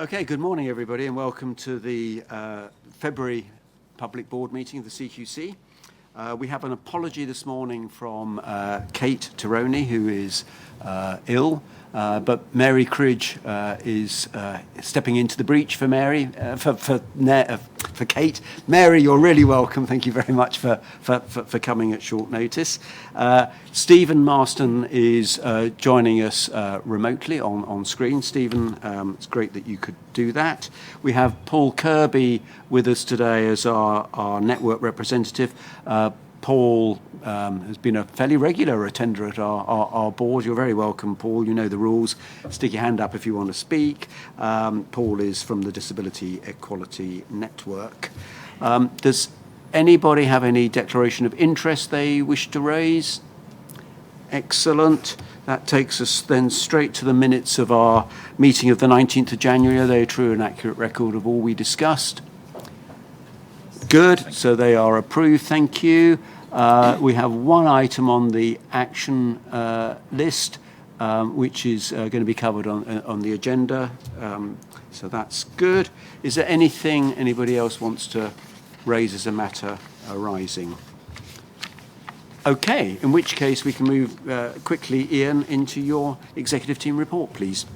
Okay, good morning everybody and welcome to the February public board meeting of the CQC. We have an apology this morning from Kate Tironi, who is ill, but Mary Cridge is stepping into the breach for Mary, for Kate. Mary, you're really welcome. Thank you very much for coming at short notice. Stephen Marston is joining us remotely on screen. Stephen, it's great that you could do that. We have Paul Kirby with us today as our network representative. Paul has been a fairly regular attender at our board. You're very welcome, Paul. You know the rules. Stick your hand up if you want to speak. Paul is from the Disability Equality Network. Does anybody have any declaration of interest they wish to raise? Excellent. That takes us then straight to the minutes of our meeting of the 19th of January. Are they a true and accurate record of all we discussed? Good, so they are approved, thank you. We have one item on the action list, which is going to be covered on the agenda, so that's good. Is there anything anybody else wants to raise as a matter arising? Okay, in which case we can move quickly, Ian, into your executive team report, please.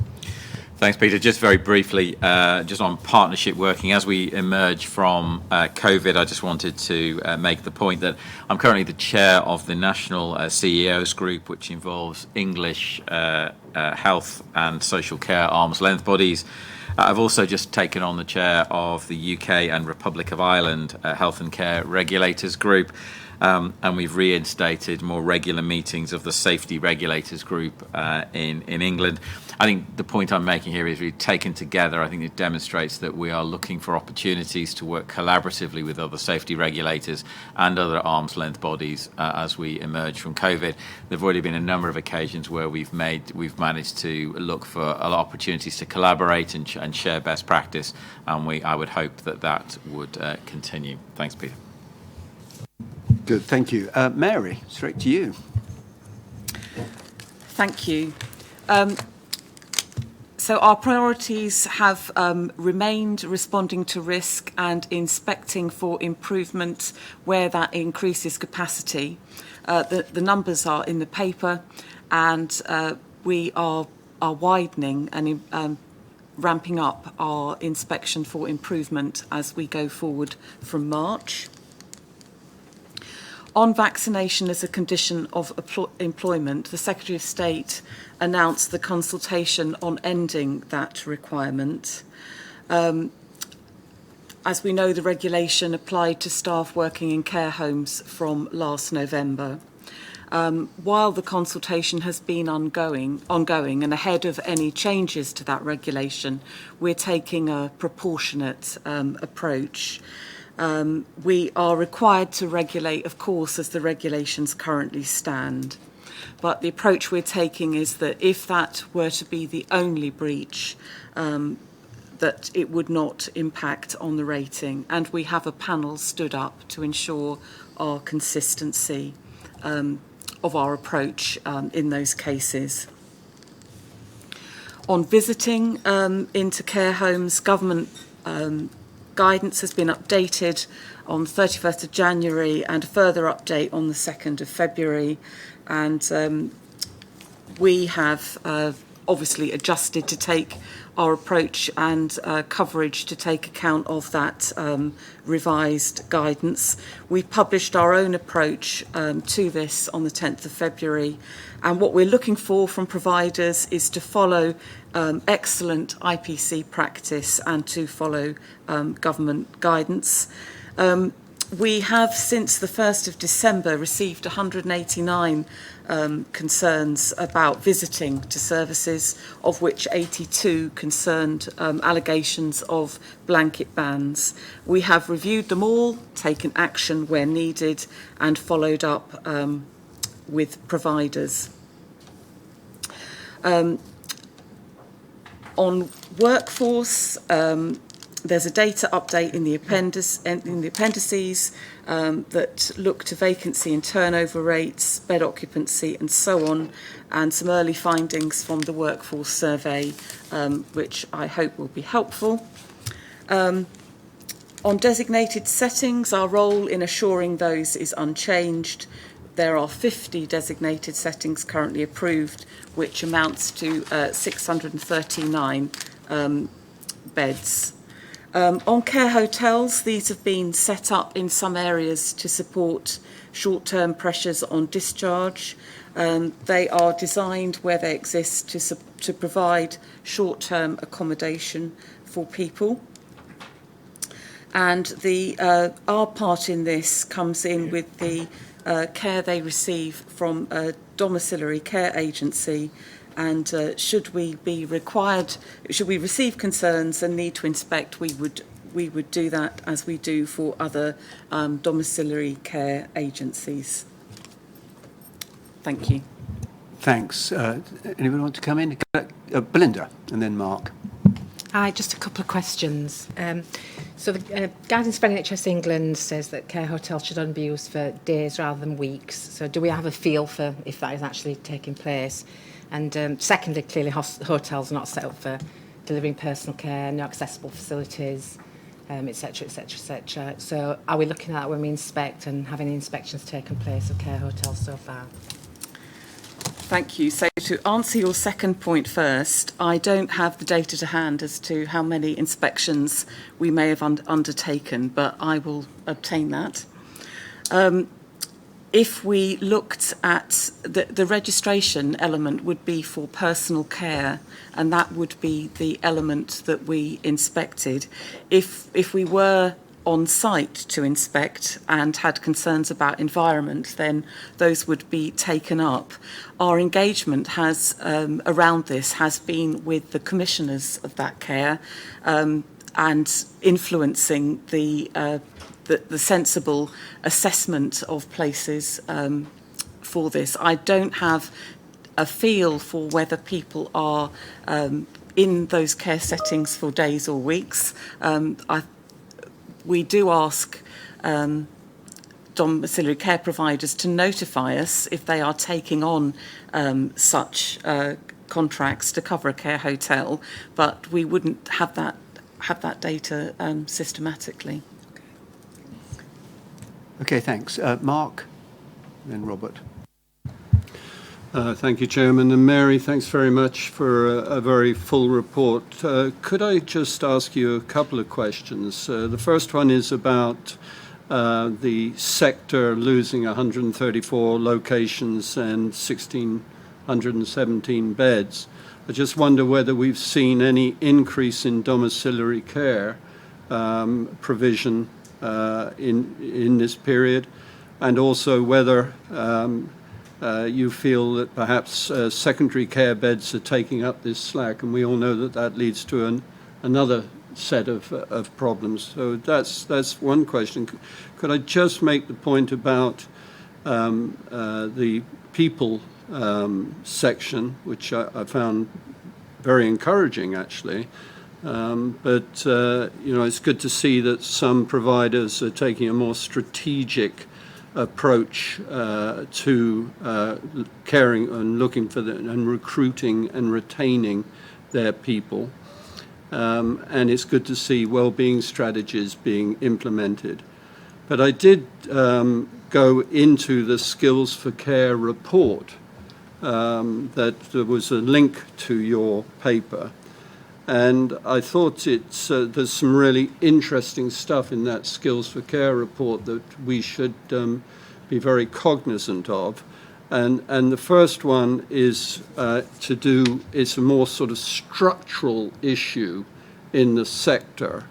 Thanks, Peter. Just very briefly, just on partnership working, as we emerge from COVID, I just wanted to make the point that I'm currently the chair of the National CEOs Group, which involves English health and social care arm's length bodies. I've also just taken on the chair of the UK and Republic of Ireland Health and Care Regulators Group. And we've reinstated more regular meetings of the Safety Regulators Group in England. I think the point I'm making here is really taken together. I think it demonstrates that we are looking for opportunities to work collaboratively with other safety regulators and other arm's length bodies as we emerge from COVID. There've already been a number of occasions where we've managed to look for opportunities to collaborate and share best practice, and I would hope that would continue. Thanks, Peter. Good, thank you. Mary, straight to you. Thank you. So our priorities have remained responding to risk and inspecting for improvement where that increases capacity. The numbers are in the paper, and we are widening and ramping up our inspection for improvement as we go forward from March. On vaccination as a condition of employment, the Secretary of State announced the consultation on ending that requirement. As we know, the regulation applied to staff working in care homes from last November. While the consultation has been ongoing and ahead of any changes to that regulation, we're taking a proportionate approach. We are required to regulate, of course, as the regulations currently stand. But the approach we're taking is that if that were to be the only breach, that it would not impact on the rating. And we have a panel stood up to ensure our consistency of our approach in those cases. On visiting into care homes, government guidance has been updated on the 31st of January and a further update on the 2nd of February. And we have obviously adjusted to take our approach and coverage to take account of that revised guidance. We published our own approach to this on the 10th of February. And what we're looking for from providers is to follow excellent IPC practice and to follow government guidance. We have, since the 1st of December, received 189 concerns about visiting to services, of which 82 concerned allegations of blanket bans. We have reviewed them all, taken action where needed, and followed up with providers. On workforce, There's a data update in the appendices that look to vacancy and turnover rates, bed occupancy and so on, and some early findings from the workforce survey, which I hope will be helpful. On designated settings, our role in assuring those is unchanged. There are 50 designated settings currently approved, which amounts to 639 beds. On care hotels, these have been set up in some areas to support short-term pressures on discharge. They are designed where they exist to provide short-term accommodation for people. And our part in this comes in with the care they receive from a domiciliary care agency, and should we receive concerns and need to inspect, we would do that as we do for other domiciliary care agencies. Thank you. Thanks. Anyone want to come in? Belinda, and then Mark. Hi, just a couple of questions. So the guidance for NHS England says that care hotels should only be used for days rather than weeks. So do we have a feel for if that is actually taking place? And secondly, clearly hotels are not set up for delivering personal care, no accessible facilities, etc., etc., etc. So are we looking at that when we inspect, and have any inspections taken place of care hotels so far? Thank you. So to answer your second point first, I don't have the data to hand as to how many inspections we may have undertaken, but I will obtain that. If we looked at the registration element would be for personal care, and that would be the element that we inspected. If we were on site to inspect and had concerns about environment, then those would be taken up. Our engagement has around this has been with the commissioners of that care and influencing the sensible assessment of places for this. I don't have a feel for whether people are in those care settings for days or weeks. We do ask domiciliary care providers to notify us if they are taking on such contracts to cover a care hotel, but we wouldn't have that data systematically. Okay, thanks. Mark, then Robert. Thank you, Chairman. And Mary, thanks very much for a very full report. Could I just ask you a couple of questions? The first one is about the sector losing 134 locations and 1,617 beds. I just wonder whether we've seen any increase in domiciliary care provision in this period, and also whether you feel that perhaps secondary care beds are taking up this slack, and we all know that that leads to another set of problems. So that's one question. Could I just make the point about the people section, which I found very encouraging, actually. But it's good to see that some providers are taking a more strategic approach to caring and looking for and recruiting and retaining their people. And it's good to see well-being strategies being implemented. But I did go into the Skills for Care report, that there was a link to your paper. And I thought there's some really interesting stuff in that Skills for Care report that we should be very cognizant of. And the first one is it's a more sort of structural issue in the sector.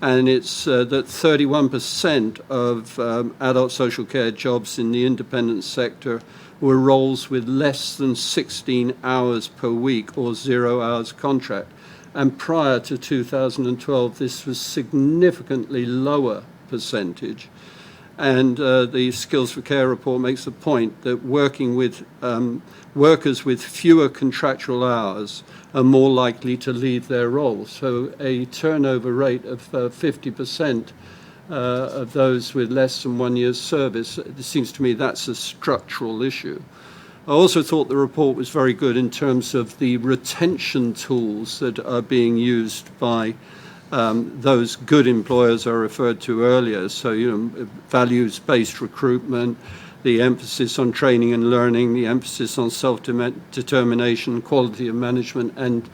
And it's that 31% of adult social care jobs in the independent sector were roles with less than 16 hours per week or 0 hours contract. And prior to 2012, this was significantly lower percentage. And the Skills for Care report makes the point that working with workers with fewer contractual hours are more likely to leave their roles. So a turnover rate of 50% of those with less than 1 year's service, it seems to me that's a structural issue. I also thought the report was very good in terms of the retention tools that are being used by those good employers I referred to earlier. So, values-based recruitment, the emphasis on training and learning, the emphasis on self-determination, quality of management, and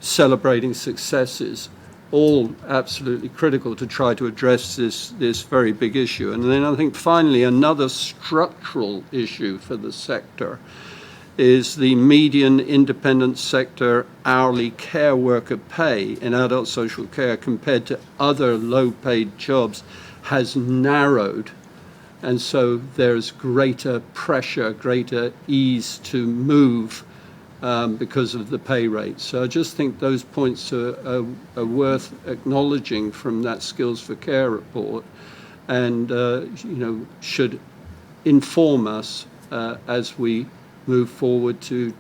celebrating successes, all absolutely critical to try to address this very big issue. And then I think finally another structural issue for the sector is the median independent sector hourly care worker pay in adult social care compared to other low-paid jobs has narrowed. And so there's greater pressure, greater ease to move because of the pay rate. So I just think those points are worth acknowledging from that Skills for Care report, and should inform us as we move forward to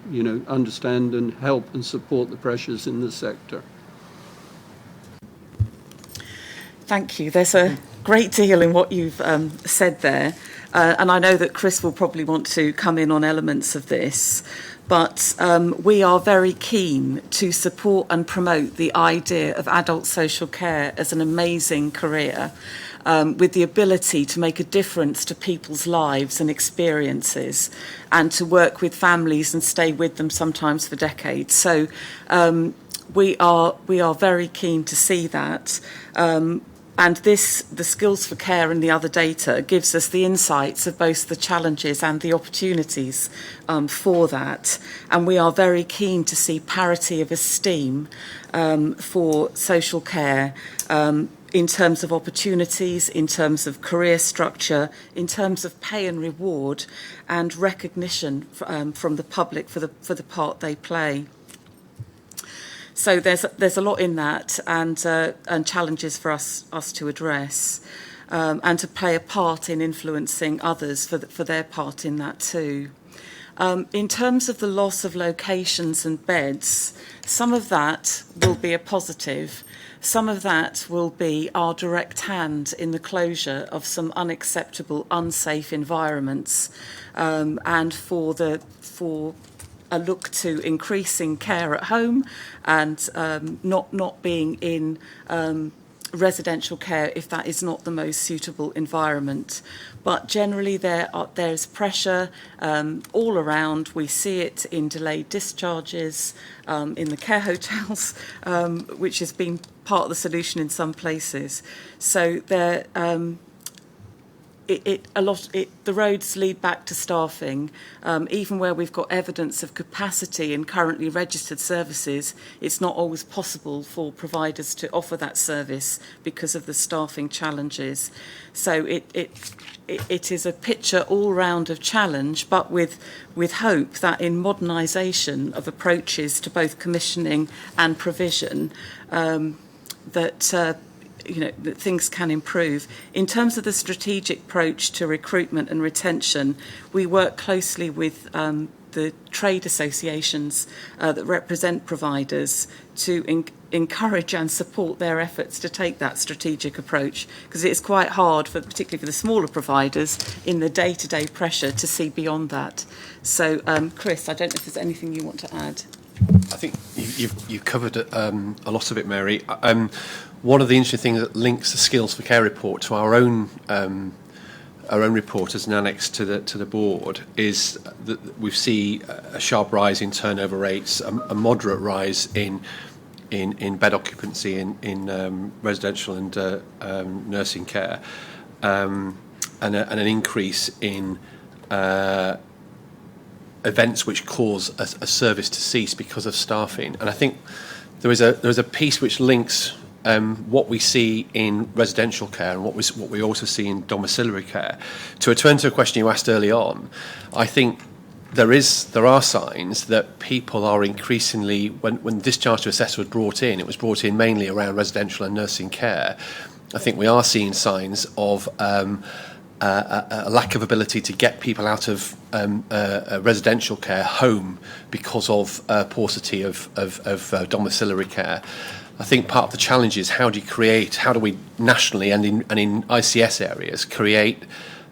understand and help and support the pressures in the sector. Thank you. There's a great deal in what you've said there, and I know that Chris will probably want to come in on elements of this. But we are very keen to support and promote the idea of adult social care as an amazing career with the ability to make a difference to people's lives and experiences, and to work with families and stay with them sometimes for decades. So we are very keen to see that. And the Skills for Care and the other data gives us the insights of both the challenges and the opportunities for that. And we are very keen to see parity of esteem for social care in terms of opportunities, in terms of career structure, in terms of pay and reward, and recognition from the public for the part they play. So there's a lot in that, and challenges for us to address, and to play a part in influencing others for their part in that too. In terms of the loss of locations and beds, some of that will be a positive. Some of that will be our direct hand in the closure of some unacceptable, unsafe environments, and for a look to increasing care at home and not being in residential care if that is not the most suitable environment. But generally there's pressure all around. We see it in delayed discharges, in the care hotels, which has been part of the solution in some places. So there the roads lead back to staffing. Even where we've got evidence of capacity in currently registered services, it's not always possible for providers to offer that service because of the staffing challenges. So it is a picture all round of challenge, but with hope that in modernisation of approaches to both commissioning and provision, that things can improve. In terms of the strategic approach to recruitment and retention, we work closely with the trade associations that represent providers to encourage and support their efforts to take that strategic approach, because it's quite hard, particularly for the smaller providers, in the day-to-day pressure to see beyond that. So, Chris, I don't know if there's anything you want to add. I think you've covered a lot of it, Mary. One of the interesting things that links the Skills for Care report to our own report as an annex to the board is that we see a sharp rise in turnover rates, a moderate rise in bed occupancy in residential and nursing care, and an increase in events which cause a service to cease because of staffing. And I think there is a piece which links what we see in residential care and what we also see in domiciliary care. To return to a question you asked early on, I think there are signs that people are increasingly, when discharge to assessor was brought in, it was brought in mainly around residential and nursing care. I think we are seeing signs of a lack of ability to get people out of residential care home because of paucity of domiciliary care. I think part of the challenge is how do we nationally and in ICS areas create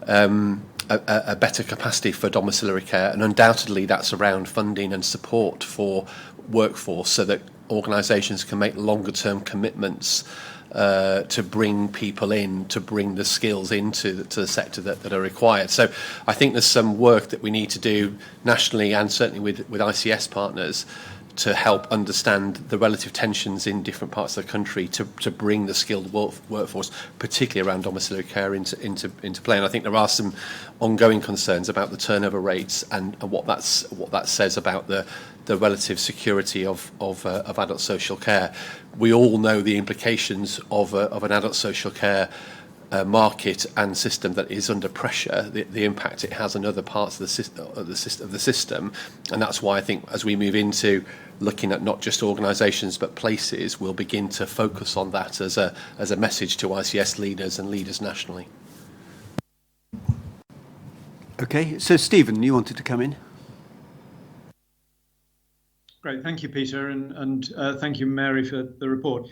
a better capacity for domiciliary care, and undoubtedly that's around funding and support for workforce so that organisations can make longer term commitments to bring people in, to bring the skills into the sector that are required. So I think there's some work that we need to do nationally and certainly with ICS partners to help understand the relative tensions in different parts of the country to bring the skilled workforce, particularly around domiciliary care, into play. And I think there are some ongoing concerns about the turnover rates and what that says about the relative security of adult social care. We all know the implications of an adult social care market and system that is under pressure, the impact it has on other parts of the system, and that's why I think as we move into looking at not just organisations but places, we'll begin to focus on that as a message to ICS leaders and leaders nationally. Okay, so Stephen, you wanted to come in? Great, thank you, Peter, and thank you, Mary, for the report.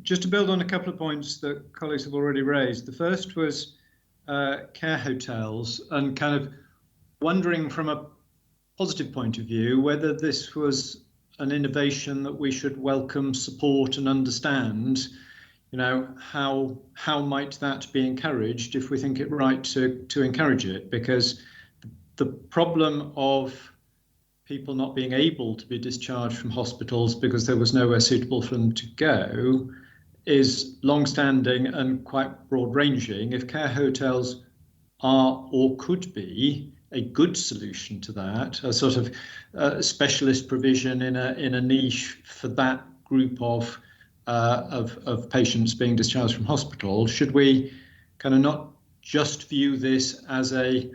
Just to build on a couple of points that colleagues have already raised. The first was care hotels, and kind of wondering from a positive point of view whether this was an innovation that we should welcome, support and understand. You know, how might that be encouraged if we think it right to encourage it? Because the problem of people not being able to be discharged from hospitals because there was nowhere suitable for them to go is long-standing and quite broad-ranging. If care hotels are or could be a good solution to that, a sort of specialist provision in a niche for that group of patients being discharged from hospital, should we kind of not just view this as a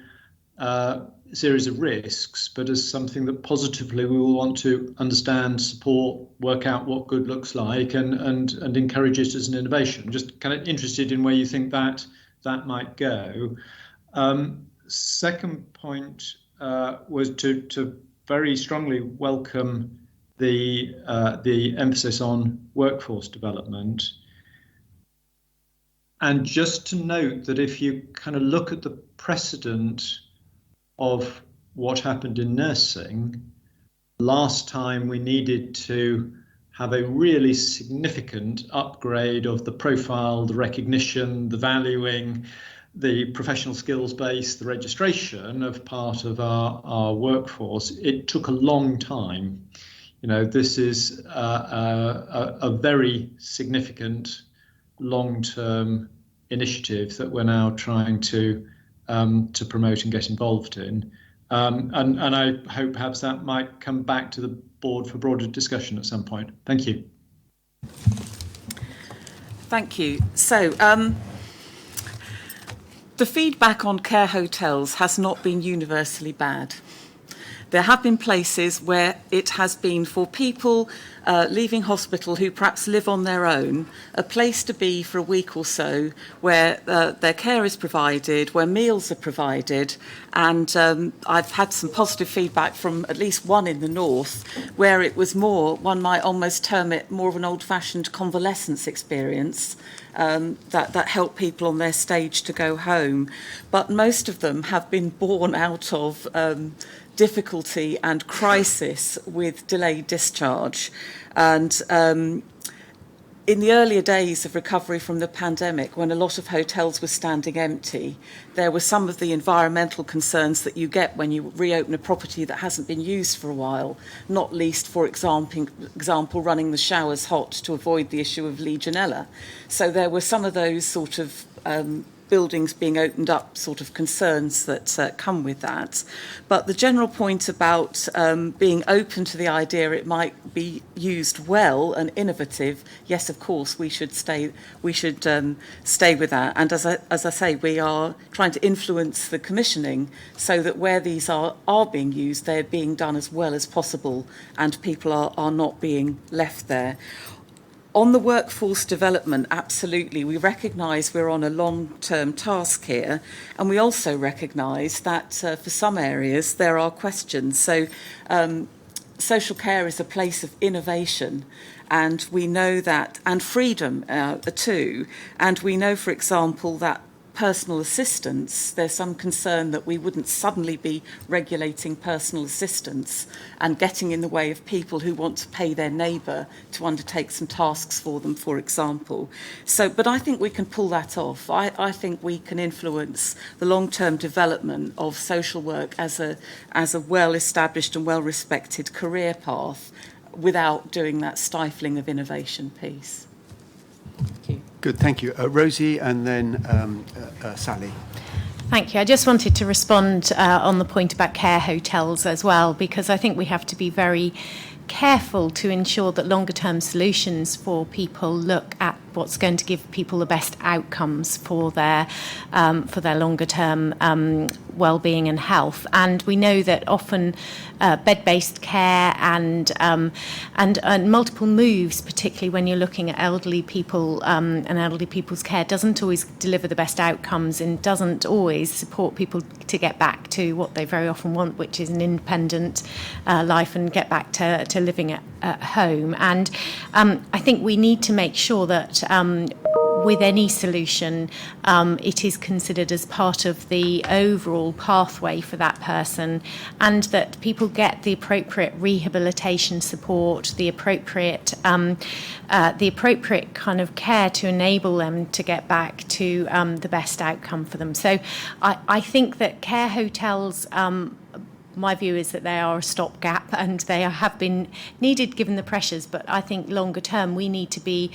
series of risks, but as something that positively we will want to understand, support, work out what good looks like, and encourage it as an innovation? Just kind of interested in where you think that might go. Second point was to very strongly welcome the emphasis on workforce development. And just to note that if you kind of look at the precedent of what happened in nursing, last time we needed to have a really significant upgrade of the profile, the recognition, the valuing, the professional skills base, the registration of part of our workforce. It took a long time. You know, this is a very significant long-term initiative that we're now trying to promote and get involved in. And I hope perhaps that might come back to the board for broader discussion at some point. Thank you. Thank you. So the feedback on care hotels has not been universally bad. There have been places where it has been for people leaving hospital who perhaps live on their own, a place to be for a week or so where their care is provided, where meals are provided. And I've had some positive feedback from at least one in the north where it was more, one might almost term it more of an old-fashioned convalescence experience that helped people on their stage to go home. But most of them have been born out of difficulty and crisis with delayed discharge. And in the earlier days of recovery from the pandemic, when a lot of hotels were standing empty, there were some of the environmental concerns that you get when you reopen a property that hasn't been used for a while, not least, for example, running the showers hot to avoid the issue of Legionella. So there were some of those sort of buildings being opened up, sort of concerns that come with that. But the general point about being open to the idea it might be used well and innovative, yes, of course, we should stay with that. And as I say, we are trying to influence the commissioning so that where these are being used, they're being done as well as possible and people are not being left there. On the workforce development, absolutely. We recognise we're on a long-term task here, and we also recognise that for some areas there are questions. So social care is a place of innovation, and we know that, and freedom too, and we know, for example, that personal assistance, there's some concern that we wouldn't suddenly be regulating personal assistance and getting in the way of people who want to pay their neighbour to undertake some tasks for them, for example. So, but I think we can pull that off. I think we can influence the long-term development of social work as a well-established and well-respected career path without doing that stifling of innovation piece. Thank you. Good, thank you. Rosie and then Sally. Thank you. I just wanted to respond on the point about care hotels as well, because I think we have to be very careful to ensure that longer term solutions for people look at what's going to give people the best outcomes for their longer term well-being and health. And we know that often bed-based care and multiple moves, particularly when you're looking at elderly people and elderly people's care, doesn't always deliver the best outcomes and doesn't always support people to get back to what they very often want, which is an independent life and get back to living at home. And I think we need to make sure that with any solution, it is considered as part of the overall pathway for that person, and that people get the appropriate rehabilitation support, the appropriate kind of care to enable them to get back to the best outcome for them. So I think that care hotels, my view is that they are a stopgap and they have been needed given the pressures, but I think longer term we need to be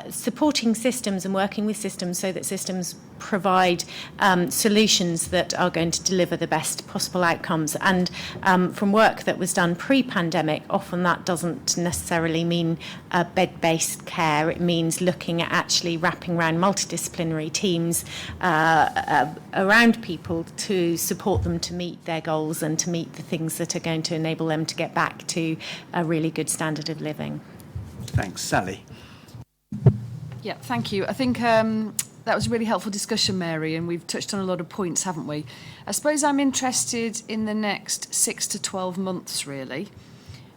supporting systems and working with systems so that systems provide solutions that are going to deliver the best possible outcomes. And from work that was done pre-pandemic, often that doesn't necessarily mean bed-based care. It means looking at actually wrapping around multidisciplinary teams around people to support them to meet their goals and to meet the things that are going to enable them to get back to a really good standard of living. Thanks. Sally. Yeah, thank you. I think that was a really helpful discussion, Mary, and we've touched on a lot of points, haven't we? I suppose I'm interested in the next 6 to 12 months, really,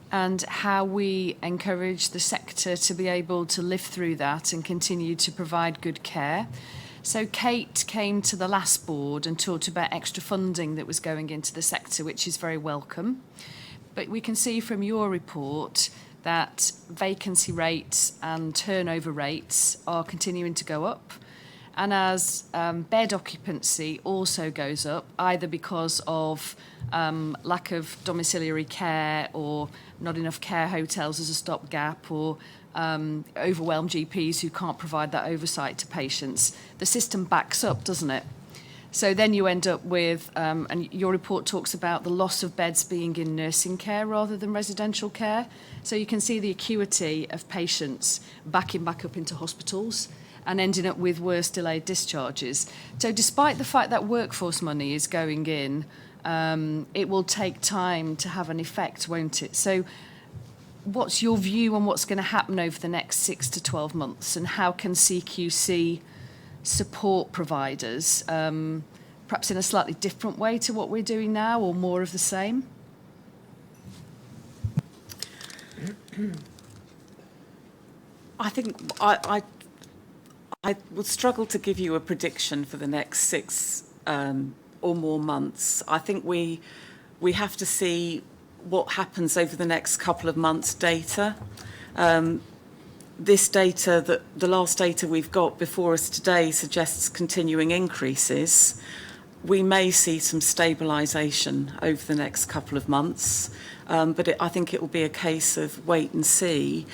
and how we encourage the sector to be able to live through that and continue to provide good care. So Kate came to the last board and talked about extra funding that was going into the sector, which is very welcome. But we can see from your report that vacancy rates and turnover rates are continuing to go up. And as bed occupancy also goes up, either because of lack of domiciliary care or not enough care hotels as a stopgap, or overwhelmed GPs who can't provide that oversight to patients, the system backs up, doesn't it? So then you end up with, and your report talks about the loss of beds being in nursing care rather than residential care. So you can see the acuity of patients backing back up into hospitals and ending up with worse delayed discharges. So despite the fact that workforce money is going in, it will take time to have an effect, won't it? So what's your view on what's going to happen over the next 6 to 12 months, and how can CQC support providers, perhaps in a slightly different way to what we're doing now, or more of the same? I think I would struggle to give you a prediction for the next 6 or more months. I think we have to see what happens over the next couple of months' data. This data, the last data we've got before us today, suggests continuing increases. We may see some stabilisation over the next couple of months, but I think it will be a case of wait and see.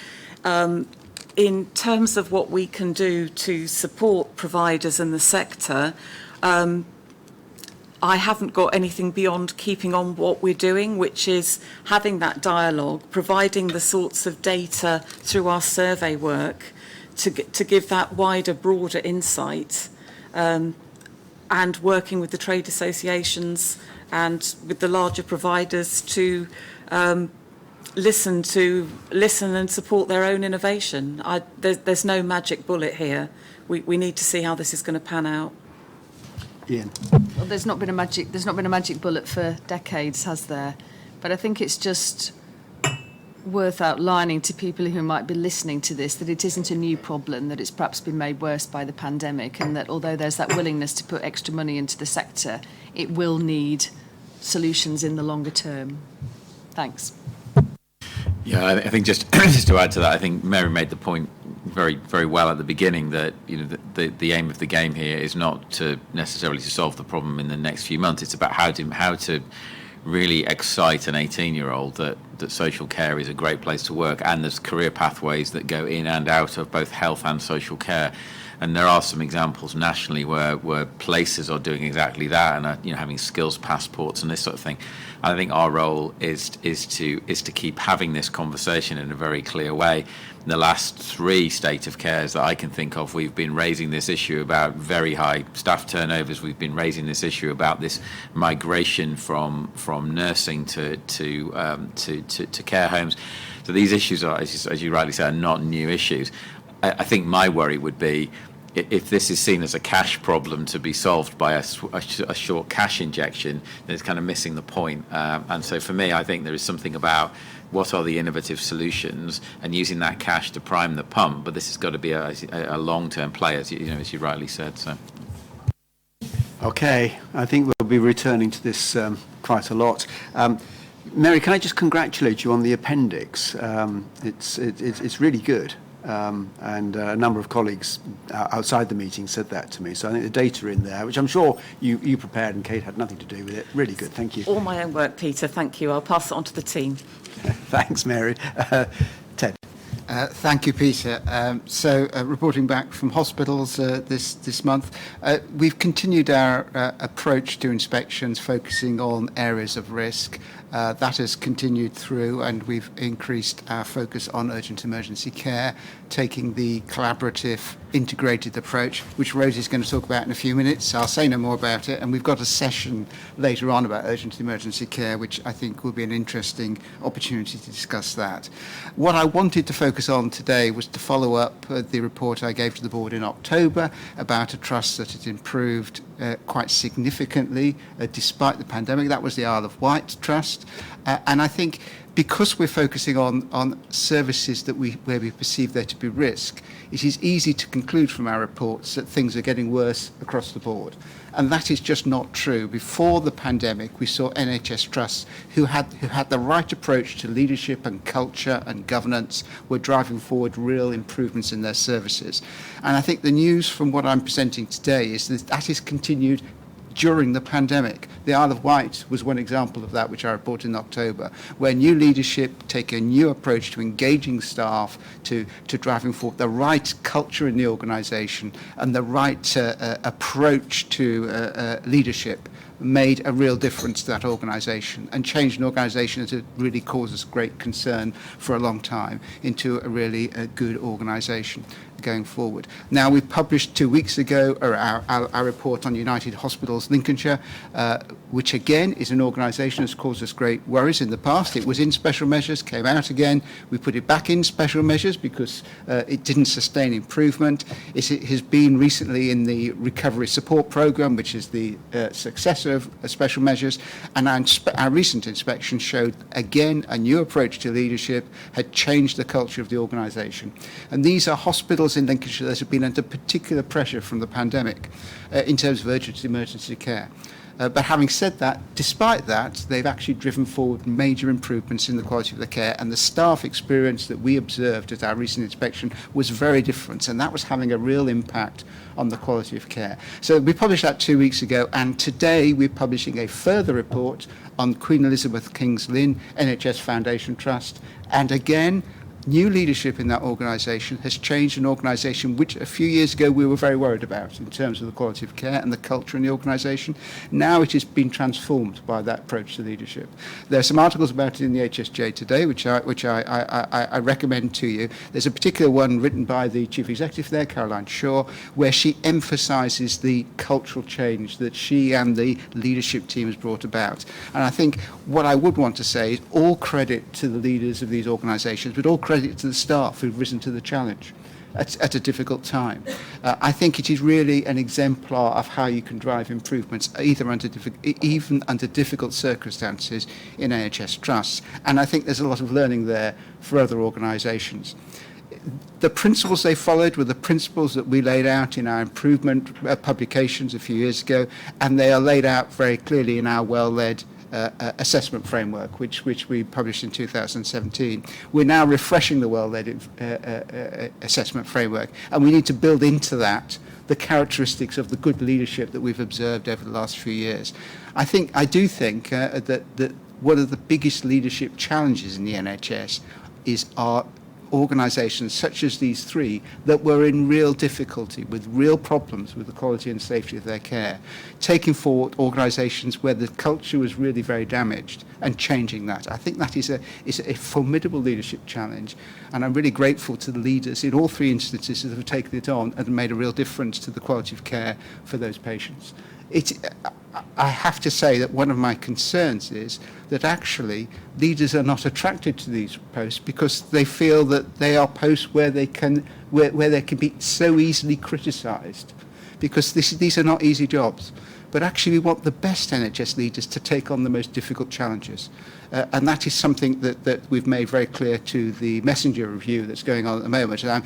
In terms of what we can do to support providers in the sector, I haven't got anything beyond keeping on what we're doing, which is having that dialogue, providing the sorts of data through our survey work to give that wider, broader insight, and working with the trade associations and with the larger providers to listen and support their own innovation. There's no magic bullet here. We need to see how this is going to pan out. Ian. Well, there's not been a magic bullet for decades, has there? But I think it's just worth outlining to people who might be listening to this that it isn't a new problem, that it's perhaps been made worse by the pandemic, and that although there's that willingness to put extra money into the sector, it will need solutions in the longer term. Thanks. Yeah, I think just to add to that, I think Mary made the point very, very well at the beginning that the aim of the game here is not to necessarily to solve the problem in the next few months. It's about how to really excite an 18-year-old that social care is a great place to work, and there's career pathways that go in and out of both health and social care. And there are some examples nationally where places are doing exactly that and are having skills passports and this sort of thing. And I think our role is to keep having this conversation in a very clear way. In the last 3 state of cares that I can think of, we've been raising this issue about very high staff turnovers. We've been raising this issue about this migration from nursing to care homes. So these issues are, as you rightly said, are not new issues. I think my worry would be if this is seen as a cash problem to be solved by a short cash injection, then it's kind of missing the point. And so for me, I think there is something about what are the innovative solutions and using that cash to prime the pump. But this has got to be a long-term play, as you rightly said. So. Okay, I think we'll be returning to this quite a lot. Mary, can I just congratulate you on the appendix? It's really good. And a number of colleagues outside the meeting said that to me. So I think the data in there, which I'm sure you prepared and Kate had nothing to do with it, really good. Thank you. All my own work, Peter. Thank you. I'll pass it on to the team. Thanks, Mary. Ted. Thank you, Peter. Reporting back from hospitals this month, we've continued our approach to inspections, focusing on areas of risk. That has continued through, and we've increased our focus on urgent emergency care, taking the collaborative, integrated approach, which Rosie's going to talk about in a few minutes. I'll say no more about it, and we've got a session later on about urgent emergency care, which I think will be an interesting opportunity to discuss that. What I wanted to focus on today was to follow up the report I gave to the board in October about a trust that had improved quite significantly despite the pandemic. That was the Isle of Wight Trust. And I think because we're focusing on services where we perceive there to be risk, it is easy to conclude from our reports that things are getting worse across the board. And that is just not true. Before the pandemic, we saw NHS trusts who had the right approach to leadership and culture and governance were driving forward real improvements in their services. And I think the news from what I'm presenting today is that has continued during the pandemic. The Isle of Wight was one example of that, which I reported in October, where new leadership take a new approach to engaging staff, to driving forward the right culture in the organisation and the right approach to leadership made a real difference to that organisation and changed an organisation that had really caused us great concern for a long time into a really good organisation going forward. Now, we published 2 weeks ago our report on United Hospitals Lincolnshire, which again is an organisation that's caused us great worries in the past. It was in special measures, came out again. We put it back in special measures because it didn't sustain improvement. It has been recently in the Recovery Support Programme, which is the successor of special measures. And our recent inspection showed, again, a new approach to leadership had changed the culture of the organisation. And these are hospitals in Lincolnshire that have been under particular pressure from the pandemic in terms of urgent emergency care. But having said that, despite that, they've actually driven forward major improvements in the quality of the care, and the staff experience that we observed at our recent inspection was very different, and that was having a real impact on the quality of care. So we published that 2 weeks ago, and today we're publishing a further report on Queen Elizabeth King's Lynn NHS Foundation Trust, and again, new leadership in that organisation has changed an organisation which a few years ago we were very worried about in terms of the quality of care and the culture in the organisation. Now it has been transformed by that approach to leadership. There are some articles about it in the HSJ today, which I recommend to you. There's a particular one written by the Chief Executive there, Caroline Shaw, where she emphasises the cultural change that she and the leadership team has brought about. And I think what I would want to say is all credit to the leaders of these organisations, but all credit to the staff who've risen to the challenge at a difficult time. I think it is really an exemplar of how you can drive improvements, even under difficult circumstances in NHS trusts. And I think there's a lot of learning there for other organisations. The principles they followed were the principles that we laid out in our improvement publications a few years ago, and they are laid out very clearly in our well-led assessment framework, which we published in 2017. We're now refreshing the well-led assessment framework, and we need to build into that the characteristics of the good leadership that we've observed over the last few years. I do think that one of the biggest leadership challenges in the NHS is our organisations such as these three that were in real difficulty with real problems with the quality and safety of their care, taking forward organisations where the culture was really very damaged and changing that. I think that is a formidable leadership challenge, and I'm really grateful to the leaders in all three instances that have taken it on and made a real difference to the quality of care for those patients. I have to say that one of my concerns is that actually leaders are not attracted to these posts because they feel that they are posts where they can be so easily criticised, because these are not easy jobs. But actually we want the best NHS leaders to take on the most difficult challenges. And that is something that we've made very clear to the Messenger review that's going on at the moment. And I'm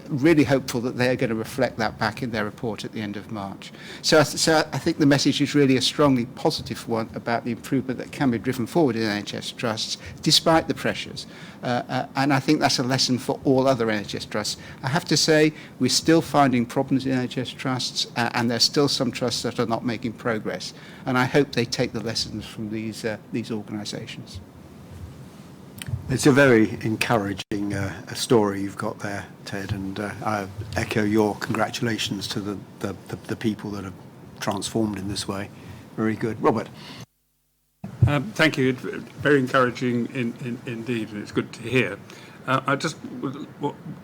really hopeful that they're going to reflect that back in their report at the end of March. So I think the message is really a strongly positive one about the improvement that can be driven forward in NHS trusts, despite the pressures. And I think that's a lesson for all other NHS trusts. I have to say, we're still finding problems in NHS trusts, and there's still some trusts that are not making progress. And I hope they take the lessons from these organisations. It's a very encouraging story you've got there, Ted, and I echo your congratulations to the people that have transformed in this way. Very good. Robert. Thank you. Very encouraging indeed, and it's good to hear. I just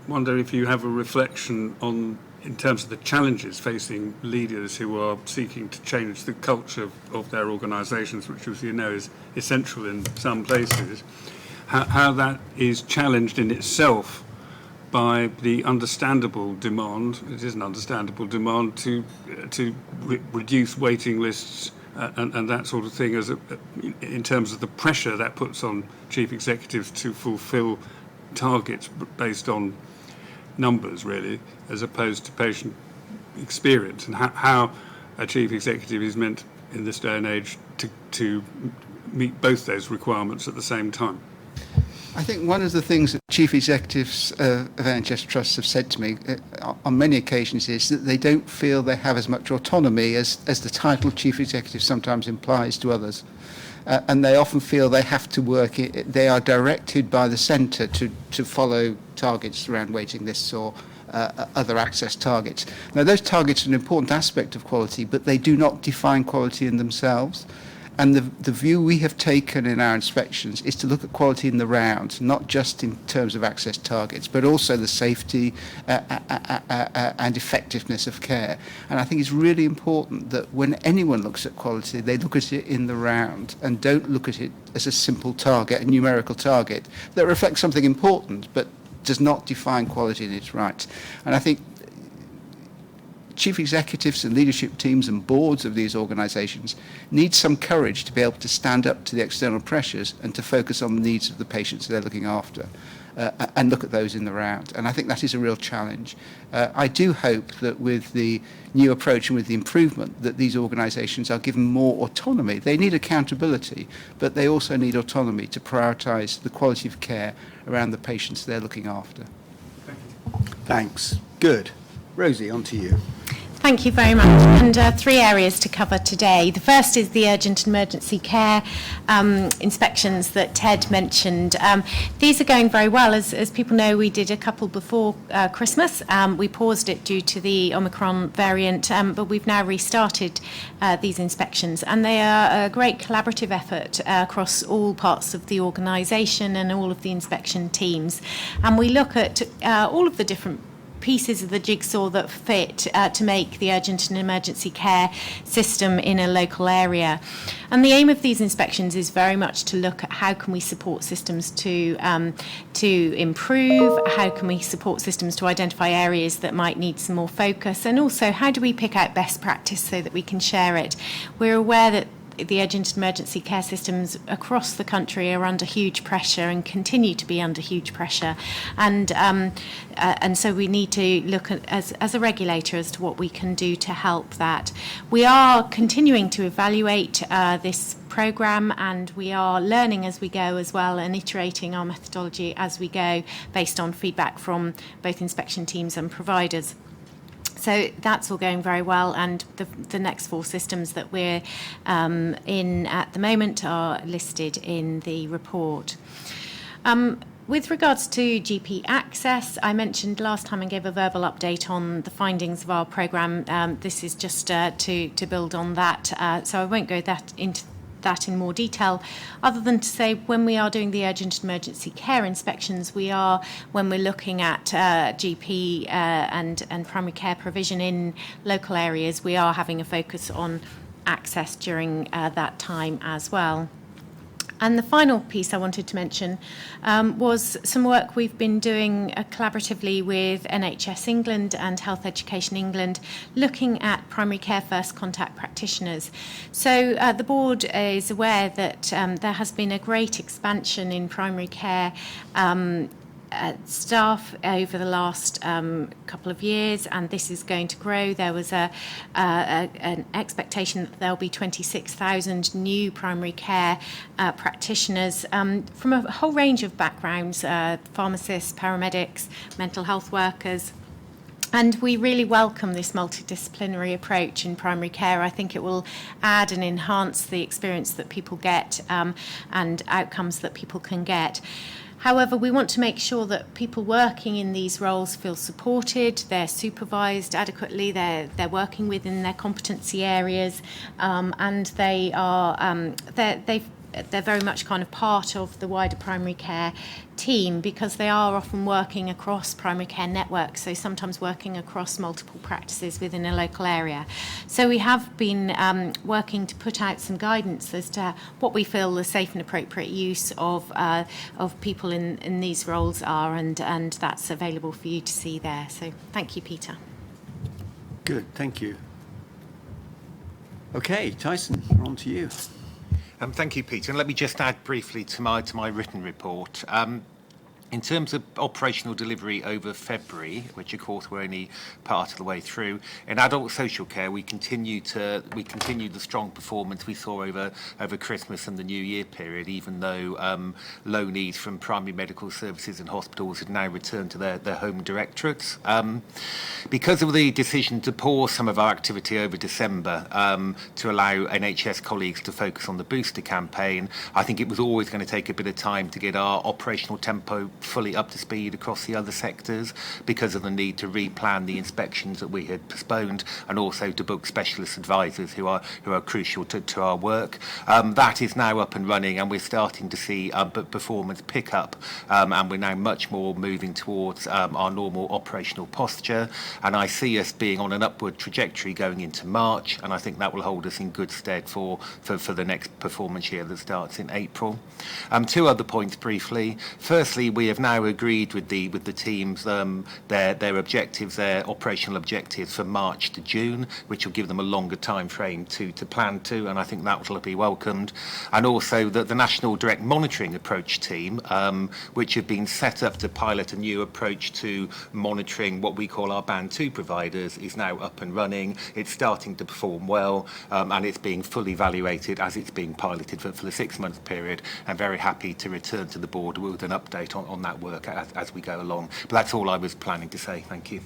wonder if you have a reflection on, in terms of the challenges facing leaders who are seeking to change the culture of their organisations, which, as you know, is essential in some places, how that is challenged in itself by the understandable demand, it is an understandable demand to reduce waiting lists and that sort of thing, in terms of the pressure that puts on chief executives to fulfil targets based on numbers, really, as opposed to patient experience, and how a chief executive is meant in this day and age to meet both those requirements at the same time. I think one of the things that chief executives of NHS trusts have said to me on many occasions is that they don't feel they have as much autonomy as the title chief executive sometimes implies to others. And they often feel they have to work, they are directed by the centre to follow targets around waiting lists or other access targets. Now, those targets are an important aspect of quality, but they do not define quality in themselves. And the view we have taken in our inspections is to look at quality in the round, not just in terms of access targets, but also the safety and effectiveness of care. And I think it's really important that when anyone looks at quality, they look at it in the round and don't look at it as a simple target, a numerical target that reflects something important, but does not define quality in its right. And I think chief executives and leadership teams and boards of these organisations need some courage to be able to stand up to the external pressures and to focus on the needs of the patients they're looking after and look at those in the round. And I think that is a real challenge. I do hope that with the new approach and with the improvement that these organisations are given more autonomy. They need accountability, but they also need autonomy to prioritise the quality of care around the patients they're looking after. Thanks. Good. Rosie, on to you. Thank you very much. And 3 areas to cover today. The first is the urgent and emergency care inspections that Ted mentioned. These are going very well. As people know, we did a couple before Christmas. We paused it due to the Omicron variant, but we've now restarted these inspections. And they are a great collaborative effort across all parts of the organisation and all of the inspection teams. And we look at all of the different pieces of the jigsaw that fit to make the urgent and emergency care system in a local area. And the aim of these inspections is very much to look at how can we support systems to improve, how can we support systems to identify areas that might need some more focus, and also how do we pick out best practice so that we can share it. We're aware that the urgent and emergency care systems across the country are under huge pressure and continue to be under huge pressure, and so we need to look at, as a regulator, as to what we can do to help that. We are continuing to evaluate this programme, and we are learning as we go as well and iterating our methodology as we go based on feedback from both inspection teams and providers. So that's all going very well, and the next 4 systems that we're in at the moment are listed in the report. With regards to GP access, I mentioned last time I gave a verbal update on the findings of our programme. This is just to build on that, so I won't go into that in more detail, other than to say when we are doing the urgent emergency care inspections, when we're looking at GP and primary care provision in local areas, we are having a focus on access during that time as well. And the final piece I wanted to mention was some work we've been doing collaboratively with NHS England and Health Education England, looking at primary care first contact practitioners. So the board is aware that there has been a great expansion in primary care staff over the last couple of years, and this is going to grow. There was an expectation that there'll be 26,000 new primary care practitioners from a whole range of backgrounds, pharmacists, paramedics, mental health workers. And we really welcome this multidisciplinary approach in primary care. I think it will add and enhance the experience that people get and outcomes that people can get. However, we want to make sure that people working in these roles feel supported, they're supervised adequately, they're working within their competency areas, and they're very much kind of part of the wider primary care team, because they are often working across primary care networks, so sometimes working across multiple practices within a local area. So we have been working to put out some guidance as to what we feel the safe and appropriate use of people in these roles are, and that's available for you to see there. So thank you, Peter. Good, thank you. Okay, Tyson, we're on to you. Thank you, Peter. And let me just add briefly to my written report. In terms of operational delivery over February, which of course we're only part of the way through, in adult social care we continued the strong performance we saw over Christmas and the New Year period, even though low needs from primary medical services and hospitals had now returned to their home directorates. Because of the decision to pause some of our activity over December to allow NHS colleagues to focus on the booster campaign, I think it was always going to take a bit of time to get our operational tempo fully up to speed across the other sectors, because of the need to replan the inspections that we had postponed, and also to book specialist advisors who are crucial to our work. That is now up and running, and we're starting to see performance pick up, and we're now much more moving towards our normal operational posture, and I see us being on an upward trajectory going into March, and I think that will hold us in good stead for the next performance year that starts in April. 2 other points briefly. Firstly, we have now agreed with the teams their objectives, their operational objectives for March to June, which will give them a longer time frame to plan to, and I think that will be welcomed. And also that the National Direct Monitoring Approach team, which have been set up to pilot a new approach to monitoring what we call our Band 2 providers, is now up and running. It's starting to perform well, and it's being fully evaluated as it's being piloted for the 6-month period. I'm very happy to return to the board with an update on that work as we go along. But that's all I was planning to say. Thank you.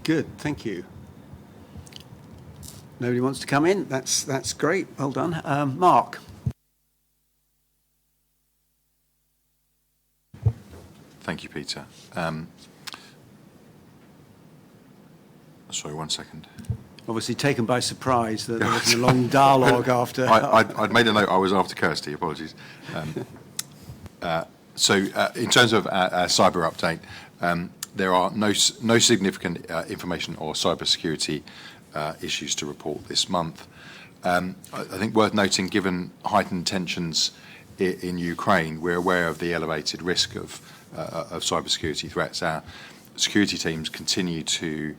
Good, thank you. Nobody wants to come in. That's great. Well done. Mark. Thank you, Peter. Sorry, 1 second. Obviously taken by surprise that there was a long dialogue after. I'd made a note I was after Kirsty, apologies. So in terms of our cyber update, there are no significant information or cybersecurity issues to report this month. I think worth noting, given heightened tensions in Ukraine, we're aware of the elevated risk of cybersecurity threats. Our security teams continue to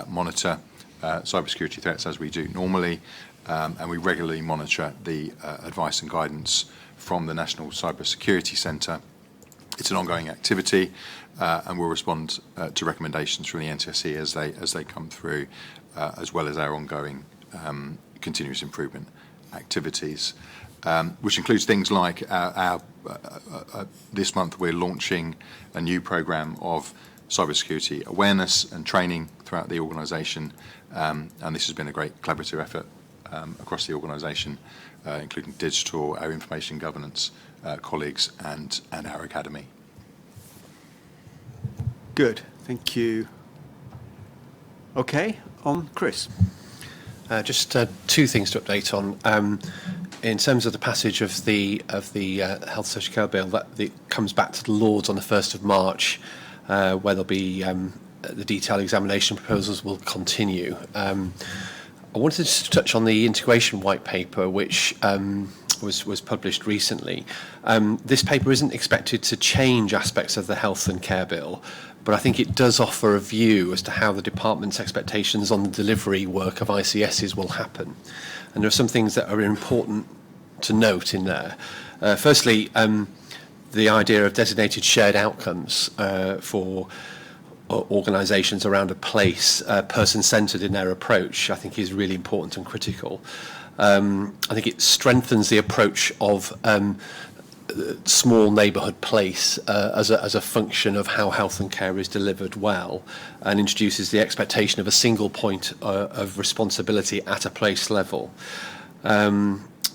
monitor cybersecurity threats as we do normally, and we regularly monitor the advice and guidance from the National Cybersecurity Centre. It's an ongoing activity, and we'll respond to recommendations from the NCSC as they come through, as well as our ongoing continuous improvement activities, which includes things like this month we're launching a new programme of cybersecurity awareness and training throughout the organisation, and this has been a great collaborative effort across the organisation, including digital, our information governance colleagues and our academy. Good, thank you. Okay, on Chris. Just two things to update on. In terms of the passage of the Health Social Care Bill, that it comes back to the Lords on the 1st of March, where there'll be the detailed examination proposals will continue. I wanted to touch on the integration white paper, which was published recently. This paper isn't expected to change aspects of the health and care bill, but I think it does offer a view as to how the department's expectations on the delivery work of ICSs will happen. And there are some things that are important to note in there. Firstly, the idea of designated shared outcomes for organisations around a place, person-centred in their approach, I think is really important and critical. I think it strengthens the approach of small neighbourhood place as a function of how health and care is delivered well, and introduces the expectation of a single point of responsibility at a place level.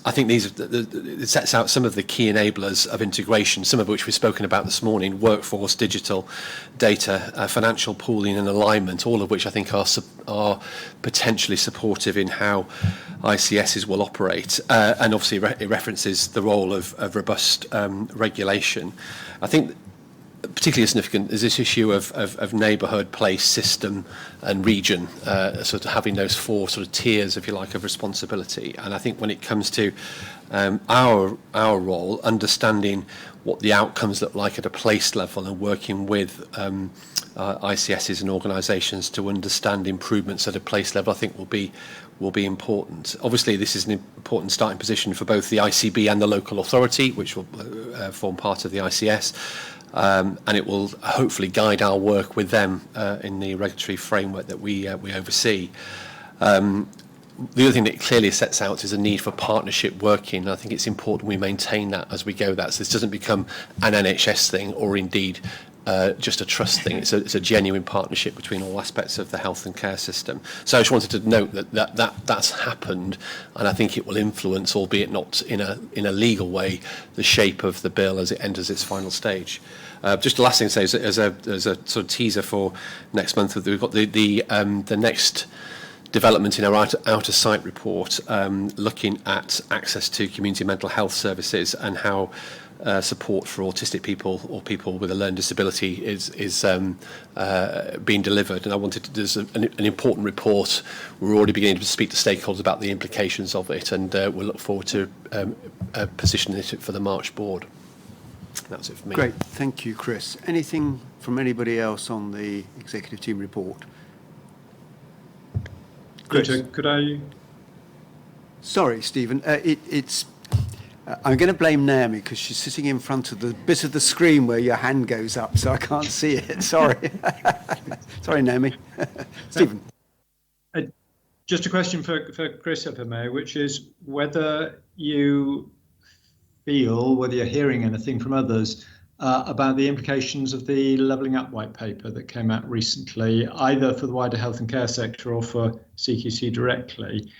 I think it sets out some of the key enablers of integration, some of which we've spoken about this morning: workforce, digital, data, financial pooling and alignment, all of which I think are potentially supportive in how ICSs will operate. And obviously it references the role of robust regulation. I think particularly significant is this issue of neighbourhood, place, system and region, sort of having those four sort of tiers, if you like, of responsibility. And I think when it comes to our role, understanding what the outcomes look like at a place level and working with ICSs and organisations to understand improvements at a place level, I think will be important. Obviously, this is an important starting position for both the ICB and the local authority, which will form part of the ICS. And it will hopefully guide our work with them in the regulatory framework that we oversee. The other thing that it clearly sets out is a need for partnership working. And I think it's important we maintain that as we go. So this doesn't become an NHS thing or indeed just a trust thing. It's a genuine partnership between all aspects of the health and care system. So I just wanted to note that's happened, and I think it will influence, albeit not in a legal way, the shape of the bill as it enters its final stage. Just the last thing to say is, as a sort of teaser for next month, we've got the next development in our outer site report, looking at access to community mental health services and how support for autistic people or people with a learning disability is being delivered. And I wanted to, there's an important report. We're already beginning to speak to stakeholders about the implications of it, and we'll look forward to positioning it for the March board. That's it for me. Great, thank you, Chris. Anything from anybody else on the executive team report? Chris. Peter, could I? Sorry, Stephen. I'm going to blame Naomi because she's sitting in front of the bit of the screen where your hand goes up, so I can't see it. Sorry. Sorry, Naomi. Stephen. Just a question for Chris, if I may, which is whether you're hearing anything from others about the implications of the Levelling Up white paper that came out recently, either for the wider health and care sector or for CQC directly.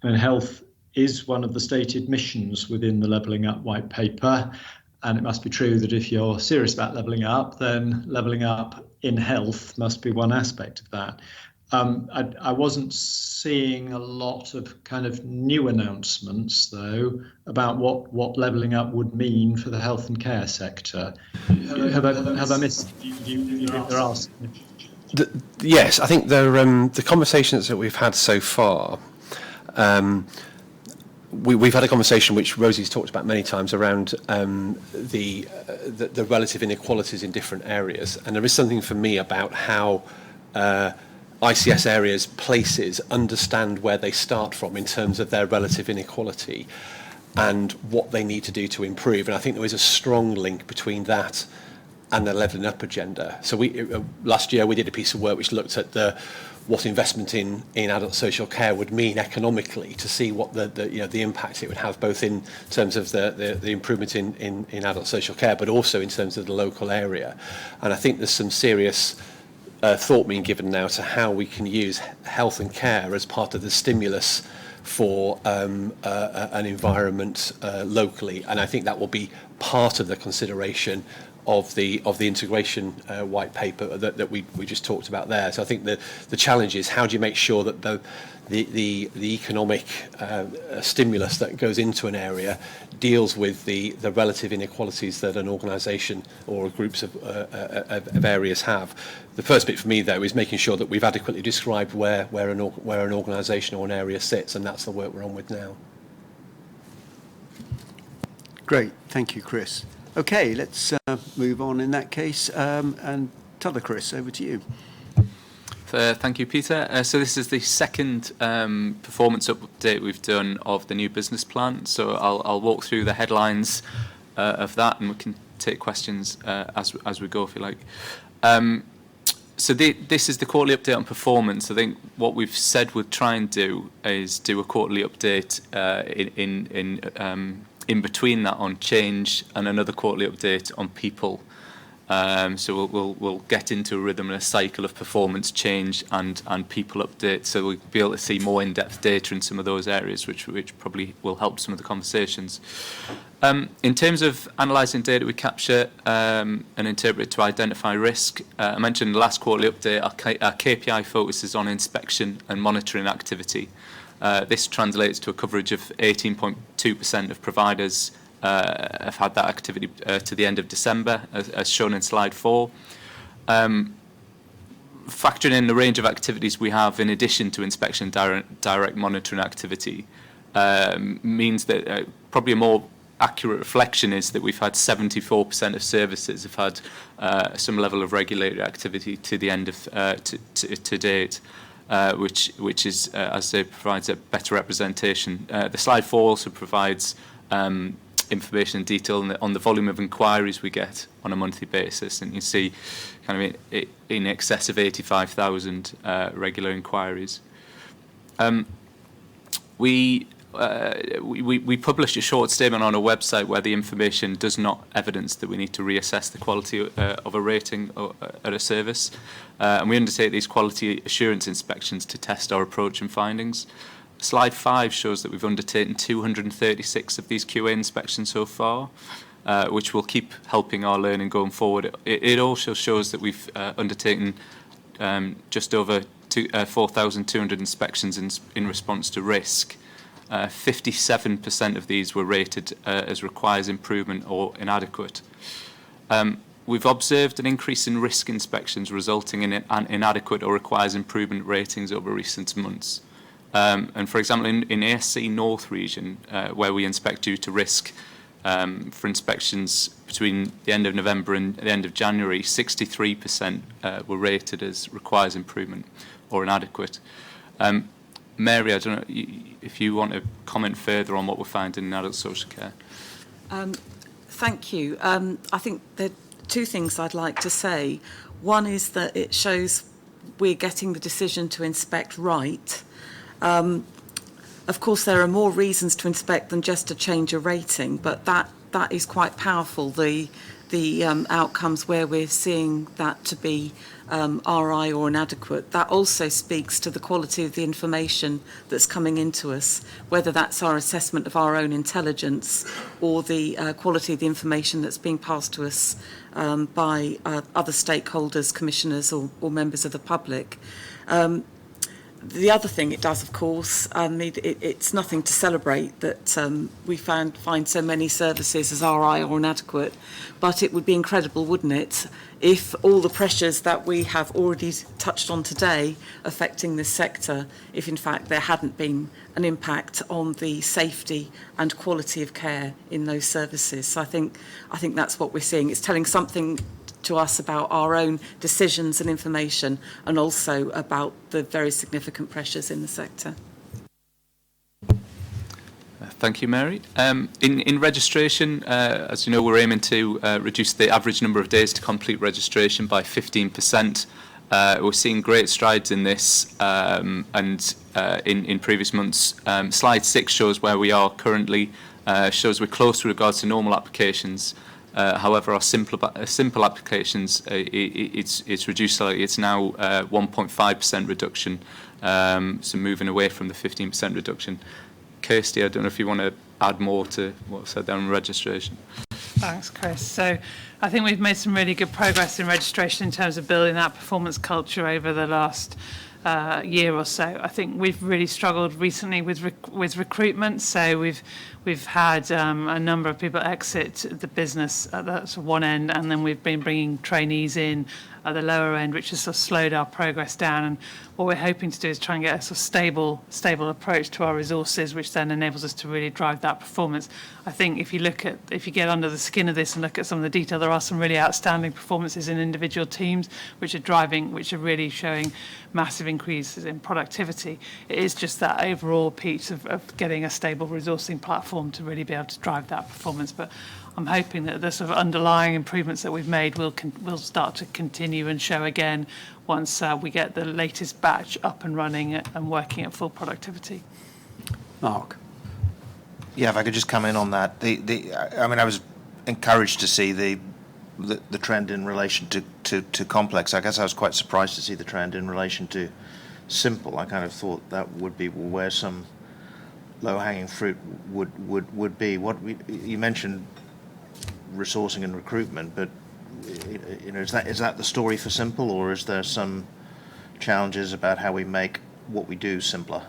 And health is one of the stated missions within the Levelling Up white paper. And it must be true that if you're serious about levelling up, then levelling up in health must be one aspect of that. I wasn't seeing a lot of kind of new announcements, though, about what levelling up would mean for the health and care sector. Have I missed? Do you think there are? Yes, I think the conversations that we've had so far, we've had a conversation which Rosie's talked about many times around the relative inequalities in different areas, and there is something for me about how ICS areas, places, understand where they start from in terms of their relative inequality and what they need to do to improve. And I think there is a strong link between that and the levelling up agenda. So last year we did a piece of work which looked at what investment in adult social care would mean economically, to see what the impact it would have, both in terms of the improvement in adult social care, but also in terms of the local area. And I think there's some serious thought being given now to how we can use health and care as part of the stimulus for an environment locally, and I think that will be part of the consideration of the integration white paper that we just talked about there. So I think the challenge is, how do you make sure that the economic stimulus that goes into an area deals with the relative inequalities that an organisation or groups of areas have. The first bit for me, though, is making sure that we've adequately described where an organisation or an area sits, and that's the work we're on with now. Great, thank you, Chris. Okay, let's move on in that case, and t'other Chris, over to you. Thank you, Peter. So this is the second performance update we've done of the new business plan. So I'll walk through the headlines of that, and we can take questions as we go, if you like. So this is the quarterly update on performance. I think what we've said we'd try and do is do a quarterly update in between that on change, and another quarterly update on people. So we'll get into a rhythm and a cycle of performance, change, and people updates. So we'll be able to see more in-depth data in some of those areas, which probably will help some of the conversations. In terms of analysing data we capture and interpret to identify risk, I mentioned in the last quarterly update our KPI focuses on inspection and monitoring activity. This translates to a coverage of 18.2% of providers have had that activity to the end of December, as shown in slide 4. Factoring in the range of activities we have in addition to inspection direct monitoring activity means that probably a more accurate reflection is that we've had 74% of services have had some level of regulatory activity to the end of to date. Which is, as I say, provides a better representation. The slide 4 also provides information and detail on the volume of inquiries we get on a monthly basis, and you see kind of in excess of 85,000 regular inquiries. We published a short statement on our website where the information does not evidence that we need to reassess the quality of a rating at a service. And we undertake these quality assurance inspections to test our approach and findings. Slide 5 shows that we've undertaken 236 of these QA inspections so far, which will keep helping our learning going forward. It also shows that we've undertaken just over 4,200 inspections in response to risk. 57% of these were rated as requires improvement or inadequate. We've observed an increase in risk inspections resulting in inadequate or requires improvement ratings over recent months. And for example, in ASC North region, where we inspect due to risk for inspections between the end of November and the end of January, 63% were rated as requires improvement or inadequate. Mary, I don't know if you want to comment further on what we're finding in adult social care. Thank you. I think there are two things I'd like to say. One is that it shows we're getting the decision to inspect right. Of course, there are more reasons to inspect than just to change a rating, but that is quite powerful. The the outcomes where we're seeing that to be RI or inadequate, that also speaks to the quality of the information that's coming into us, whether that's our assessment of our own intelligence or the quality of the information that's being passed to us by other stakeholders, commissioners or members of the public. The other thing it does, of course, it's nothing to celebrate that we find so many services as RI or inadequate, but it would be incredible, wouldn't it, if all the pressures that we have already touched on today affecting this sector, if in fact there hadn't been an impact on the safety and quality of care in those services. So I think that's what we're seeing. It's telling something to us about our own decisions and information, and also about the very significant pressures in the sector. Thank you, Mary. In registration, as you know, we're aiming to reduce the average number of days to complete registration by 15%. We're seeing great strides in this, and in previous months. Slide 6 shows where we are currently, shows we're close with regards to normal applications. However, our simple applications, it's reduced slightly. It's now 1.5% reduction, so moving away from the 15% reduction. Kirsty, I don't know if you want to add more to what's said down in registration. Thanks, Chris. So I think we've made some really good progress in registration in terms of building that performance culture over the last year or so. I think we've really struggled recently with recruitment. So we've had a number of people exit the business at that sort of one end, and then we've been bringing trainees in at the lower end, which has sort of slowed our progress down. And what we're hoping to do is try and get a sort of stable approach to our resources, which then enables us to really drive that performance. I think if you get under the skin of this and look at some of the detail, there are some really outstanding performances in individual teams, which are really showing massive increases in productivity. It is just that overall piece of getting a stable resourcing platform to really be able to drive that performance. But I'm hoping that the sort of underlying improvements that we've made will start to continue and show again once we get the latest batch up and running and working at full productivity. Mark. Yeah, if I could just come in on that. I was encouraged to see the trend in relation to complex. I guess I was quite surprised to see the trend in relation to simple. I kind of thought that would be where some low-hanging fruit would be. You mentioned resourcing and recruitment, but is that the story for simple, or is there some challenges about how we make what we do simpler?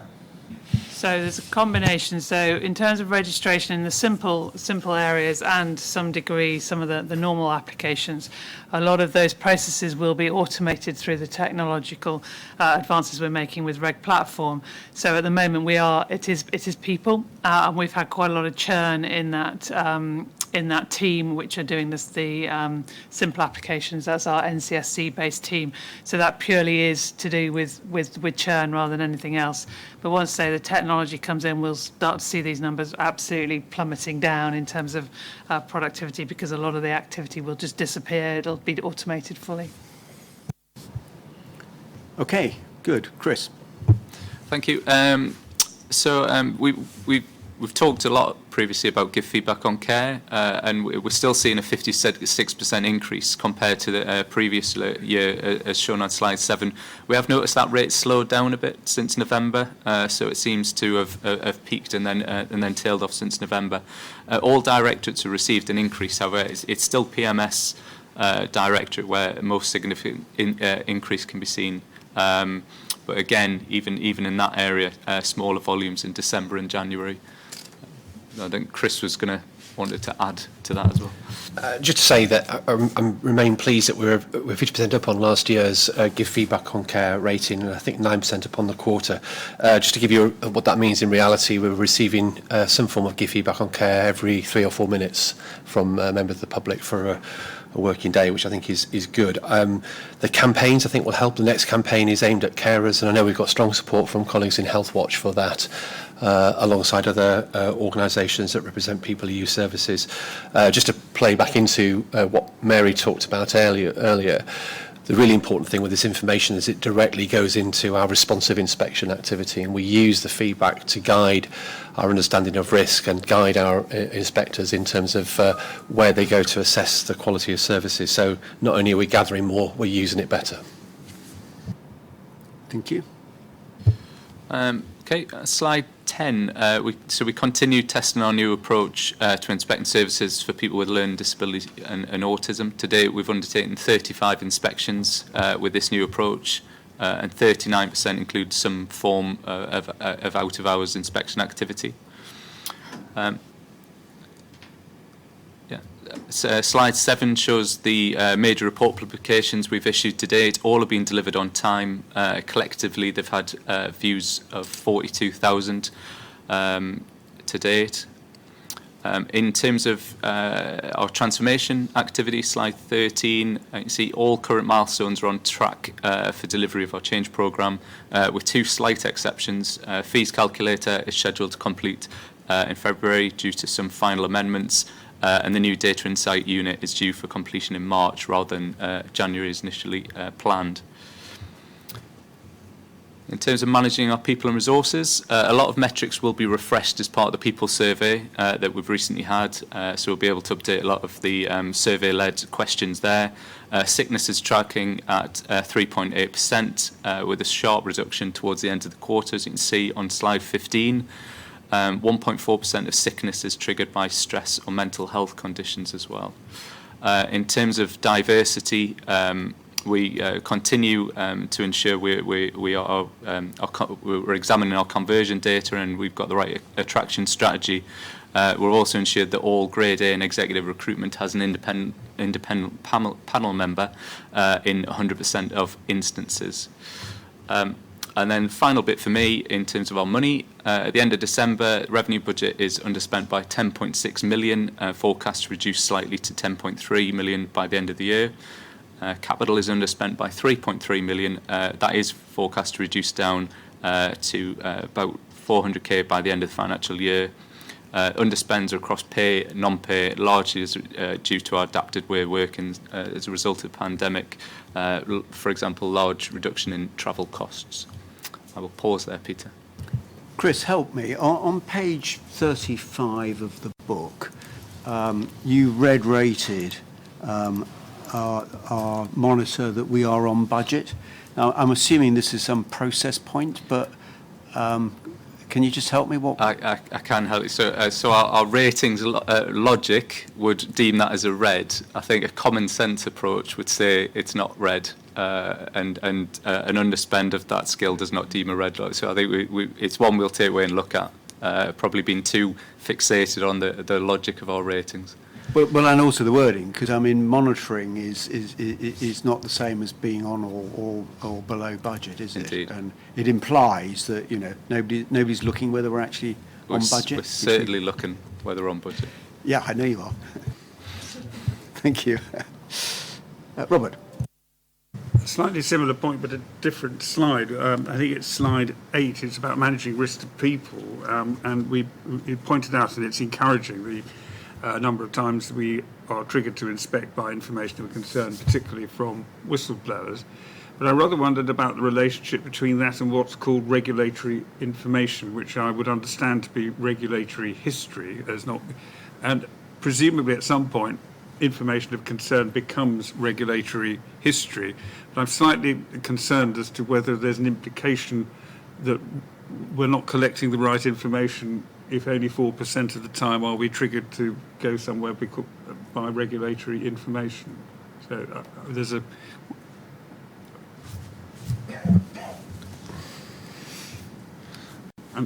So there's a combination. So in terms of registration in the simple areas and some degree some of the normal applications, a lot of those processes will be automated through the technological advances we're making with Reg Platform. So at the moment it is people, and we've had quite a lot of churn in that team which are doing the simple applications. That's our NCSC based team. So that purely is to do with churn rather than anything else. But once the technology comes in, we'll start to see these numbers absolutely plummeting down in terms of productivity, because a lot of the activity will just disappear. It'll be automated fully. Okay, good. Chris. Thank you. We've talked a lot previously about give feedback on care, and we're still seeing a 56% increase compared to the previous year, as shown on slide 7. We have noticed that rate slowed down a bit since November, so it seems to have peaked and then tailed off since November. All directorates have received an increase, however, it's still PMS directorate where most significant increase can be seen. But again, even in that area, smaller volumes in December and January. I think Chris was going to wanted to add to that as well. Just to say that I remain pleased that we're 50% up on last year's give feedback on care rating, and I think 9% up on the quarter. Just to give you what that means in reality, we're receiving some form of give feedback on care every 3 or 4 minutes from members of the public for a working day, which I think is good. The campaigns, I think, will help. The next campaign is aimed at carers, and I know we've got strong support from colleagues in Health Watch for that, alongside other organisations that represent people who use services. Just to play back into what Mary talked about earlier, the really important thing with this information is it directly goes into our responsive inspection activity, and we use the feedback to guide our understanding of risk and guide our inspectors in terms of where they go to assess the quality of services. So not only are we gathering more, we're using it better. Thank you. Okay, slide 10. We continue testing our new approach to inspecting services for people with learning disabilities and autism. To date, we've undertaken 35 inspections with this new approach, and 39% include some form of out-of-hours inspection activity. Slide 7 shows the major report publications we've issued to date. All have been delivered on time. Collectively, they've had views of 42,000 to date. In terms of our transformation activity, slide 13, you can see all current milestones are on track for delivery of our change programme, with 2 slight exceptions. Fees calculator is scheduled to complete in February due to some final amendments, and the new data insight unit is due for completion in March rather than January as initially planned. In terms of managing our people and resources, a lot of metrics will be refreshed as part of the people survey that we've recently had, so we'll be able to update a lot of the survey-led questions there. Sickness is tracking at 3.8%, with a sharp reduction towards the end of the quarter, as you can see on slide 15. 1.4% of sickness is triggered by stress or mental health conditions as well. In terms of diversity, we continue to ensure we're examining our conversion data, and we've got the right attraction strategy. We're also ensured that all Grade A and executive recruitment has an independent panel member in 100% of instances. And then final bit for me in terms of our money, at the end of December, revenue budget is underspent by 10.6 million, forecast to reduce slightly to 10.3 million by the end of the year. Capital is underspent by 3.3 million, that is forecast to reduce down to about 400k by the end of the financial year. Underspends across pay, non-pay, largely is due to our adapted way of working as a result of the pandemic. For example, large reduction in travel costs. I will pause there, Peter. Chris, help me. On page 35 of the book, you red-rated our monitor that we are on budget. Now, I'm assuming this is some process point, but can you just help me? What I can help you. So our ratings logic would deem that as a red. I think a common sense approach would say it's not red, and an underspend of that scale does not deem a red light. So I think it's one we'll take away and look at. Probably been too fixated on the logic of our ratings. Well, and also the wording, because I mean, monitoring is not the same as being on or below budget, is it? Indeed. And it implies that nobody's looking whether we're actually on budget. We're certainly looking whether we're on budget. Yeah, I know you are. Thank you, Robert. A slightly similar point, but a different slide. I think it's slide 8. It's about managing risk to people, and we pointed out, and it's encouraging a number of times we are triggered to inspect by information of concern, particularly from whistleblowers. But I rather wondered about the relationship between that and what's called regulatory information, which I would understand to be regulatory history, and presumably at some point information of concern becomes regulatory history. But I'm slightly concerned as to whether there's an implication that we're not collecting the right information if only 4% of the time are we triggered to go somewhere by regulatory information. So there's a...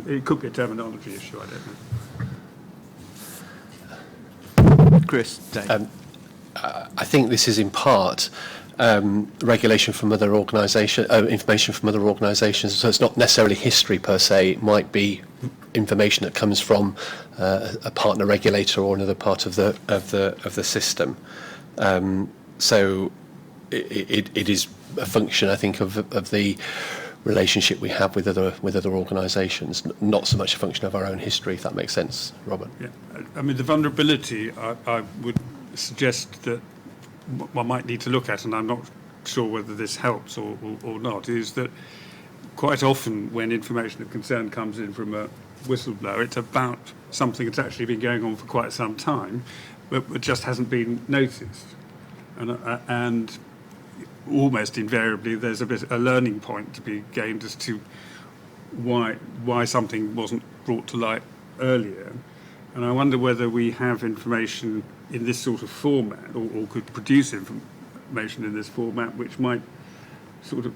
it could be a terminology issue, I don't know. Chris, Dave. I think this is in part regulation from other organisations, information from other organisations. So it's not necessarily history per se. It might be information that comes from a partner regulator or another part of the system. So it is a function, I think, of the relationship we have with other organisations, not so much a function of our own history, if that makes sense, Robert. Yeah, I mean, the vulnerability, I would suggest that one might need to look at, and I'm not sure whether this helps or not, is that quite often when information of concern comes in from a whistleblower, it's about something that's actually been going on for quite some time, but just hasn't been noticed. And almost invariably there's a learning point to be gained as to why something wasn't brought to light earlier. And I wonder whether we have information in this sort of format, or could produce information in this format, which might sort of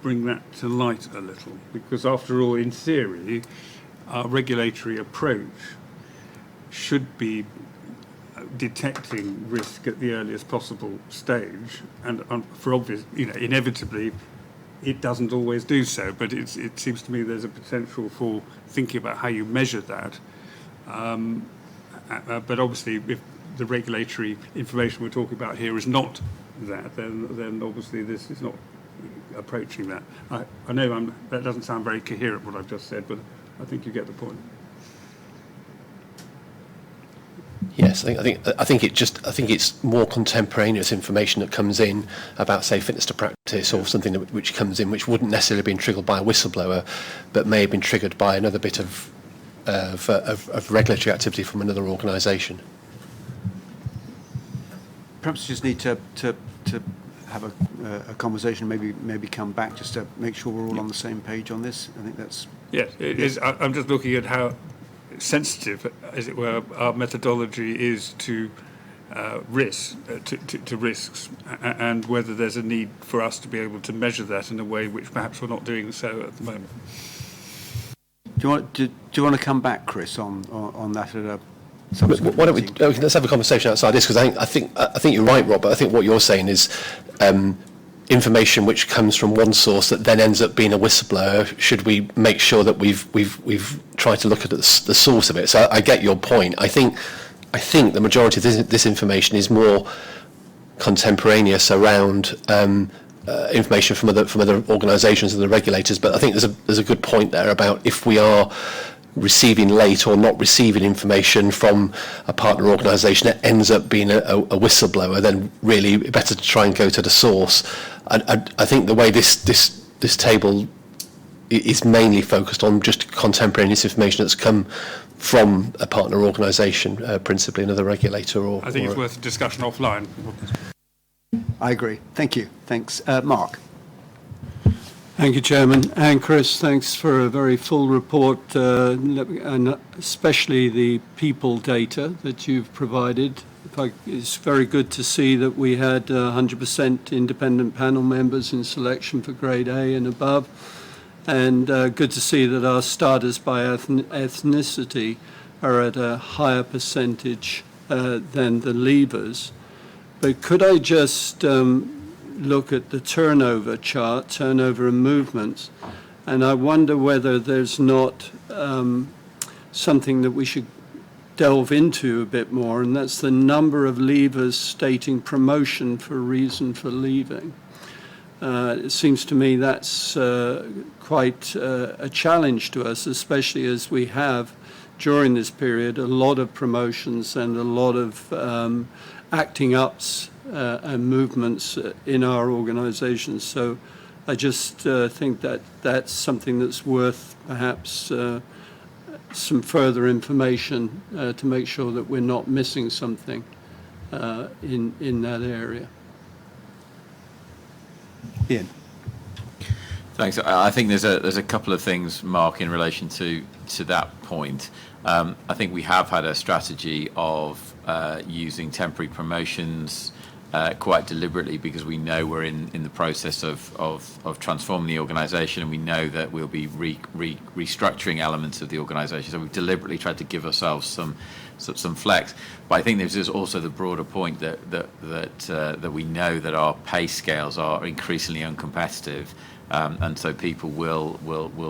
bring that to light a little. Because after all, in theory, our regulatory approach should be detecting risk at the earliest possible stage, and for obvious, inevitably, it doesn't always do so. But it seems to me there's a potential for thinking about how you measure that. But obviously, if the regulatory information we're talking about here is not that, then obviously this is not approaching that. I know that doesn't sound very coherent what I've just said, but I think you get the point. Yes, I think it's more contemporaneous information that comes in about, say, fitness to practice, or something which comes in which wouldn't necessarily have been triggered by a whistleblower, but may have been triggered by another bit of regulatory activity from another organisation. Perhaps you just need to have a conversation, maybe come back just to make sure we're all on the same page on this. I think that's... Yes, it is. I'm just looking at how sensitive, as it were, our methodology is to risks, and whether there's a need for us to be able to measure that in a way which perhaps we're not doing so at the moment. Do you want to come back, Chris, on that at a Why don't we? Let's have a conversation outside this, because I think you're right, Rob. But I think what you're saying is information which comes from one source that then ends up being a whistleblower. Should we make sure that we've tried to look at the source of it? So I get your point. I think the majority of this information is more contemporaneous around information from other organisations and the regulators. But I think there's a good point there about if we are receiving late or not receiving information from a partner organisation that ends up being a whistleblower, then really better to try and go to the source. I think the way this table is mainly focused on just contemporaneous information that's come from a partner organisation, principally another regulator. I think it's worth a discussion offline. I agree. Thank you. Thanks. Mark. Thank you, Chairman. And Chris, thanks for a very full report, and especially the people data that you've provided. It's very good to see that we had 100% independent panel members in selection for grade A and above, and good to see that our starters by ethnicity are at a higher percentage than the leavers. But could I just look at the turnover chart, turnover and movements, and I wonder whether there's not something that we should delve into a bit more, and that's the number of leavers stating promotion for reason for leaving. It seems to me that's quite a challenge to us, especially as we have, during this period, a lot of promotions and a lot of acting ups and movements in our organisations. So I just think that that's something that's worth perhaps some further information to make sure that we're not missing something in that area. Ian. Thanks. I think there's a couple of things, Mark, in relation to that point. I think we have had a strategy of using temporary promotions quite deliberately, because we know we're in the process of transforming the organisation, and we know that we'll be restructuring elements of the organisation. So we've deliberately tried to give ourselves some flex. But I think there's also the broader point that we know that our pay scales are increasingly uncompetitive, and so people will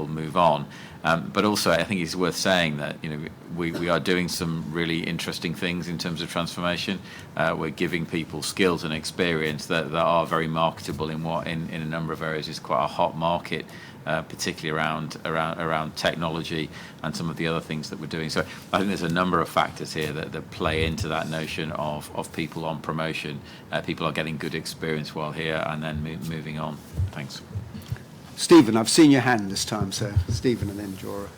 move on. But also, I think it's worth saying that we are doing some really interesting things in terms of transformation. We're giving people skills and experience that are very marketable in what in a number of areas is quite a hot market particularly around technology and some of the other things that we're doing. So I think there's a number of factors here that play into that notion of people on promotion. People are getting good experience while here and then moving on. Thanks. Stephen, I've seen your hand this time, so Stephen and then Jora.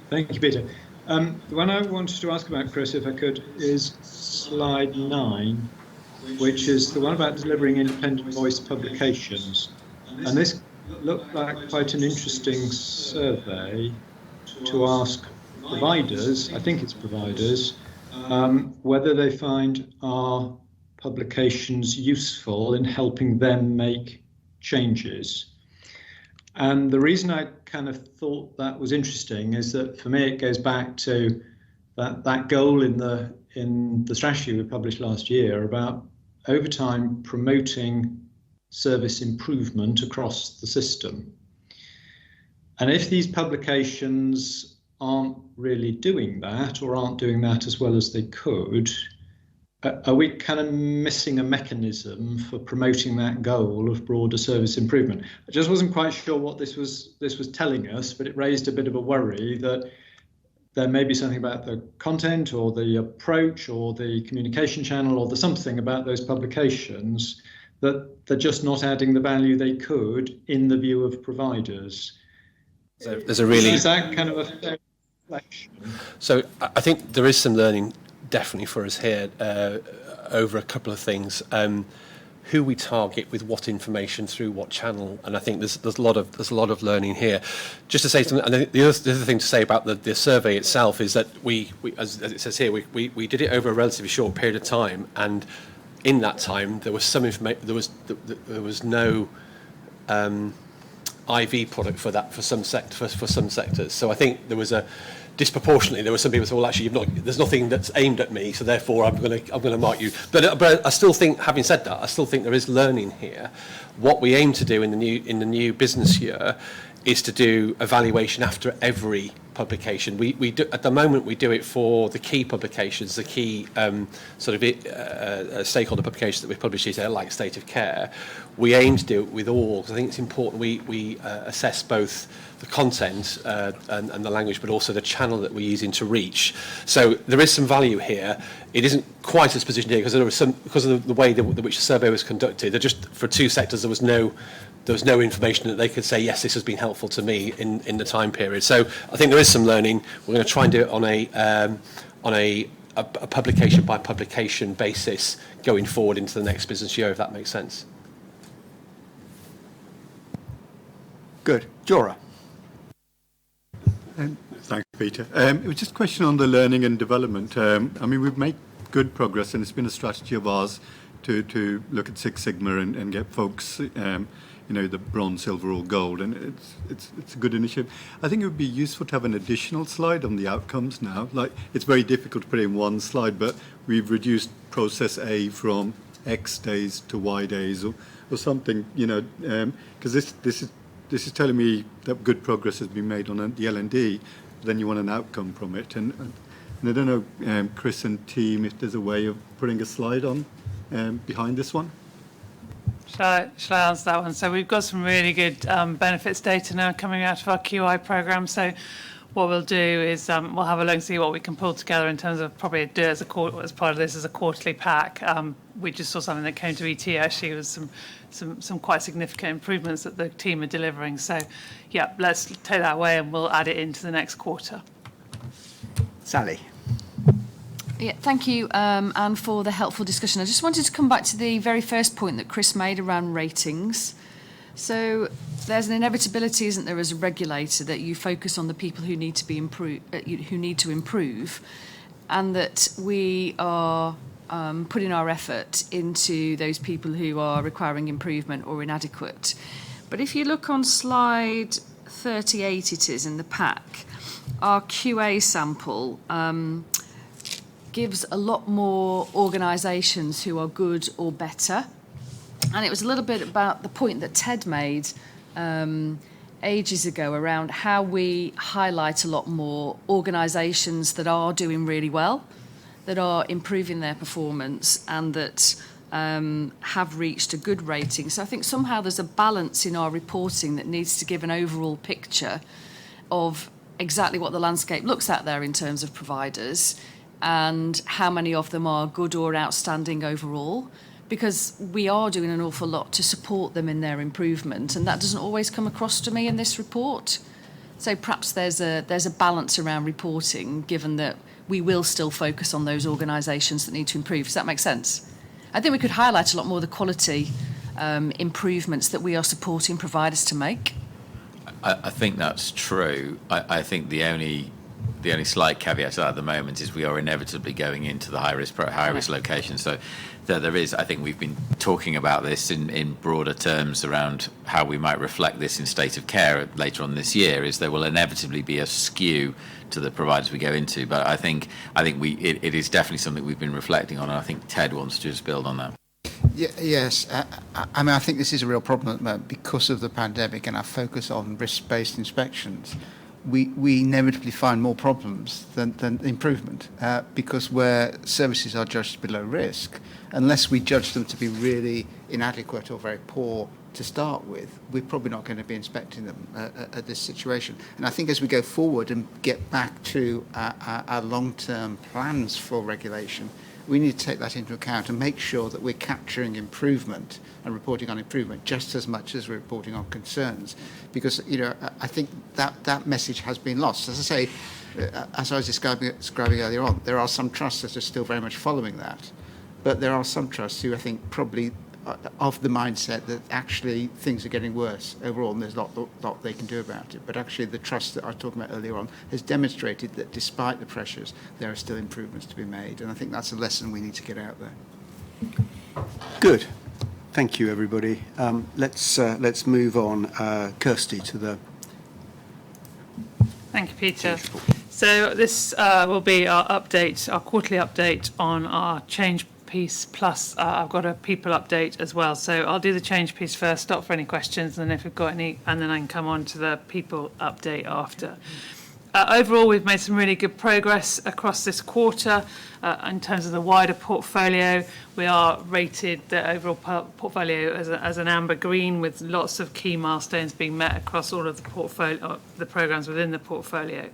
Thank you, Peter. The one I wanted to ask about, Chris, if I could, is slide 9, which is the one about delivering independent voice publications. And this looked like quite an interesting survey to ask providers, I think it's providers, whether they find our publications useful in helping them make changes. And the reason I kind of thought that was interesting is that for me it goes back to that goal in the strategy we published last year about over time promoting service improvement across the system. And if these publications aren't really doing that or aren't doing that as well as they could, are we kind of missing a mechanism for promoting that goal of broader service improvement? I just wasn't quite sure what this was telling us, but it raised a bit of a worry that there may be something about the content or the approach or the communication channel or the something about those publications that they're just not adding the value they could in the view of providers. So there's a really... Is that kind of a fair reflection? So I think there is some learning definitely for us here over a couple of things. Who we target with what information through what channel, and I think there's a lot of learning here. Just to say something, and the other thing to say about the survey itself is that we as it says here, we did it over a relatively short period of time, and in that time there was some information. There was no IV product for that for some sectors. So I think there was a disproportionately, there were some people who said, well, actually, there's nothing that's aimed at me, so therefore I'm going to mark you. But I still think, having said that, I still think there is learning here. What we aim to do in the new business year is to do evaluation after every publication. We do, at the moment, we do it for the key publications, the key stakeholder publications that we publish is like State of Care. We aim to do it with all, because I think it's important we assess both the content and the language, but also the channel that we're using to reach. So there is some value here. It isn't quite as positioned here because of the way that which the survey was conducted. There just for two sectors there was no information that they could say, yes, this has been helpful to me in the time period. So I think there is some learning. We're going to try and do it on a publication by publication basis going forward into the next business year, if that makes sense. Good. Jora. Thanks, Peter. It was just a question on the learning and development. I mean, we've made good progress, and it's been a strategy of ours to look at Six Sigma and get folks, the bronze, silver, or gold, and it's a good initiative. I think it would be useful to have an additional slide on the outcomes now. Like, it's very difficult to put in one slide, but we've reduced process A from X days to Y days, or something, because this is telling me that good progress has been made on the L&D. Then you want an outcome from it, and I don't know, Chris and team, if there's a way of putting a slide on behind this one. Shall I answer that one? So we've got some really good benefits data now coming out of our QI programme. So what we'll do is we'll have a look and see what we can pull together in terms of probably do as part of this as a quarterly pack. We just saw something that came to ET actually with some quite significant improvements that the team are delivering. So yeah, let's take that away and we'll add it into the next quarter. Sally. Yeah, thank you, Anne, for the helpful discussion. I just wanted to come back to the very first point that Chris made around ratings. So there's an inevitability, isn't there, as a regulator, that you focus on the people who need to be who need to improve, and that we are putting our effort into those people who are requiring improvement or inadequate. But if you look on slide 38, it is in the pack, our QA sample gives a lot more organisations who are good or better. And it was a little bit about the point that Ted made ages ago around how we highlight a lot more organisations that are doing really well, that are improving their performance, and that have reached a good rating. So I think somehow there's a balance in our reporting that needs to give an overall picture of exactly what the landscape looks at there in terms of providers and how many of them are good or outstanding overall, because we are doing an awful lot to support them in their improvement, and that doesn't always come across to me in this report. So perhaps there's a balance around reporting, given that we will still focus on those organisations that need to improve. Does that make sense? I think we could highlight a lot more the quality improvements that we are supporting providers to make. I think that's true. I think the only slight caveat to that at the moment is we are inevitably going into the high risk locations. So there is, I think we've been talking about this in broader terms around how we might reflect this in state of care later on this year, is there will inevitably be a skew to the providers we go into. But I think it is definitely something we've been reflecting on, and I think Ted wants to just build on that. Yes, I mean, I think this is a real problem at the moment because of the pandemic and our focus on risk-based inspections. We inevitably find more problems than improvement because where services are judged below risk, unless we judge them to be really inadequate or very poor to start with, we're probably not going to be inspecting them at this situation. And I think as we go forward and get back to our long-term plans for regulation, we need to take that into account and make sure that we're capturing improvement and reporting on improvement just as much as we're reporting on concerns. Because, I think that message has been lost. As I say, as I was describing earlier on, there are some trusts that are still very much following that. But there are some trusts who I think probably are of the mindset that actually things are getting worse overall and there's a lot they can do about it. But actually the trust that I was talking about earlier on has demonstrated that despite the pressures, there are still improvements to be made. And I think that's a lesson we need to get out there. Good. Thank you, everybody. Let's move on. Kirsty, to the... Thank you, Peter. So this will be our update, our quarterly update on our change piece, plus I've got a people update as well. So I'll do the change piece first, stop for any questions, and then if we've got any, and then I can come on to the people update after. Overall, we've made some really good progress across this quarter in terms of the wider portfolio. We are rated the overall portfolio as an amber green, with lots of key milestones being met across all of the portfolio, the programs within the portfolio.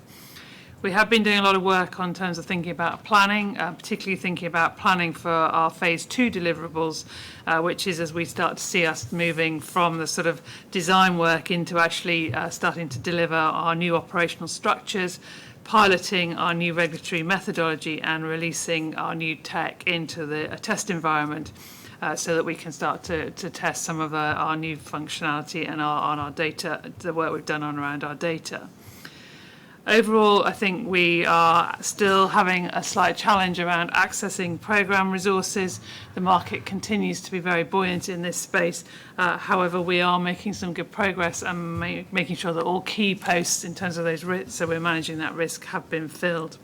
We have been doing a lot of work on terms of thinking about planning, particularly thinking about planning for our phase 2 deliverables, which is as we start to see us moving from the sort of design work into actually starting to deliver our new operational structures, piloting our new regulatory methodology and releasing our new tech into a test environment. So that we can start to test some of our new functionality and on our data, the work we've done around our data. Overall, I think we are still having a slight challenge around accessing programme resources. The market continues to be very buoyant in this space. However, we are making some good progress and making sure that all key posts in terms of those risks, so we're managing that risk, have been filled.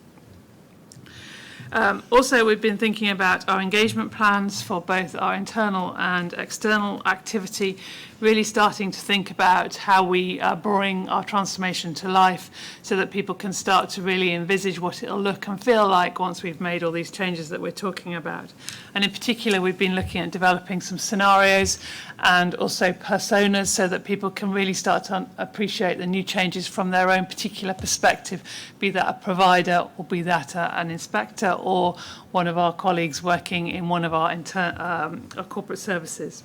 Also, we've been thinking about our engagement plans for both our internal and external activity, really starting to think about how we bring our transformation to life so that people can start to really envisage what it'll look and feel like once we've made all these changes that we're talking about. And in particular, we've been looking at developing some scenarios and also personas so that people can really start to appreciate the new changes from their own particular perspective, be that a provider or be that an inspector or one of our colleagues working in one of our corporate services.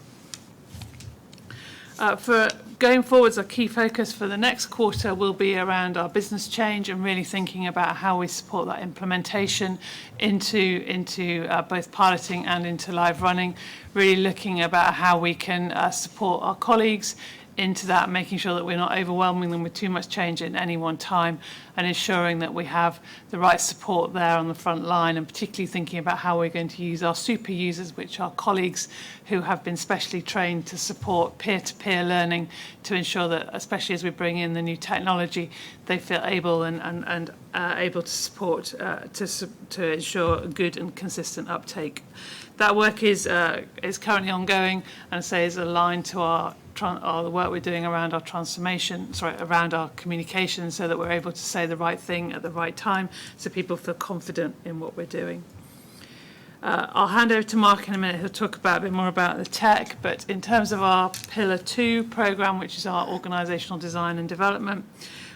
For going forwards, our key focus for the next quarter will be around our business change and really thinking about how we support that implementation into both piloting and into live running, really looking about how we can support our colleagues into that, making sure that we're not overwhelming them with too much change at any one time and ensuring that we have the right support there on the front line, and particularly thinking about how we're going to use our super users, which are colleagues who have been specially trained to support peer-to-peer learning to ensure that, especially as we bring in the new technology, they feel able and able to support to ensure a good and consistent uptake. That work is currently ongoing and I say is aligned to the work we're doing around our transformation, around our communication, so that we're able to say the right thing at the right time so people feel confident in what we're doing. I'll hand over to Mark in a minute. He'll talk a bit more about the tech, but in terms of our Pillar 2 programme, which is our organisational design and development,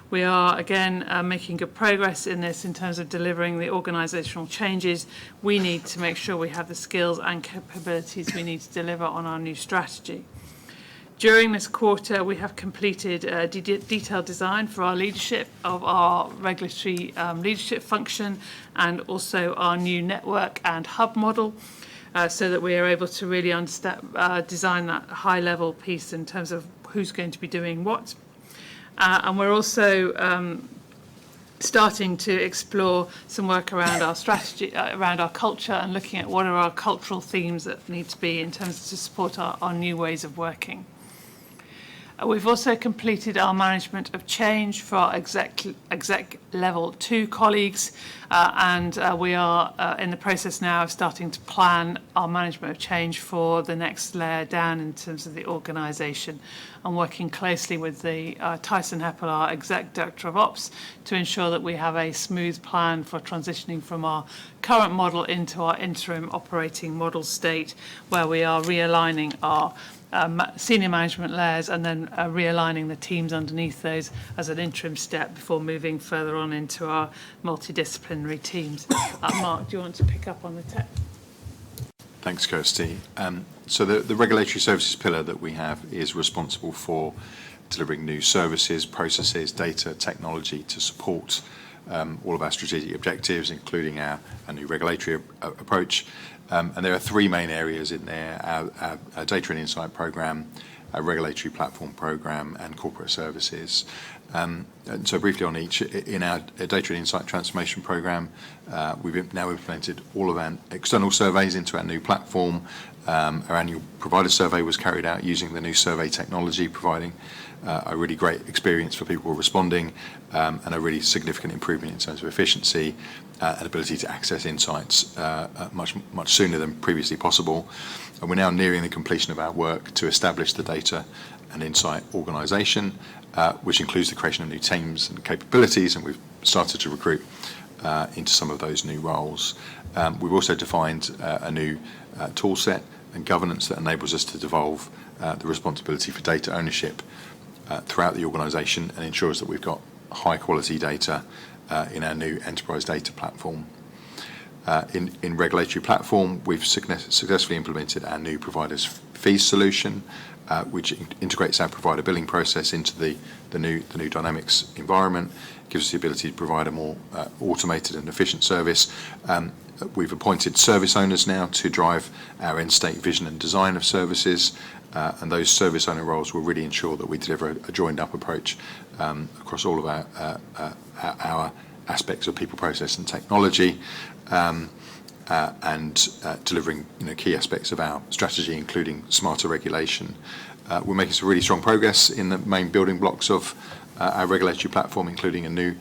we are, again, making good progress in this in terms of delivering the organisational changes we need to make sure we have the skills and capabilities we need to deliver on our new strategy. During this quarter, we have completed a detailed design for our leadership of our regulatory leadership function and also our new network and hub model, so that we are able to really understand, design that high-level piece in terms of who's going to be doing what. And we're also starting to explore some work around our strategy, around our culture, and looking at what are our cultural themes that need to be in terms to support our new ways of working. We've also completed our management of change for our exec level 2 colleagues, and we are in the process now of starting to plan our management of change for the next layer down in terms of the organisation, and working closely with the Tyson Heppel, our Exec Director of Ops, to ensure that we have a smooth plan for transitioning from our current model into our interim operating model state, where we are realigning our senior management layers and then realigning the teams underneath those as an interim step before moving further on into our multidisciplinary teams. Mark, do you want to pick up on the tech? Thanks, Kirsty. So the regulatory services pillar that we have is responsible for delivering new services, processes, data, technology to support all of our strategic objectives, including our new regulatory approach. And there are 3 main areas in there: our data and insight programme, our regulatory platform programme, and corporate services. And so briefly on each, in our data and insight transformation programme, we've now implemented all of our external surveys into our new platform. Our annual provider survey was carried out using the new survey technology, providing a really great experience for people responding, and a really significant improvement in terms of efficiency and ability to access insights much sooner than previously possible. And we're now nearing the completion of our work to establish the data and insight organisation, which includes the creation of new teams and capabilities, and we've started to recruit into some of those new roles. We've also defined a new tool set and governance that enables us to devolve the responsibility for data ownership throughout the organisation and ensures that we've got high quality data in our new enterprise data platform. In regulatory platform, we've successfully implemented our new providers fees solution, which integrates our provider billing process into the new Dynamics environment, gives us the ability to provide a more automated and efficient service. We've appointed service owners now to drive our end state vision and design of services, and those service owner roles will really ensure that we deliver a joined up approach across all of our aspects of people, process and technology, and delivering key aspects of our strategy, including smarter regulation. We're making some really strong progress in the main building blocks of our regulatory platform, including a new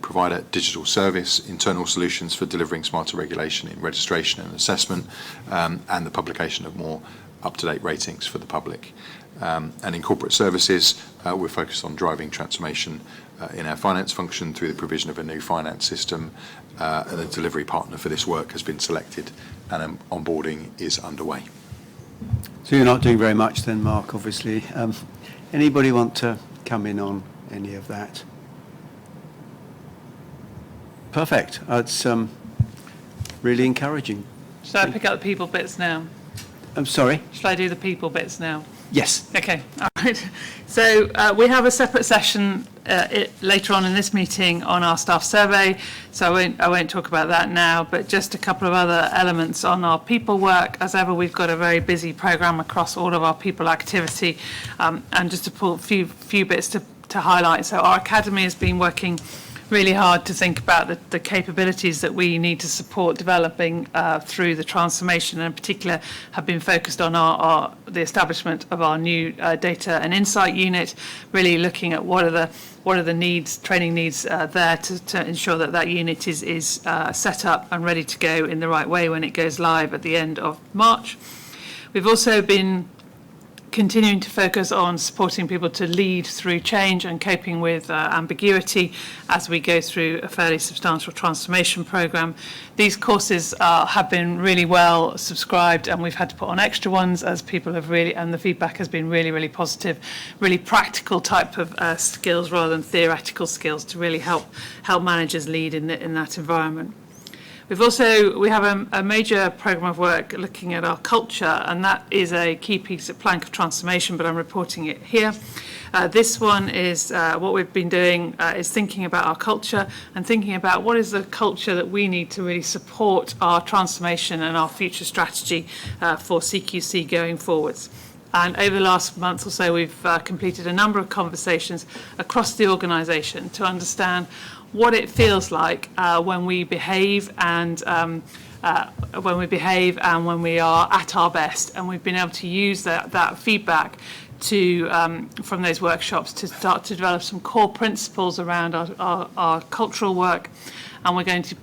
provider digital service, internal solutions for delivering smarter regulation in registration and assessment, and the publication of more up-to-date ratings for the public. And in corporate services, we're focused on driving transformation in our finance function through the provision of a new finance system, and the delivery partner for this work has been selected and onboarding is underway. So you're not doing very much then, Mark, obviously. Anybody want to come in on any of that? Perfect. It's really encouraging. Should I pick up the people bits now? I'm sorry? Should I do the people bits now? Yes. Okay, all right. So we have a separate session later on in this meeting on our staff survey, so I won't talk about that now, but just a couple of other elements on our people work. As ever, we've got a very busy programme across all of our people activity, and just to pull a few bits to highlight. So our academy has been working really hard to think about the capabilities that we need to support developing through the transformation, and in particular have been focused on the establishment of our new data and insight unit, really looking at what are the needs, training needs there to ensure that unit is set up and ready to go in the right way when it goes live at the end of March. We've also been continuing to focus on supporting people to lead through change and coping with ambiguity as we go through a fairly substantial transformation programme. These courses have been really well subscribed, and we've had to put on extra ones as people have really, and the feedback has been really, really positive, really practical type of skills rather than theoretical skills to really help managers lead in that environment. We have a major programme of work looking at our culture, and that is a key piece of plank of transformation, but I'm reporting it here. This one is what we've been doing is thinking about our culture and thinking about what is the culture that we need to really support our transformation and our future strategy for CQC going forwards. And over the last month or so, we've completed a number of conversations across the organisation to understand what it feels like when we behave and when we are at our best. And we've been able to use that feedback to from those workshops to start to develop some core principles around our cultural work, and we're going to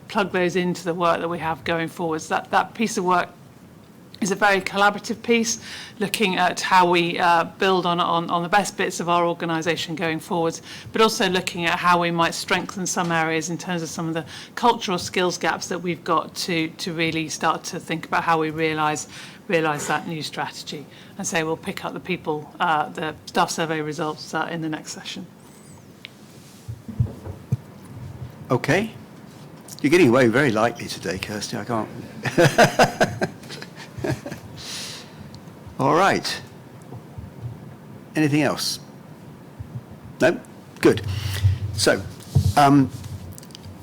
plug those into the work that we have going forwards. That piece of work is a very collaborative piece, looking at how we build on the best bits of our organisation going forwards, but also looking at how we might strengthen some areas in terms of some of the cultural skills gaps that we've got to really start to think about how we realise that new strategy. And so we'll pick up the staff survey results in the next session. Okay. You're getting away very lightly today, Kirsty. I can't. All right. Anything else? No? Good. So,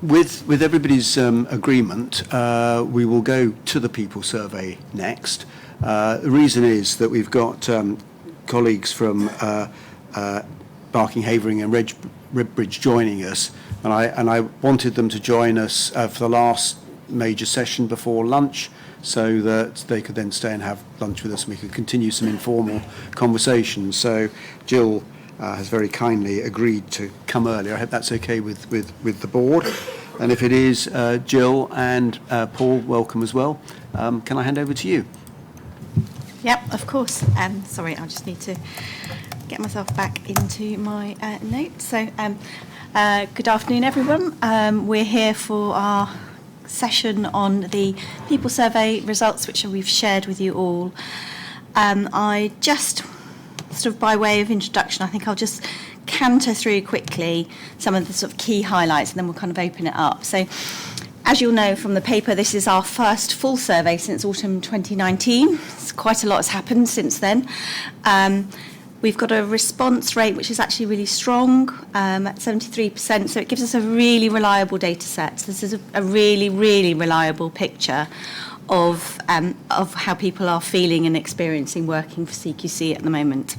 with everybody's agreement, we will go to the people survey next. The reason is that we've got colleagues from Barking, Havering and Redbridge joining us, and I wanted them to join us for the last major session before lunch, so that they could then stay and have lunch with us and we could continue some informal conversations. So Jill has very kindly agreed to come earlier. I hope that's okay with the board. And if it is, Jill and Paul, welcome as well. Can I hand over to you? Yep, of course. Sorry, I just need to get myself back into my notes. So good afternoon, everyone. We're here for our session on the people survey results, which we've shared with you all. I just, sort of by way of introduction, I think I'll just canter through quickly some of the sort of key highlights, and then we'll kind of open it up. So, as you'll know from the paper, this is our first full survey since autumn 2019. Quite a lot has happened since then. We've got a response rate which is actually really strong at 73%, so it gives us a really reliable data set. So this is a really, really reliable picture of how people are feeling and experiencing working for CQC at the moment.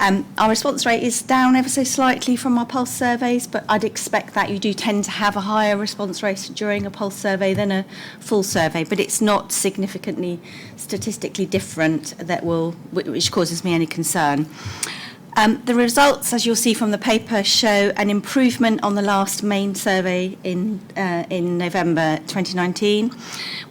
Our response rate is down ever so slightly from our pulse surveys, but I'd expect that you do tend to have a higher response rate during a pulse survey than a full survey, but it's not significantly statistically different which causes me any concern. The results, as you'll see from the paper, show an improvement on the last main survey in November 2019.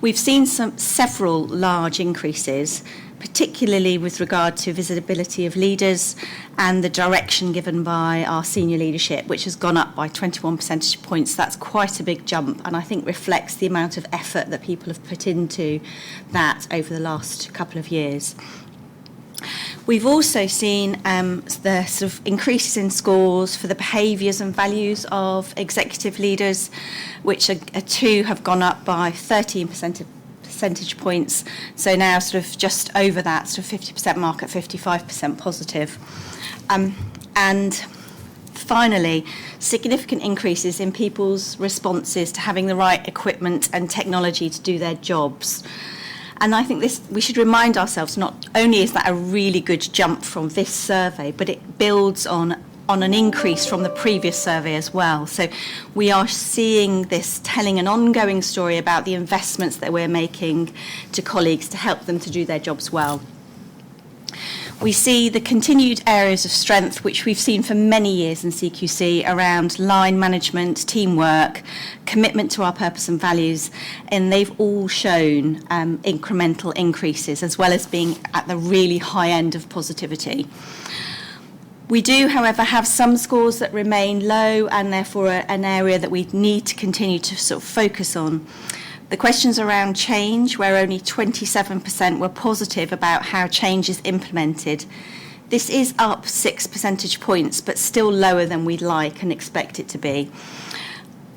We've seen several large increases, particularly with regard to visibility of leaders and the direction given by our senior leadership, which has gone up by 21 percentage points. That's quite a big jump, and I think reflects the amount of effort that people have put into that over the last couple of years. We've also seen the sort of increases in scores for the behaviours and values of executive leaders, which have gone up by 13 percentage points. So now sort of just over that sort of 50% mark at 55% positive. And finally, significant increases in people's responses to having the right equipment and technology to do their jobs. And I think we should remind ourselves, not only is that a really good jump from this survey, but it builds on an increase from the previous survey as well. So we are seeing this telling an ongoing story about the investments that we're making to colleagues to help them to do their jobs well. We see the continued areas of strength, which we've seen for many years in CQC, around line management, teamwork, commitment to our purpose and values, and they've all shown incremental increases, as well as being at the really high end of positivity. We do, however, have some scores that remain low, and therefore an area that we need to continue to sort of focus on. The questions around change, where only 27% were positive about how change is implemented. This is up 6 percentage points, but still lower than we'd like and expect it to be.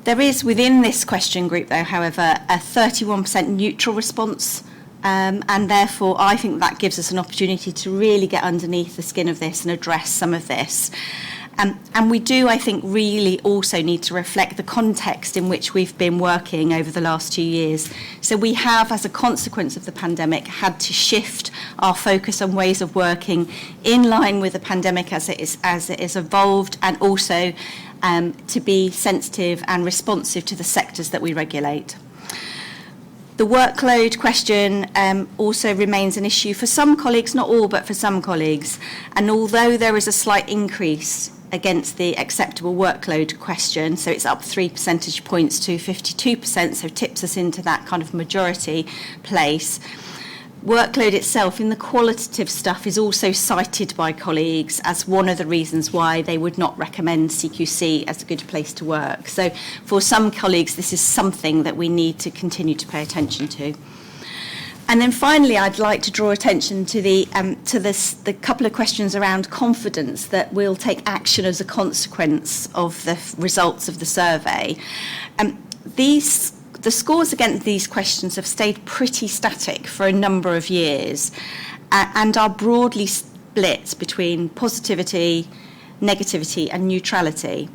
There is, within this question group, though, however, a 31% neutral response, and therefore I think that gives us an opportunity to really get underneath the skin of this and address some of this. And we do, I think, really also need to reflect the context in which we've been working over the last 2 years. So we have, as a consequence of the pandemic, had to shift our focus on ways of working in line with the pandemic as it is evolved, and also to be sensitive and responsive to the sectors that we regulate. The workload question also remains an issue for some colleagues, not all, but for some colleagues. And although there is a slight increase against the acceptable workload question, so it's up 3 percentage points to 52%, so tips us into that kind of majority place. Workload itself in the qualitative stuff is also cited by colleagues as one of the reasons why they would not recommend CQC as a good place to work. So for some colleagues, this is something that we need to continue to pay attention to. And then finally, I'd like to draw attention to the couple of questions around confidence that we'll take action as a consequence of the results of the survey. The scores against these questions have stayed pretty static for a number of years, and are broadly split between positivity, negativity, and neutrality.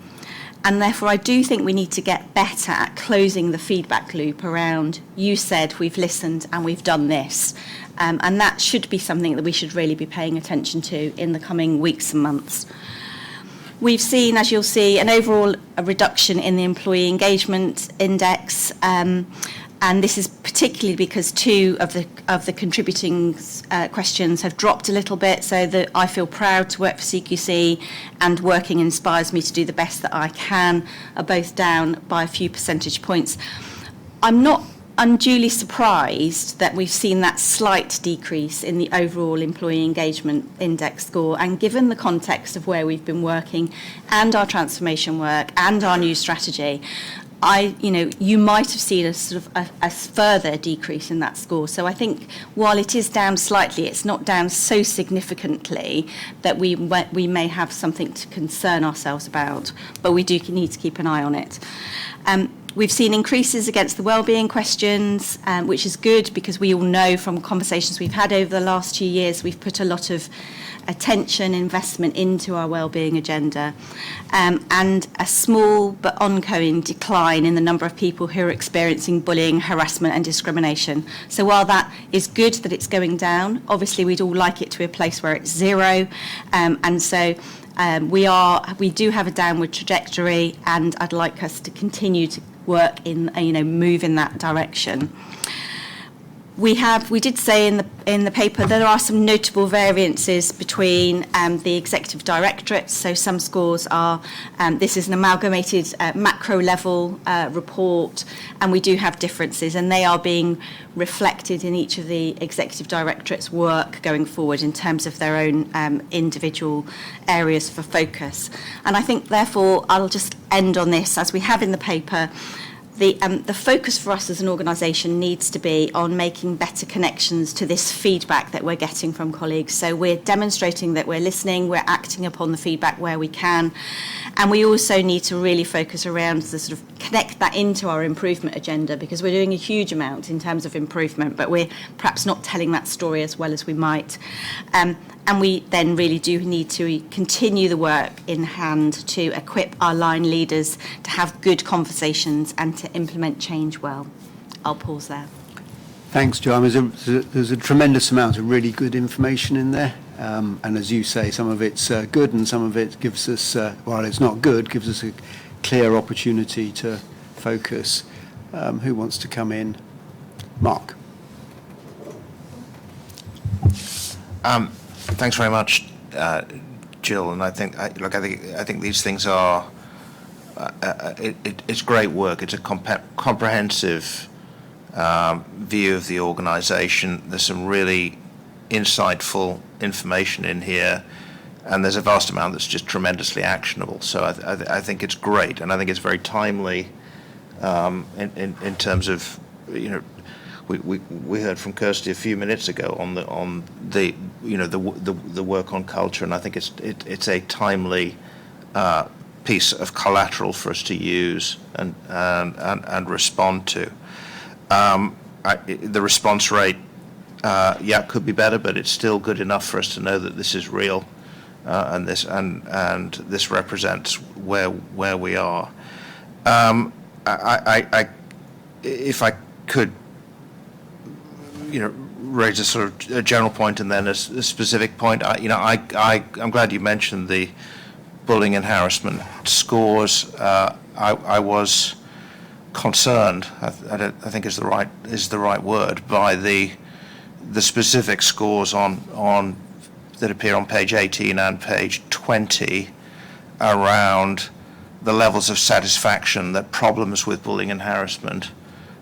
And therefore, I do think we need to get better at closing the feedback loop around, you said, we've listened, and we've done this. And that should be something that we should really be paying attention to in the coming weeks and months. We've seen, as you'll see, an overall reduction in the employee engagement index, and this is particularly because 2 of the contributing questions have dropped a little bit, so that I feel proud to work for CQC and working inspires me to do the best that I can, are both down by a few percentage points. I'm not unduly surprised that we've seen that slight decrease in the overall employee engagement index score, and given the context of where we've been working and our transformation work and our new strategy, you might have seen a sort of a further decrease in that score. So I think while it is down slightly, it's not down so significantly that we may have something to concern ourselves about, but we do need to keep an eye on it. We've seen increases against the wellbeing questions, which is good because we all know from conversations we've had over the last 2 years, we've put a lot of attention, investment into our wellbeing agenda, and a small but ongoing decline in the number of people who are experiencing bullying, harassment and discrimination. So while that is good that it's going down, obviously we'd all like it to be a place where it's 0, and so we do have a downward trajectory, and I'd like us to continue to work in, move in that direction. We did say in the paper there are some notable variances between the executive directorates. So some scores are, this is an amalgamated macro level report, and we do have differences, and they are being reflected in each of the executive directorates' work going forward in terms of their own individual areas for focus. And I think, therefore, I'll just end on this, as we have in the paper. The focus for us as an organisation needs to be on making better connections to this feedback that we're getting from colleagues. So we're demonstrating that we're listening, we're acting upon the feedback where we can, and we also need to really focus around the sort of connect that into our improvement agenda, because we're doing a huge amount in terms of improvement, but we're perhaps not telling that story as well as we might. And we then really do need to continue the work in hand to equip our line leaders to have good conversations and to implement change well. I'll pause there. Thanks, Joanne. There's a tremendous amount of really good information in there. And as you say, some of it's good and some of it gives us, while it's not good, gives us a clear opportunity to focus. Who wants to come in? Mark. Thanks very much, Jill. And I think these things are. It's great work. It's a comprehensive view of the organisation. There's some really insightful information in here, and there's a vast amount that's just tremendously actionable. So I think it's great, and I think it's very timely in terms of, you know, we heard from Kirsty a few minutes ago on the work on culture, and I think it's a timely piece of collateral for us to use and respond to. The response rate, could be better, but it's still good enough for us to know that this is real, and this represents where we are. If I could, raise a sort of a general point and then a specific point. I'm glad you mentioned the bullying and harassment scores. I was concerned, I think is the right word, by the specific scores on that appear on page 18 and page 20 around the levels of satisfaction that problems with bullying and harassment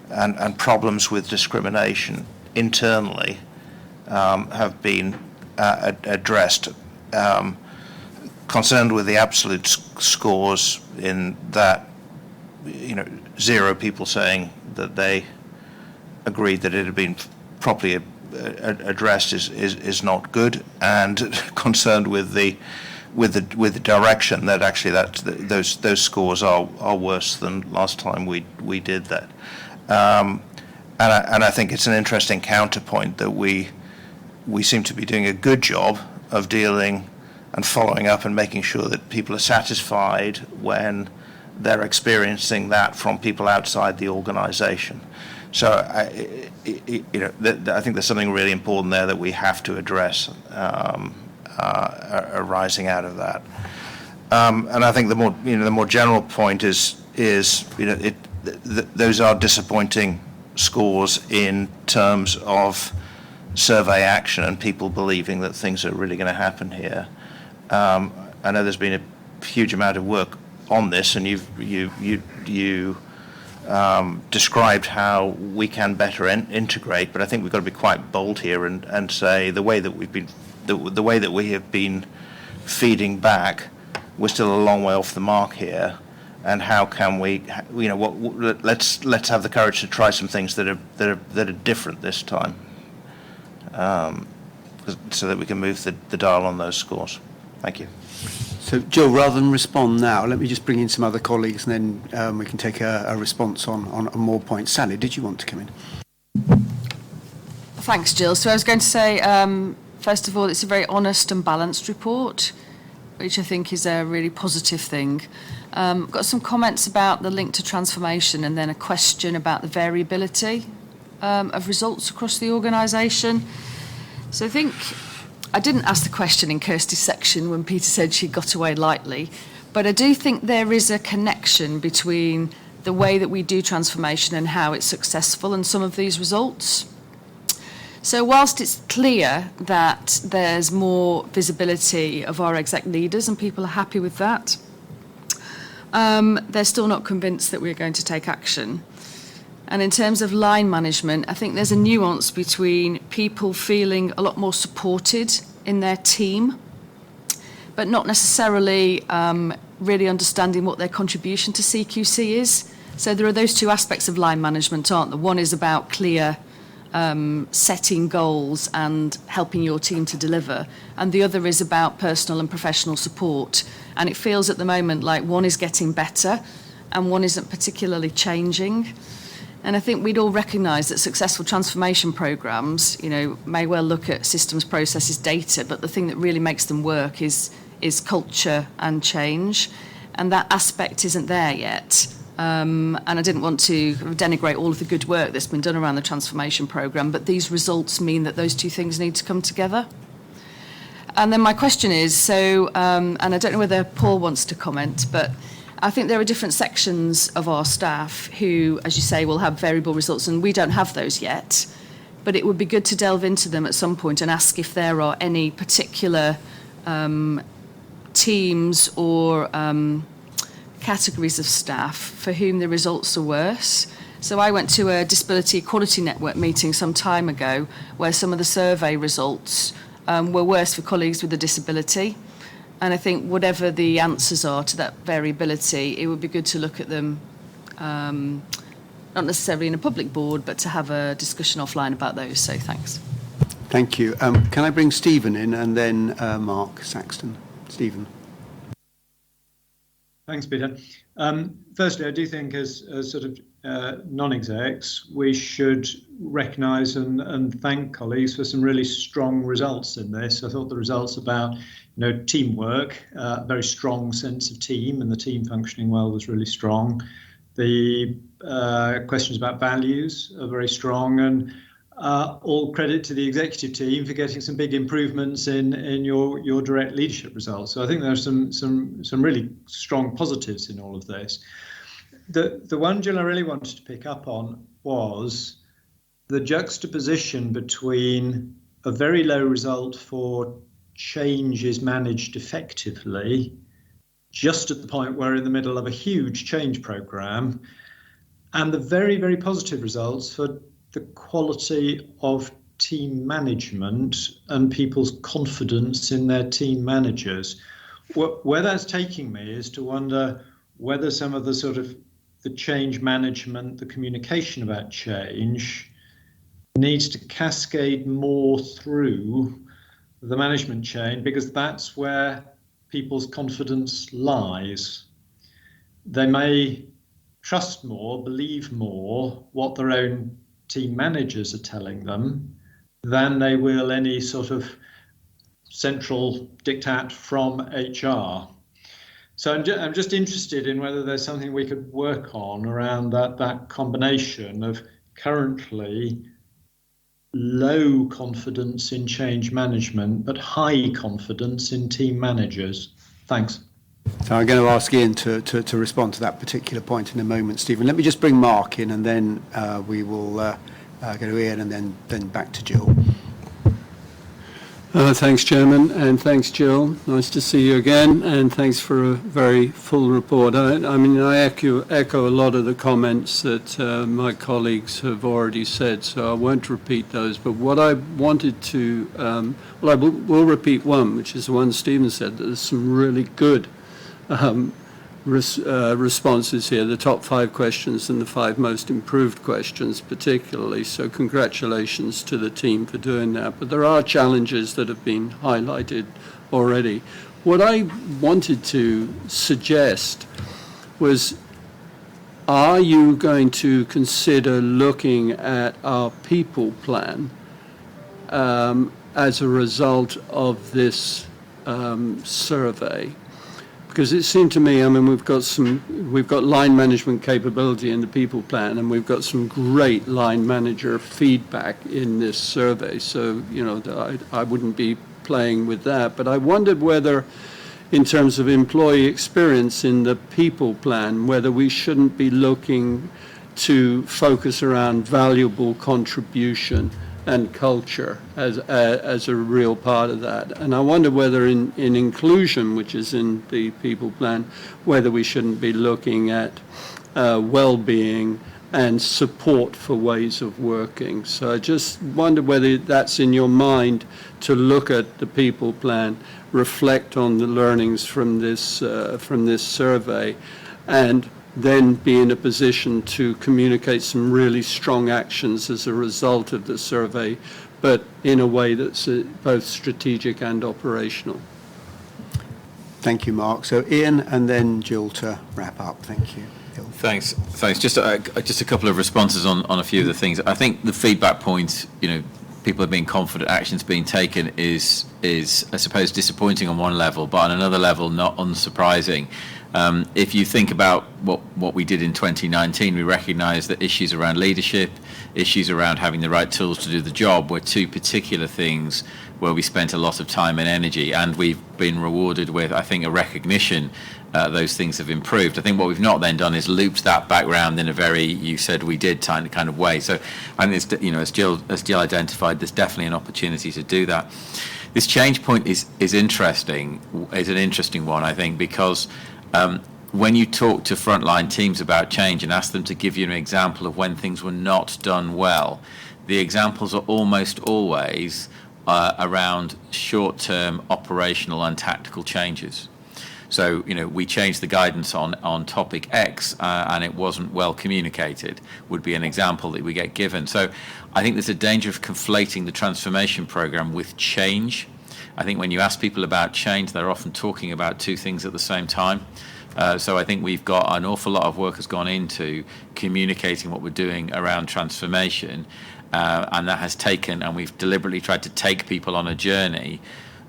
and problems with discrimination internally have been addressed. Concerned with the absolute scores in that, 0 people saying that they agreed that it had been properly addressed is not good, and concerned with the direction that actually those scores are worse than last time we did that. And I think it's an interesting counterpoint that we seem to be doing a good job of dealing and following up and making sure that people are satisfied when they're experiencing that from people outside the organisation. So I think there's something really important there that we have to address arising out of that. And I think the more general point is those are disappointing scores in terms of survey action and people believing that things are really going to happen here. I know there's been a huge amount of work on this, and you described how we can better integrate. But I think we've got to be quite bold here and say the way that we have been feeding back, we're still a long way off the mark here. And how can we, let's have the courage to try some things that are different this time, so that we can move the dial on those scores. Thank you. So, Jill, rather than respond now, let me just bring in some other colleagues, and then we can take a response on more points. Sally, did you want to come in? Thanks, Jill. So I was going to say, first of all, it's a very honest and balanced report, which I think is a really positive thing. Got some comments about the link to transformation, and then a question about the variability of results across the organisation. So I think I didn't ask the question in Kirsty's section when Peter said she got away lightly, but I do think there is a connection between the way that we do transformation and how it's successful and some of these results. So whilst it's clear that there's more visibility of our exec leaders and people are happy with that, they're still not convinced that we're going to take action. And in terms of line management, I think there's a nuance between people feeling a lot more supported in their team, but not necessarily really understanding what their contribution to CQC is. So there are those two aspects of line management, aren't there? One is about clear setting goals and helping your team to deliver, and the other is about personal and professional support. And it feels at the moment like one is getting better and one isn't particularly changing. And I think we'd all recognise that successful transformation programmes, may well look at systems, processes, data, but the thing that really makes them work is culture and change, and that aspect isn't there yet. And I didn't want to denigrate all of the good work that's been done around the transformation programme, but these results mean that those two things need to come together. And then my question is, and I don't know whether Paul wants to comment, but I think there are different sections of our staff who, as you say, will have variable results, and we don't have those yet. but it would be good to delve into them at some point and ask if there are any particular teams or categories of staff for whom the results are worse. So I went to a Disability Equality Network meeting some time ago where some of the survey results were worse for colleagues with a disability. And I think whatever the answers are to that variability, it would be good to look at them, not necessarily in a public board, but to have a discussion offline about those. So thanks. Thank you. Can I bring Stephen in and then Mark Saxton? Stephen. Thanks, Peter. Firstly, I do think as sort of non-execs, we should recognise and thank colleagues for some really strong results in this. I thought the results about teamwork, very strong sense of team and the team functioning well was really strong. The questions about values are very strong, and all credit to the executive team for getting some big improvements in your direct leadership results. So I think there's some really strong positives in all of this. The one, Jill, I really wanted to pick up on was the juxtaposition between a very low result for change is managed effectively, just at the point we're in the middle of a huge change programme, and the very, very positive results for the quality of team management and people's confidence in their team managers. Where that's taking me is to wonder whether some of the sort of the change management, the communication about change needs to cascade more through the management chain, because that's where people's confidence lies. They may trust more, believe more what their own team managers are telling them than they will any sort of central diktat from HR. So I'm just interested in whether there's something we could work on around that combination of currently low confidence in change management, but high confidence in team managers. Thanks. So I'm going to ask Ian to respond to that particular point in a moment, Stephen. Let me just bring Mark in, and then we will go to Ian and then back to Jill. Thanks, Chairman, and thanks, Jill. Nice to see you again, and thanks for a very full report. I echo a lot of the comments that my colleagues have already said, so I won't repeat those. But what I wanted to, I will repeat one, which is the one Stephen said, that there's some really good responses here, the top 5 questions and the 5 most improved questions particularly, so congratulations to the team for doing that. But there are challenges that have been highlighted already. What I wanted to suggest was, are you going to consider looking at our people plan as a result of this survey? Because it seemed to me, we've got line management capability in the people plan, and we've got some great line manager feedback in this survey. So, I wouldn't be playing with that. But I wondered whether, in terms of employee experience in the people plan, whether we shouldn't be looking to focus around valuable contribution and culture as a real part of that. And I wonder whether in inclusion, which is in the people plan, whether we shouldn't be looking at well-being and support for ways of working. So I just wonder whether that's in your mind to look at the people plan, reflect on the learnings from this survey, and then be in a position to communicate some really strong actions as a result of the survey, but in a way that's both strategic and operational. Thank you, Mark. So Ian and then Jill to wrap up. Thank you. Thanks. Just a couple of responses on a few of the things. I think the feedback point, people are being confident, actions being taken is I suppose disappointing on one level, but on another level not unsurprising. If you think about what we did in 2019, we recognised that issues around leadership, issues around having the right tools to do the job were two particular things where we spent a lot of time and energy, and we've been rewarded with, I think, a recognition those things have improved. I think what we've not then done is looped that back round in a very you said we did kind of way. So I think it's, as Jill identified, there's definitely an opportunity to do that. This change point is interesting. Is an interesting one, I think, because when you talk to frontline teams about change and ask them to give you an example of when things were not done well, the examples are almost always around short-term operational and tactical changes. So, we changed the guidance on topic X and it wasn't well communicated, would be an example that we get given. So I think there's a danger of conflating the transformation program with change. I think when you ask people about change, they're often talking about two things at the same time. So I think we've got an awful lot of work has gone into communicating what we're doing around transformation, and that has taken, and we've deliberately tried to take people on a journey.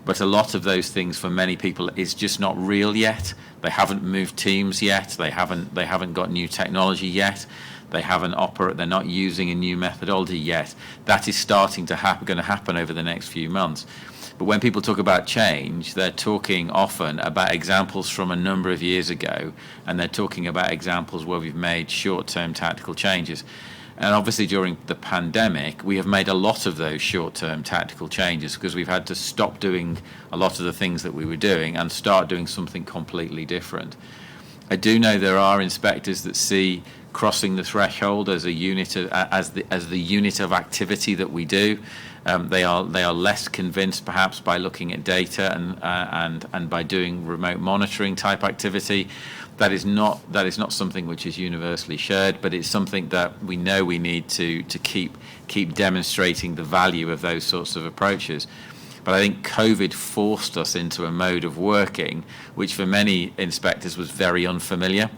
But a lot of those things for many people is just not real yet. They haven't moved teams yet. They haven't got new technology yet. They're not using a new methodology yet. That is starting to going to happen over the next few months. But when people talk about change, they're talking often about examples from a number of years ago, and they're talking about examples where we've made short-term tactical changes. And obviously during the pandemic, we have made a lot of those short-term tactical changes because we've had to stop doing a lot of the things that we were doing and start doing something completely different. I do know there are inspectors that see crossing the threshold as a unit of, as the unit of activity that we do. They are less convinced perhaps by looking at data and by doing remote monitoring type activity. That is not something which is universally shared, but it's something that we know we need to keep demonstrating the value of those sorts of approaches. But I think COVID forced us into a mode of working which for many inspectors was very unfamiliar,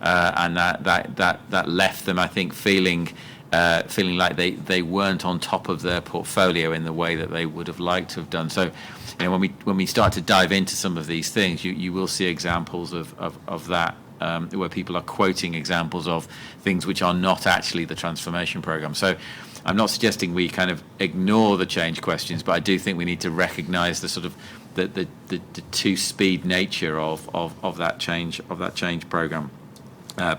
and that left them, I think, feeling like they weren't on top of their portfolio in the way that they would have liked to have done. So, when we start to dive into some of these things, you will see examples of that, where people are quoting examples of things which are not actually the transformation program. So I'm not suggesting we kind of ignore the change questions, but I do think we need to recognise the sort of the two-speed nature of that change program.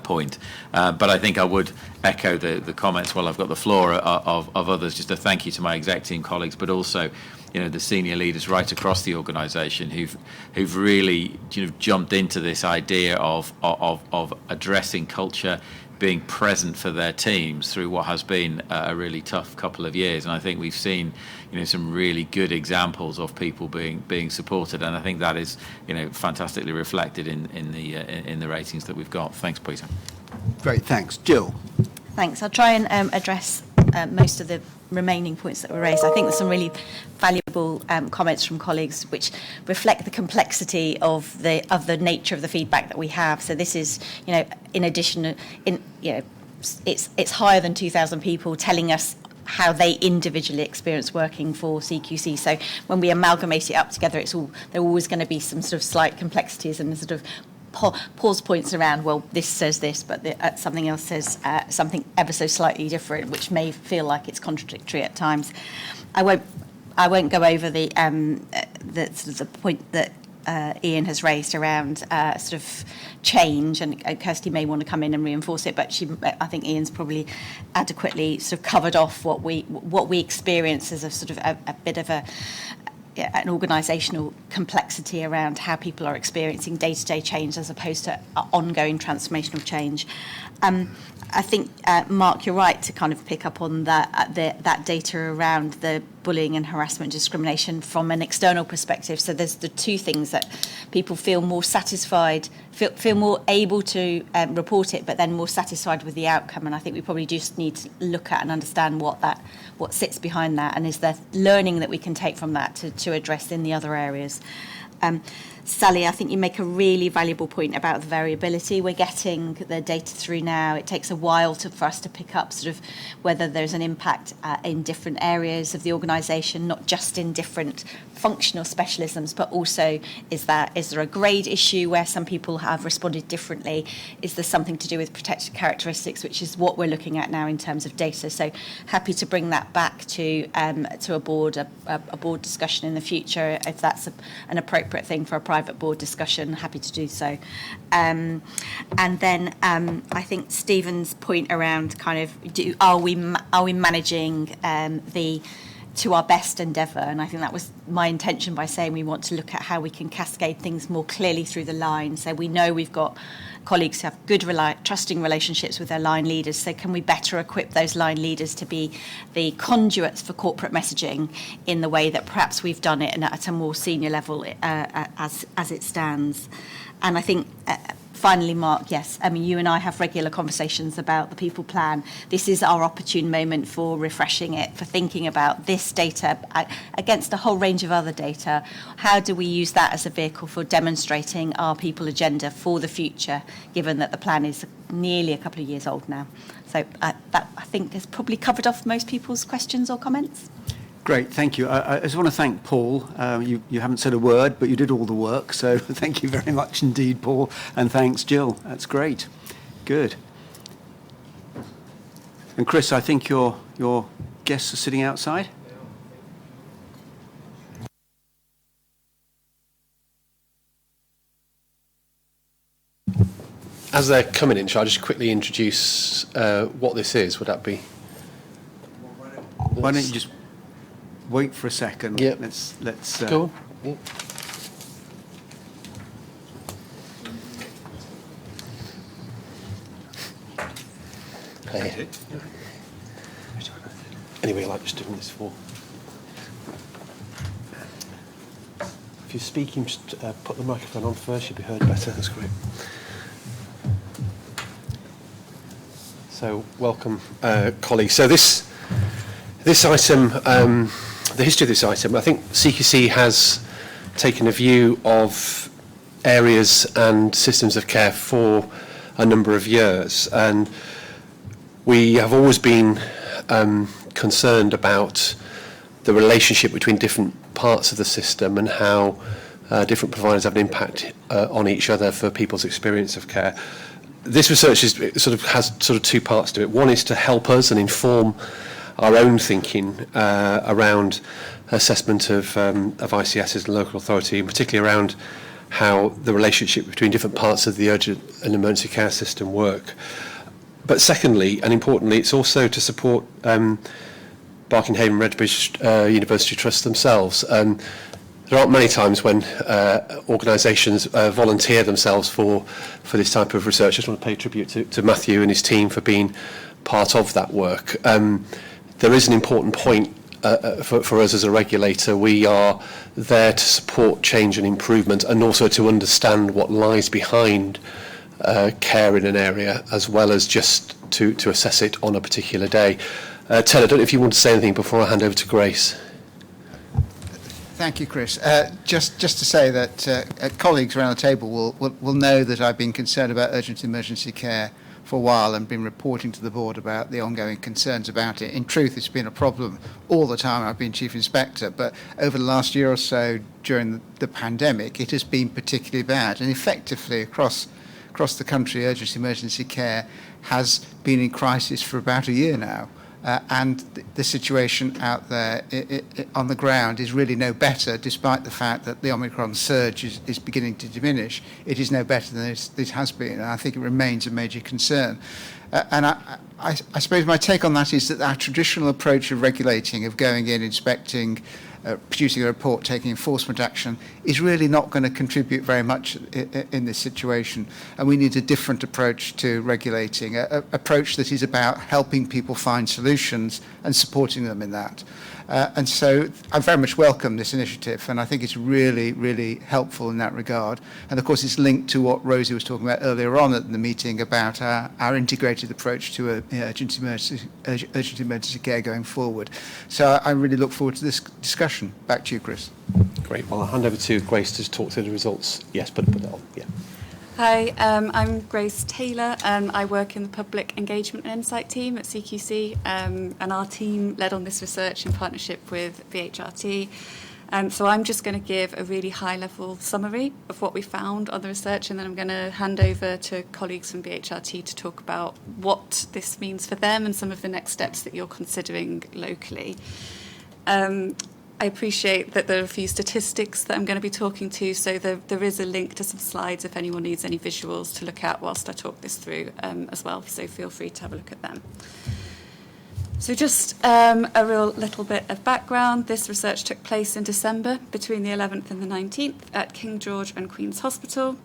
Point. But I think I would echo the comments while I've got the floor of others, just a thank you to my exec team colleagues, but also the senior leaders right across the organisation who've really jumped into this idea of addressing culture, being present for their teams through what has been a really tough couple of years. And I think we've seen some really good examples of people being supported, and I think that is fantastically reflected in the ratings that we've got. Thanks, Peter. Great, thanks. Jill. Thanks. I'll try and address most of the remaining points that were raised. I think there's some really valuable comments from colleagues which reflect the complexity of the nature of the feedback that we have. So this is, in addition, it's higher than 2,000 people telling us how they individually experience working for CQC. So when we amalgamate it up together, there are always going to be some sort of slight complexities and sort of pause points around, well, this says this, but something else says something ever so slightly different, which may feel like it's contradictory at times. I won't go over the sort of the point that Ian has raised around sort of change, and Kirsty may want to come in and reinforce it, but I think Ian's probably adequately sort of covered off what we experience as a sort of a bit of an organisational complexity around how people are experiencing day-to-day change as opposed to ongoing transformational change. I think, Mark, you're right to kind of pick up on that data around the bullying and harassment discrimination from an external perspective. So there's the two things that people feel more satisfied, feel more able to report it, but then more satisfied with the outcome. And I think we probably just need to look at and understand what sits behind that, and is there learning that we can take from that to address in the other areas. Sally, I think you make a really valuable point about the variability. We're getting the data through now. It takes a while for us to pick up sort of whether there's an impact in different areas of the organisation. organisation, not just in different functional specialisms, but also is there a grade issue where some people have responded differently? Is there something to do with protected characteristics, which is what we're looking at now in terms of data? So happy to bring that back to a board discussion in the future if that's an appropriate thing for a private board discussion. Happy to do so. And then I think Stephen's point around kind of are we managing to our best endeavour, and I think that was my intention by saying we want to look at how we can cascade things more clearly through the line. So we know we've got colleagues who have good trusting relationships with their line leaders, so can we better equip those line leaders to be the conduits for corporate messaging in the way that perhaps we've done it at a more senior level as it stands. And I think finally, Mark, yes, I mean, you and I have regular conversations about the people plan. This is our opportune moment for refreshing it, for thinking about this data against a whole range of other data. How do we use that as a vehicle for demonstrating our people agenda for the future, given that the plan is nearly a couple of years old now? So that, I think, has probably covered off most people's questions or comments. Great, thank you. I just want to thank Paul. You haven't said a word, but you did all the work, so thank you very much indeed, Paul. And thanks, Jill. That's great. Good. And Chris, I think your guests are sitting outside? As they're coming in, shall I just quickly introduce what this is? Would that be? Why don't you just wait for a second? Yep. Let's go on. Yep. Hey. Anyway, I like just doing this for. If you're speaking, just put the microphone on first. You'll be heard better. That's great. So, welcome, colleagues. So this item, the history of this item, I think CQC has taken a view of areas and systems of care for a number of years, and we have always been concerned about the relationship between different parts of the system and how different providers have an impact on each other for people's experience of care. This research has two parts to it. One is to help us and inform our own thinking around assessment of ICSs and local authority, and particularly around how the relationship between different parts of the urgent and emergency care system work. But secondly, and importantly, it's also to support Barking-Haven Redbridge University Trust themselves. There aren't many times when organisations volunteer themselves for this type of research. I just want to pay tribute to Matthew and his team for being part of that work. There is an important point for us as a regulator. We are there to support change and improvement, and also to understand what lies behind care in an area, as well as just to assess it on a particular day. Ted, I don't know if you want to say anything before I hand over to Grace. Thank you, Chris. Just to say that colleagues around the table will know that I've been concerned about urgent emergency care for a while and been reporting to the board about the ongoing concerns about it. In truth, it's been a problem all the time I've been Chief Inspector, but over the last year or so during the pandemic, it has been particularly bad. And effectively, across the country, urgent emergency care has been in crisis for about a year now. And the situation out there on the ground is really no better, despite the fact that the Omicron surge is beginning to diminish. It is no better than it has been, and I think it remains a major concern. And I suppose my take on that is that our traditional approach of regulating, of going in, inspecting, producing a report, taking enforcement action, is really not going to contribute very much in this situation. And we need a different approach to regulating, an approach that is about helping people find solutions and supporting them in that. And so I very much welcome this initiative, and I think it's really, really helpful in that regard. And of course, it's linked to what Rosie was talking about earlier on at the meeting about our integrated approach to urgent emergency care going forward. So I really look forward to this discussion. Back to you, Chris. Great. Well, I'll hand over to Grace to talk through the results. Yes, put that on. Yeah. Hi, I'm Grace Taylor, and I work in the Public Engagement and Insight team at CQC, and our team led on this research in partnership with BHRT. So I'm just going to give a really high-level summary of what we found on the research, and then I'm going to hand over to colleagues from BHRT to talk about what this means for them and some of the next steps that you're considering locally. I appreciate that there are a few statistics that I'm going to be talking to, so there is a link to some slides if anyone needs any visuals to look at whilst I talk this through as well, so feel free to have a look at them. So just a real little bit of background. This research took place in December between the 11th and the 19th at King George and Queen's Hospital.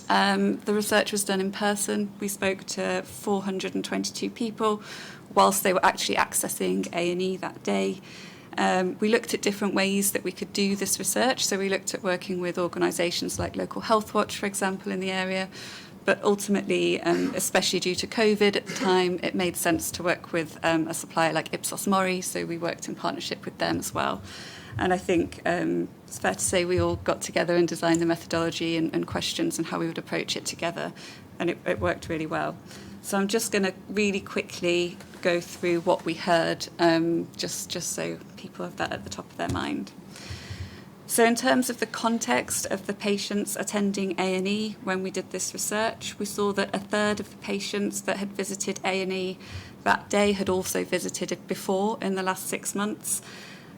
The research was done in person. We spoke to 422 people whilst they were actually accessing A&E that day. We looked at different ways that we could do this research. So we looked at working with organisations like Local Health Watch, for example, in the area. But ultimately, especially due to COVID at the time, it made sense to work with a supplier like Ipsos Mori. So we worked in partnership with them as well. And I think it's fair to say we all got together and designed the methodology and questions and how we would approach it together. And it worked really well. So I'm just going to really quickly go through what we heard, just so people have that at the top of their mind. So in terms of the context of the patients attending A&E when we did this research, we saw that a third of the patients that had visited A&E that day had also visited it before in the last 6 months,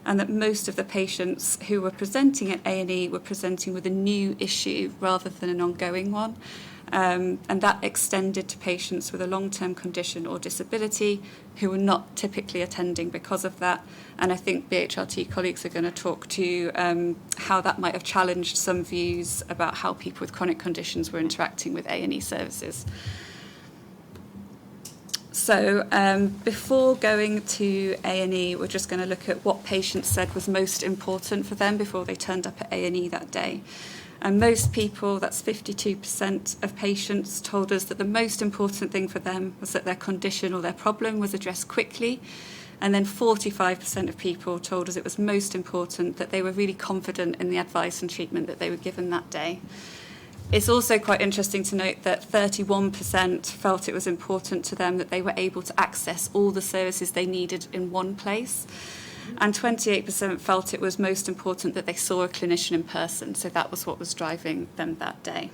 and that most of the patients who were presenting at A&E were presenting with a new issue rather than an ongoing one. And that extended to patients with a long-term condition or disability who were not typically attending because of that. And I think BHRT colleagues are going to talk to how that might have challenged some views about how people with chronic conditions were interacting with A&E services. So before going to A&E, we're just going to look at what patients said was most important for them before they turned up at A&E that day. And most people, that's 52% of patients, told us that the most important thing for them was that their condition or their problem was addressed quickly. And then 45% of people told us it was most important that they were really confident in the advice and treatment that they were given that day. It's also quite interesting to note that 31% felt it was important to them that they were able to access all the services they needed in one place. And 28% felt it was most important that they saw a clinician in person. So that was what was driving them that day.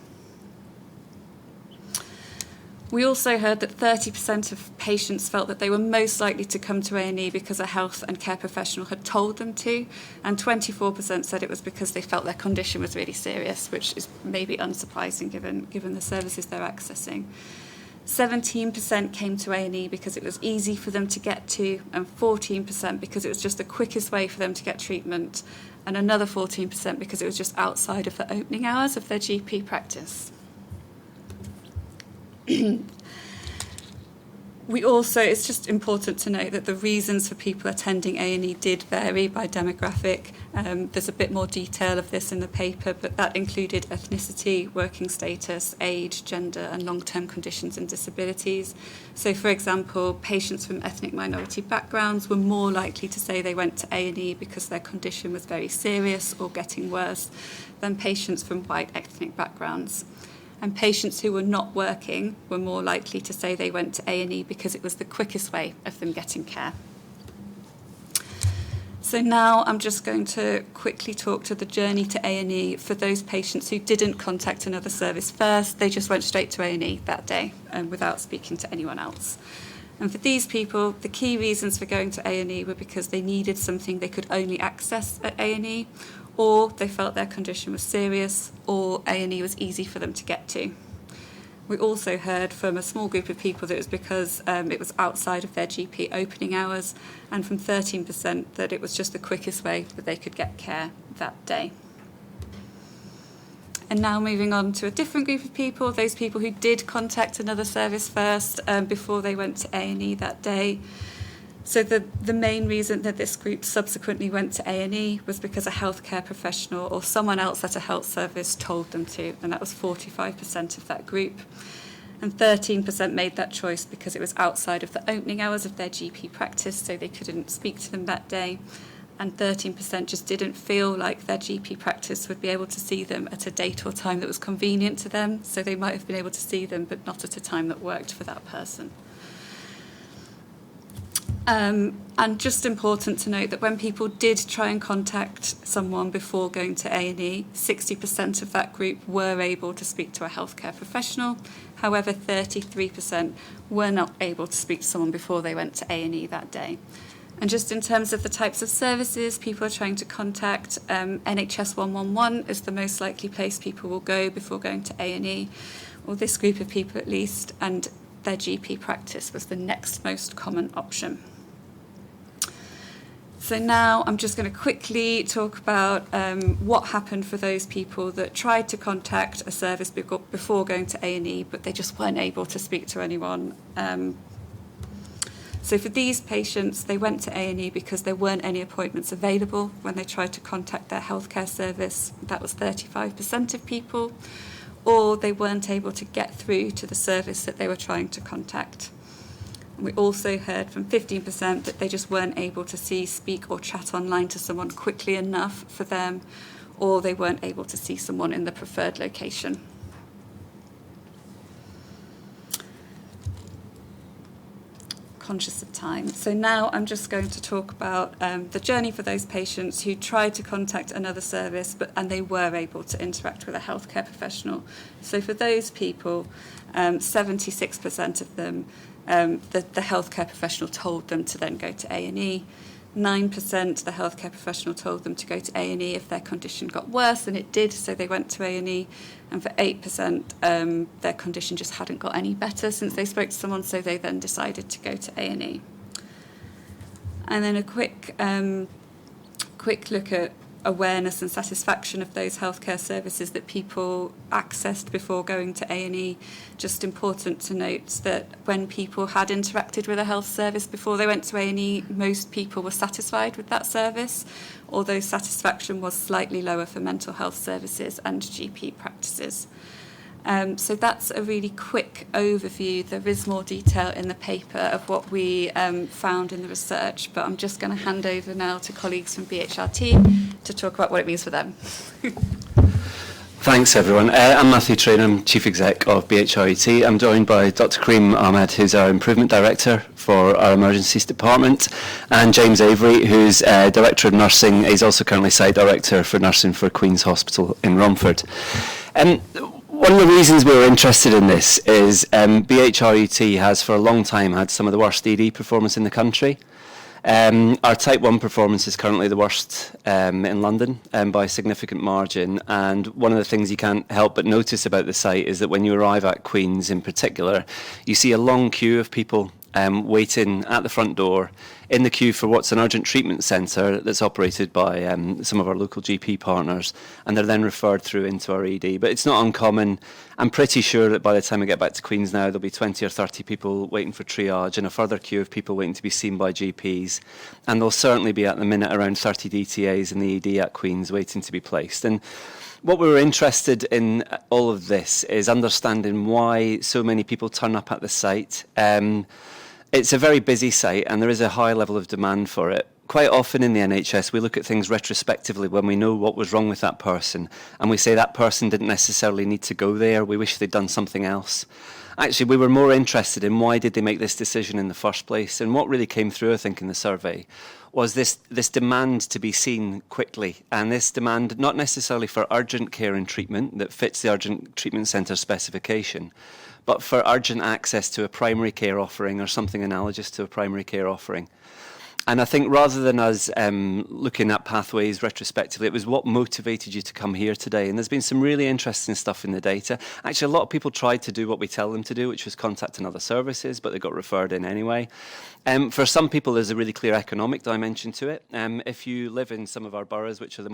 We also heard that 30% of patients felt that they were most likely to come to A&E because a health and care professional had told them to, and 24% said it was because they felt their condition was really serious, which is maybe unsurprising given the services they're accessing. 17% came to A&E because it was easy for them to get to, and 14% because it was just the quickest way for them to get treatment, and another 14% because it was just outside of the opening hours of their GP practice. It's just important to note that the reasons for people attending A&E did vary by demographic. There's a bit more detail of this in the paper, but that included ethnicity, working status, age, gender, and long-term conditions and disabilities. So, for example, patients from ethnic minority backgrounds were more likely to say they went to A&E because their condition was very serious or getting worse than patients from white ethnic backgrounds. And patients who were not working were more likely to say they went to A&E because it was the quickest way of them getting care. So now I'm just going to quickly talk to the journey to A&E for those patients who didn't contact another service first. They just went straight to A&E that day without speaking to anyone else. And for these people, the key reasons for going to A&E were because they needed something they could only access at A&E, or they felt their condition was serious, or A&E was easy for them to get to. We also heard from a small group of people that it was because it was outside of their GP opening hours, and from 13% that it was just the quickest way that they could get care that day. And now moving on to a different group of people, those people who did contact another service first before they went to A&E that day. So the main reason that this group subsequently went to A&E was because a healthcare professional or someone else at a health service told them to, and that was 45% of that group. And 13% made that choice because it was outside of the opening hours of their GP practice, so they couldn't speak to them that day. and 13% just didn't feel like their GP practice would be able to see them at a date or time that was convenient to them. So they might have been able to see them, but not at a time that worked for that person. And just important to note that when people did try and contact someone before going to A&E, 60% of that group were able to speak to a healthcare professional. However, 33% were not able to speak to someone before they went to A&E that day. And just in terms of the types of services people are trying to contact, NHS 111 is the most likely place people will go before going to A&E, or this group of people at least, and their GP practice was the next most common option. So now I'm just going to quickly talk about what happened for those people that tried to contact a service before going to A&E, but they just weren't able to speak to anyone. So for these patients, they went to A&E because there weren't any appointments available when they tried to contact their healthcare service. That was 35% of people. Or they weren't able to get through to the service that they were trying to contact. We also heard from 15% that they just weren't able to see, speak or chat online to someone quickly enough for them, or they weren't able to see someone in the preferred location. Conscious of time. So now I'm just going to talk about the journey for those patients who tried to contact another service and they were able to interact with a healthcare professional. So for those people, 76% of them, the healthcare professional told them to then go to A&E. 9% the healthcare professional told them to go to A&E if their condition got worse, and it did, so they went to A&E. And for 8%, their condition just hadn't got any better since they spoke to someone, so they then decided to go to A&E. And then a quick look at awareness and satisfaction of those healthcare services that people accessed before going to A&E. Just important to note that when people had interacted with a health service before they went to A&E, most people were satisfied with that service, although satisfaction was slightly lower for mental health services and GP practices. So that's a really quick overview. There is more detail in the paper of what we found in the research, but I'm just going to hand over now to colleagues from BHRT to talk about what it means for them. Thanks, everyone. I'm Matthew Train, I'm Chief Exec of BHRT. I'm joined by Dr. Kareem Ahmed, who's our Improvement Director for our Emergencies Department, and James Avery, who's Director of Nursing. He's also currently Site Director for Nursing for Queen's Hospital in Romford. One of the reasons we were interested in this is BHRT has for a long time had some of the worst ED performance in the country. Our Type 1 performance is currently the worst in London by a significant margin, and one of the things you can't help but notice about the site is that when you arrive at Queen's in particular, you see a long queue of people waiting at the front door in the queue for what's an urgent treatment centre that's operated by some of our local GP partners, and they're then referred through into our ED. But it's not uncommon. I'm pretty sure that by the time I get back to Queen's now, there'll be 20 or 30 people waiting for triage and a further queue of people waiting to be seen by GPs. And there'll certainly be at the minute around 30 DTAs in the ED at Queen's waiting to be placed. And what we were interested in all of this is understanding why so many people turn up at the site. It's a very busy site and there is a high level of demand for it. Quite often in the NHS we look at things retrospectively when we know what was wrong with that person, and we say that person didn't necessarily need to go there, we wish they'd done something else. Actually, we were more interested in why did they make this decision in the first place, and what really came through, I think, in the survey was this demand to be seen quickly, and this demand not necessarily for urgent care and treatment that fits the urgent treatment centre specification, but for urgent access to a primary care offering or something analogous to a primary care offering. And I think rather than us looking at pathways retrospectively, it was what motivated you to come here today. And there's been some really interesting stuff in the data. Actually, a lot of people tried to do what we tell them to do, which was contact another services, but they got referred in anyway. For some people, there's a really clear economic dimension to it. If you live in some of our boroughs, which are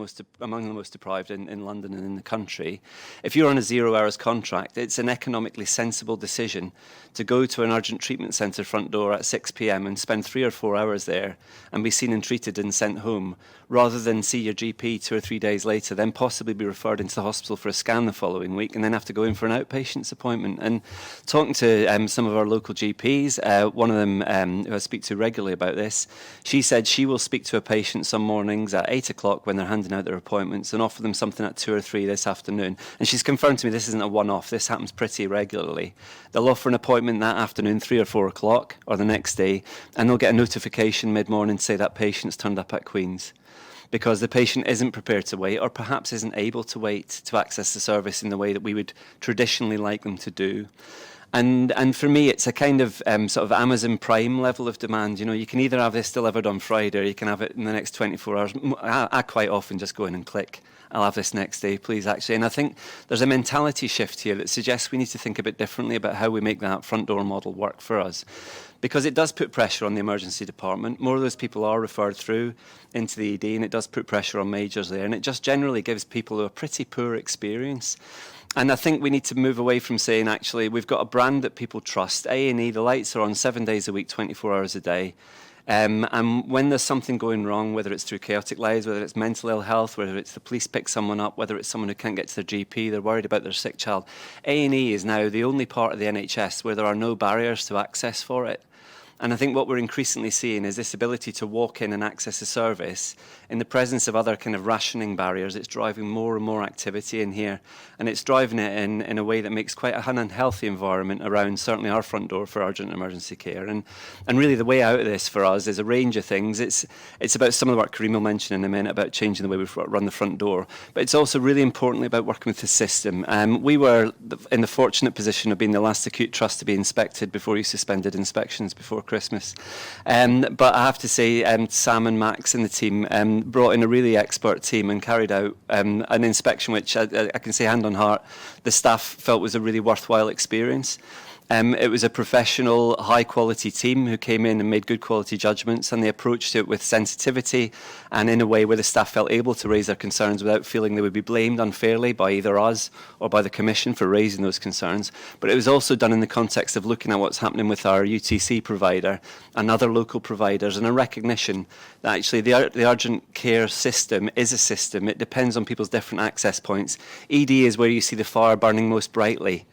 among the most deprived in London and in the country, if you're on a 0 hours contract, it's an economically sensible decision to go to an urgent treatment centre front door at 6 p.m. and spend 3 or 4 hours there and be seen and treated and sent home, rather than see your GP 2 or 3 days later, then possibly be referred into the hospital for a scan the following week, and then have to go in for an outpatient's appointment. And talking to some of our local GPs, one of them who I speak to regularly about this, she said she will speak to a patient some mornings at 8 o'clock when they're handing out their appointments and offer them something at 2 or 3 this afternoon. And she's confirmed to me this isn't a one-off, this happens pretty regularly. They'll offer an appointment that afternoon, 3 or 4 o'clock, or the next day, and they'll get a notification mid-morning to say that patient's turned up at Queen's, because the patient isn't prepared to wait, or perhaps isn't able to wait to access the service in the way that we would traditionally like them to do. And for me, it's a kind of sort of Amazon Prime level of demand. You know, you can either have this delivered on Friday, or you can have it in the next 24 hours. I quite often just go in and click, I'll have this next day, please, actually. And I think there's a mentality shift here that suggests we need to think a bit differently about how we make that front door model work for us. Because it does put pressure on the emergency department. More of those people are referred through into the ED, and it does put pressure on majors there. And it just generally gives people a pretty poor experience. And I think we need to move away from saying, actually, we've got a brand that people trust. A&E, the lights are on 7 days a week, 24 hours a day. And when there's something going wrong, whether it's through chaotic lives, whether it's mental ill health, whether it's the police pick someone up, whether it's someone who can't get to their GP, they're worried about their sick child, A&E is now the only part of the NHS where there are no barriers to access for it. And I think what we're increasingly seeing is this ability to walk in and access a service in the presence of other kind of rationing barriers. It's driving more and more activity in here, and it's driving it in a way that makes quite an unhealthy environment around certainly our front door for urgent emergency care. And really the way out of this for us is a range of things. It's about some of the work Kareem will mention in a minute about changing the way we run the front door, but it's also really importantly about working with the system. We were in the fortunate position of being the last acute trust to be inspected before you suspended inspections before Christmas. But I have to say, Sam and Max and the team brought in a really expert team and carried out an inspection which I can say hand on heart, the staff felt was a really worthwhile experience. It was a professional, high-quality team who came in and made good quality judgments, and they approached it with sensitivity and in a way where the staff felt able to raise their concerns without feeling they would be blamed unfairly by either us or by the Commission for raising those concerns. But it was also done in the context of looking at what's happening with our UTC provider and other local providers, and a recognition that actually the urgent care system is a system. It depends on people's different access points. ED is where you see the fire burning most brightly,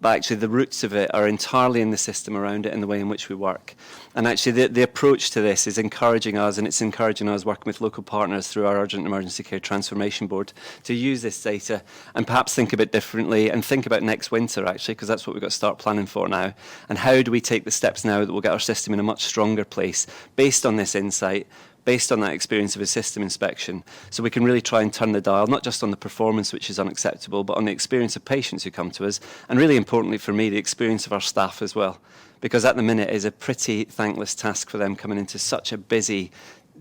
but actually the roots of it are entirely in the system around it and the way in which we work. And actually the approach to this is encouraging us, and it's encouraging us working with local partners through our Urgent Emergency Care Transformation Board to use this data and perhaps think a bit differently and think about next winter, actually, because that's what we've got to start planning for now. And how do we take the steps now that will get our system in a much stronger place based on this insight, based on that experience of a system inspection, so we can really try and turn the dial, not just on the performance, which is unacceptable, but on the experience of patients who come to us, and really importantly for me, the experience of our staff as well, because at the minute it is a pretty thankless task for them coming into such a busy,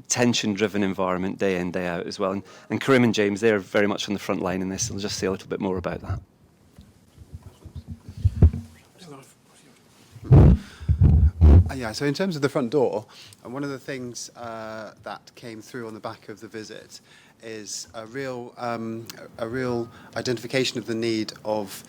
tension-driven environment day in, day out as well. And Karim and James, they're very much on the front line in this. I'll just say a little bit more about that. Yeah, so in terms of the front door, one of the things that came through on the back of the visit is a real identification of the need of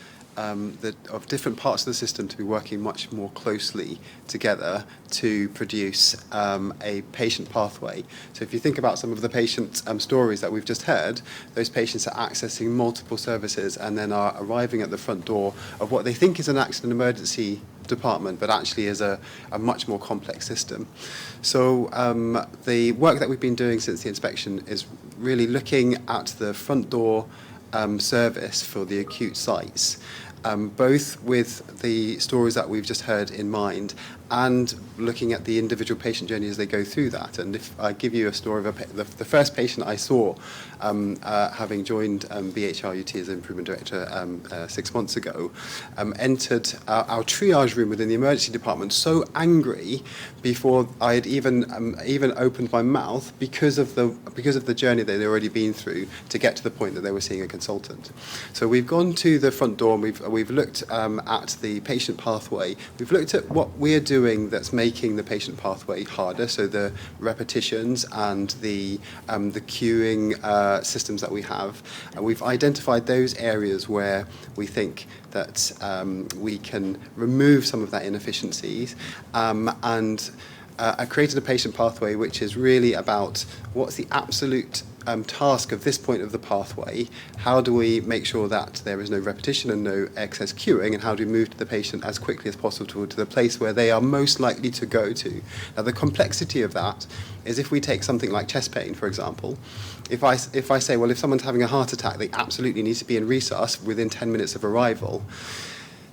different parts of the system to be working much more closely together to produce a patient pathway. So if you think about some of the patient stories that we've just heard, those patients are accessing multiple services and then are arriving at the front door of what they think is an accident emergency department, but actually is a much more complex system. So the work that we've been doing since the inspection is really looking at the front door service for the acute sites, both with the stories that we've just heard in mind and looking at the individual patient journey as they go through that. And if I give you a story of the first patient I saw, having joined BHRUT as Improvement Director 6 months ago, entered our triage room within the emergency department so angry before I had even opened my mouth because of the journey they'd already been through to get to the point that they were seeing a consultant. So we've gone to the front door and we've looked at the patient pathway. We've looked at what we're doing that's making the patient pathway harder, so the repetitions and the queuing systems that we have. And we've identified those areas where we think that we can remove some of that inefficiencies and created a patient pathway which is really about what's the absolute task of this point of the pathway, how do we make sure that there is no repetition and no excess queuing, and how do we move the patient as quickly as possible to the place where they are most likely to go to. Now, the complexity of that is if we take something like chest pain, for example, if I say, well, if someone's having a heart attack, they absolutely need to be in resus within 10 minutes of arrival.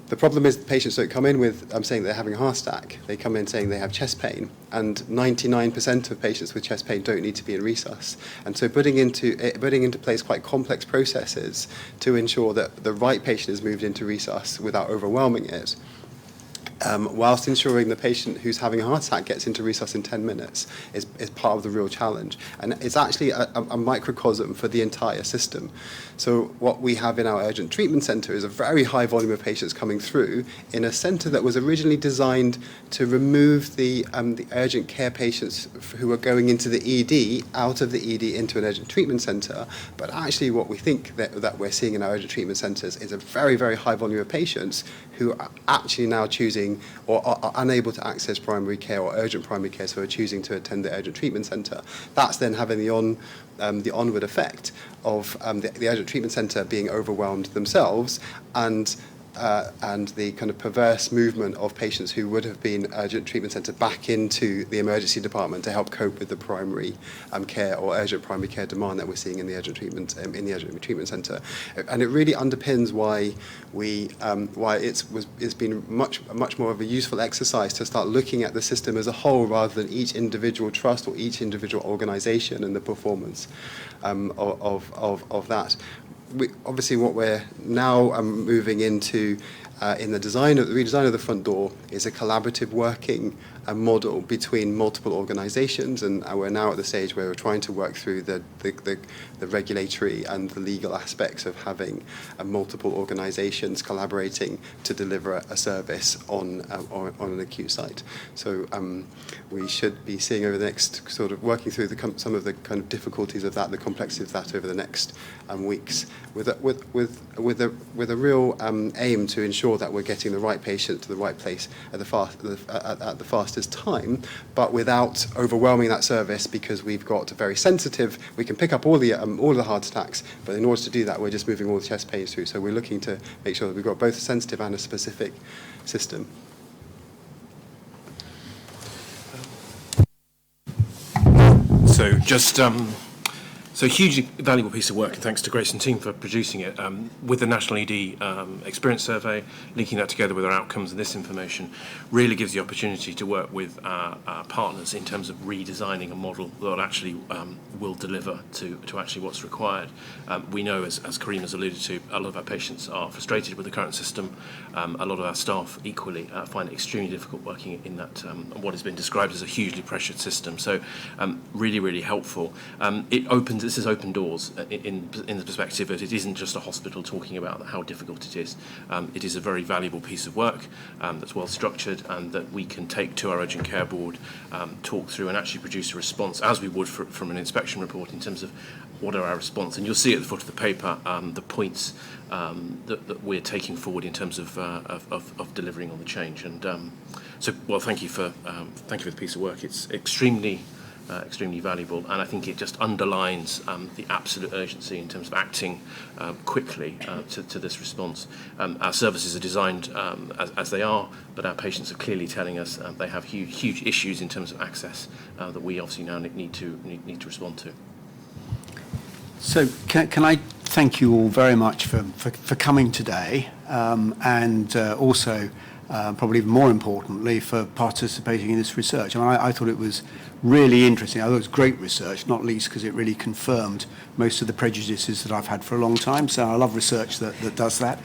The problem is the patients don't come in with saying they're having a heart attack. They come in saying they have chest pain, and 99% of patients with chest pain don't need to be in resus. And so putting into place quite complex processes to ensure that the right patient is moved into resus without overwhelming it, whilst ensuring the patient who's having a heart attack gets into resus in 10 minutes is part of the real challenge. And it's actually a microcosm for the entire system. So what we have in our urgent treatment centre is a very high volume of patients coming through in a centre that was originally designed to remove the urgent care patients who are going into the ED out of the ED into an urgent treatment centre. But actually what we think that we're seeing in our urgent treatment centres is a very, very high volume of patients who are actually now choosing or are unable to access primary care or urgent primary care, so are choosing to attend the urgent treatment centre. That's then having the onward effect of the urgent treatment centre being overwhelmed themselves, and the kind of perverse movement of patients who would have been urgent treatment centre back into the emergency department to help cope with the primary care or urgent primary care demand that we're seeing in the urgent treatment treatment centre. And it really underpins why it's been much more of a useful exercise to start looking at the system as a whole rather than each individual trust or each individual organisation and the performance of that. Obviously, what we're now moving into in the redesign of the front door is a collaborative working model between multiple organisations, and we're now at the stage where we're trying to work through the regulatory and the legal aspects of having multiple organisations collaborating to deliver a service on an acute site. So we should be seeing over the next sort of working through some of the kind of difficulties of that, the complexity of that over the next weeks, with a real aim to ensure that we're getting the right patient to the right place at the fastest time, but without overwhelming that service, because we've got very sensitive. We can pick up all the heart attacks, but in order to do that, we're just moving all the chest pains through. So we're looking to make sure that we've got both a sensitive and a specific system. So just so hugely valuable piece of work, and thanks to Grace and team for producing it. With the National ED Experience Survey, linking that together with our outcomes and this information really gives the opportunity to work with our partners in terms of redesigning a model that actually will deliver to actually what's required. We know, as Kareem has alluded to, a lot of our patients are frustrated with the current system. A lot of our staff equally find it extremely difficult working in that what has been described as a hugely pressured system. So really, really helpful. This is open doors in the perspective that it isn't just a hospital talking about how difficult it is. It is a very valuable piece of work that's well structured and that we can take to our urgent care board, talk through and actually produce a response as we would from an inspection report in terms of what are our response. And you'll see at the foot of the paper the points that we're taking forward in terms of delivering on the change. And thank you for the piece of work. It's extremely valuable, and I think it just underlines the absolute urgency in terms of acting quickly to this response. Our services are designed as they are, but our patients are clearly telling us they have huge issues in terms of access that we obviously now need to respond to. So can I thank you all very much for coming today, and also probably even more importantly for participating in this research. I mean, I thought it was really interesting. I thought it was great research, not least because it really confirmed most of the prejudices that I've had for a long time. So I love research that does that.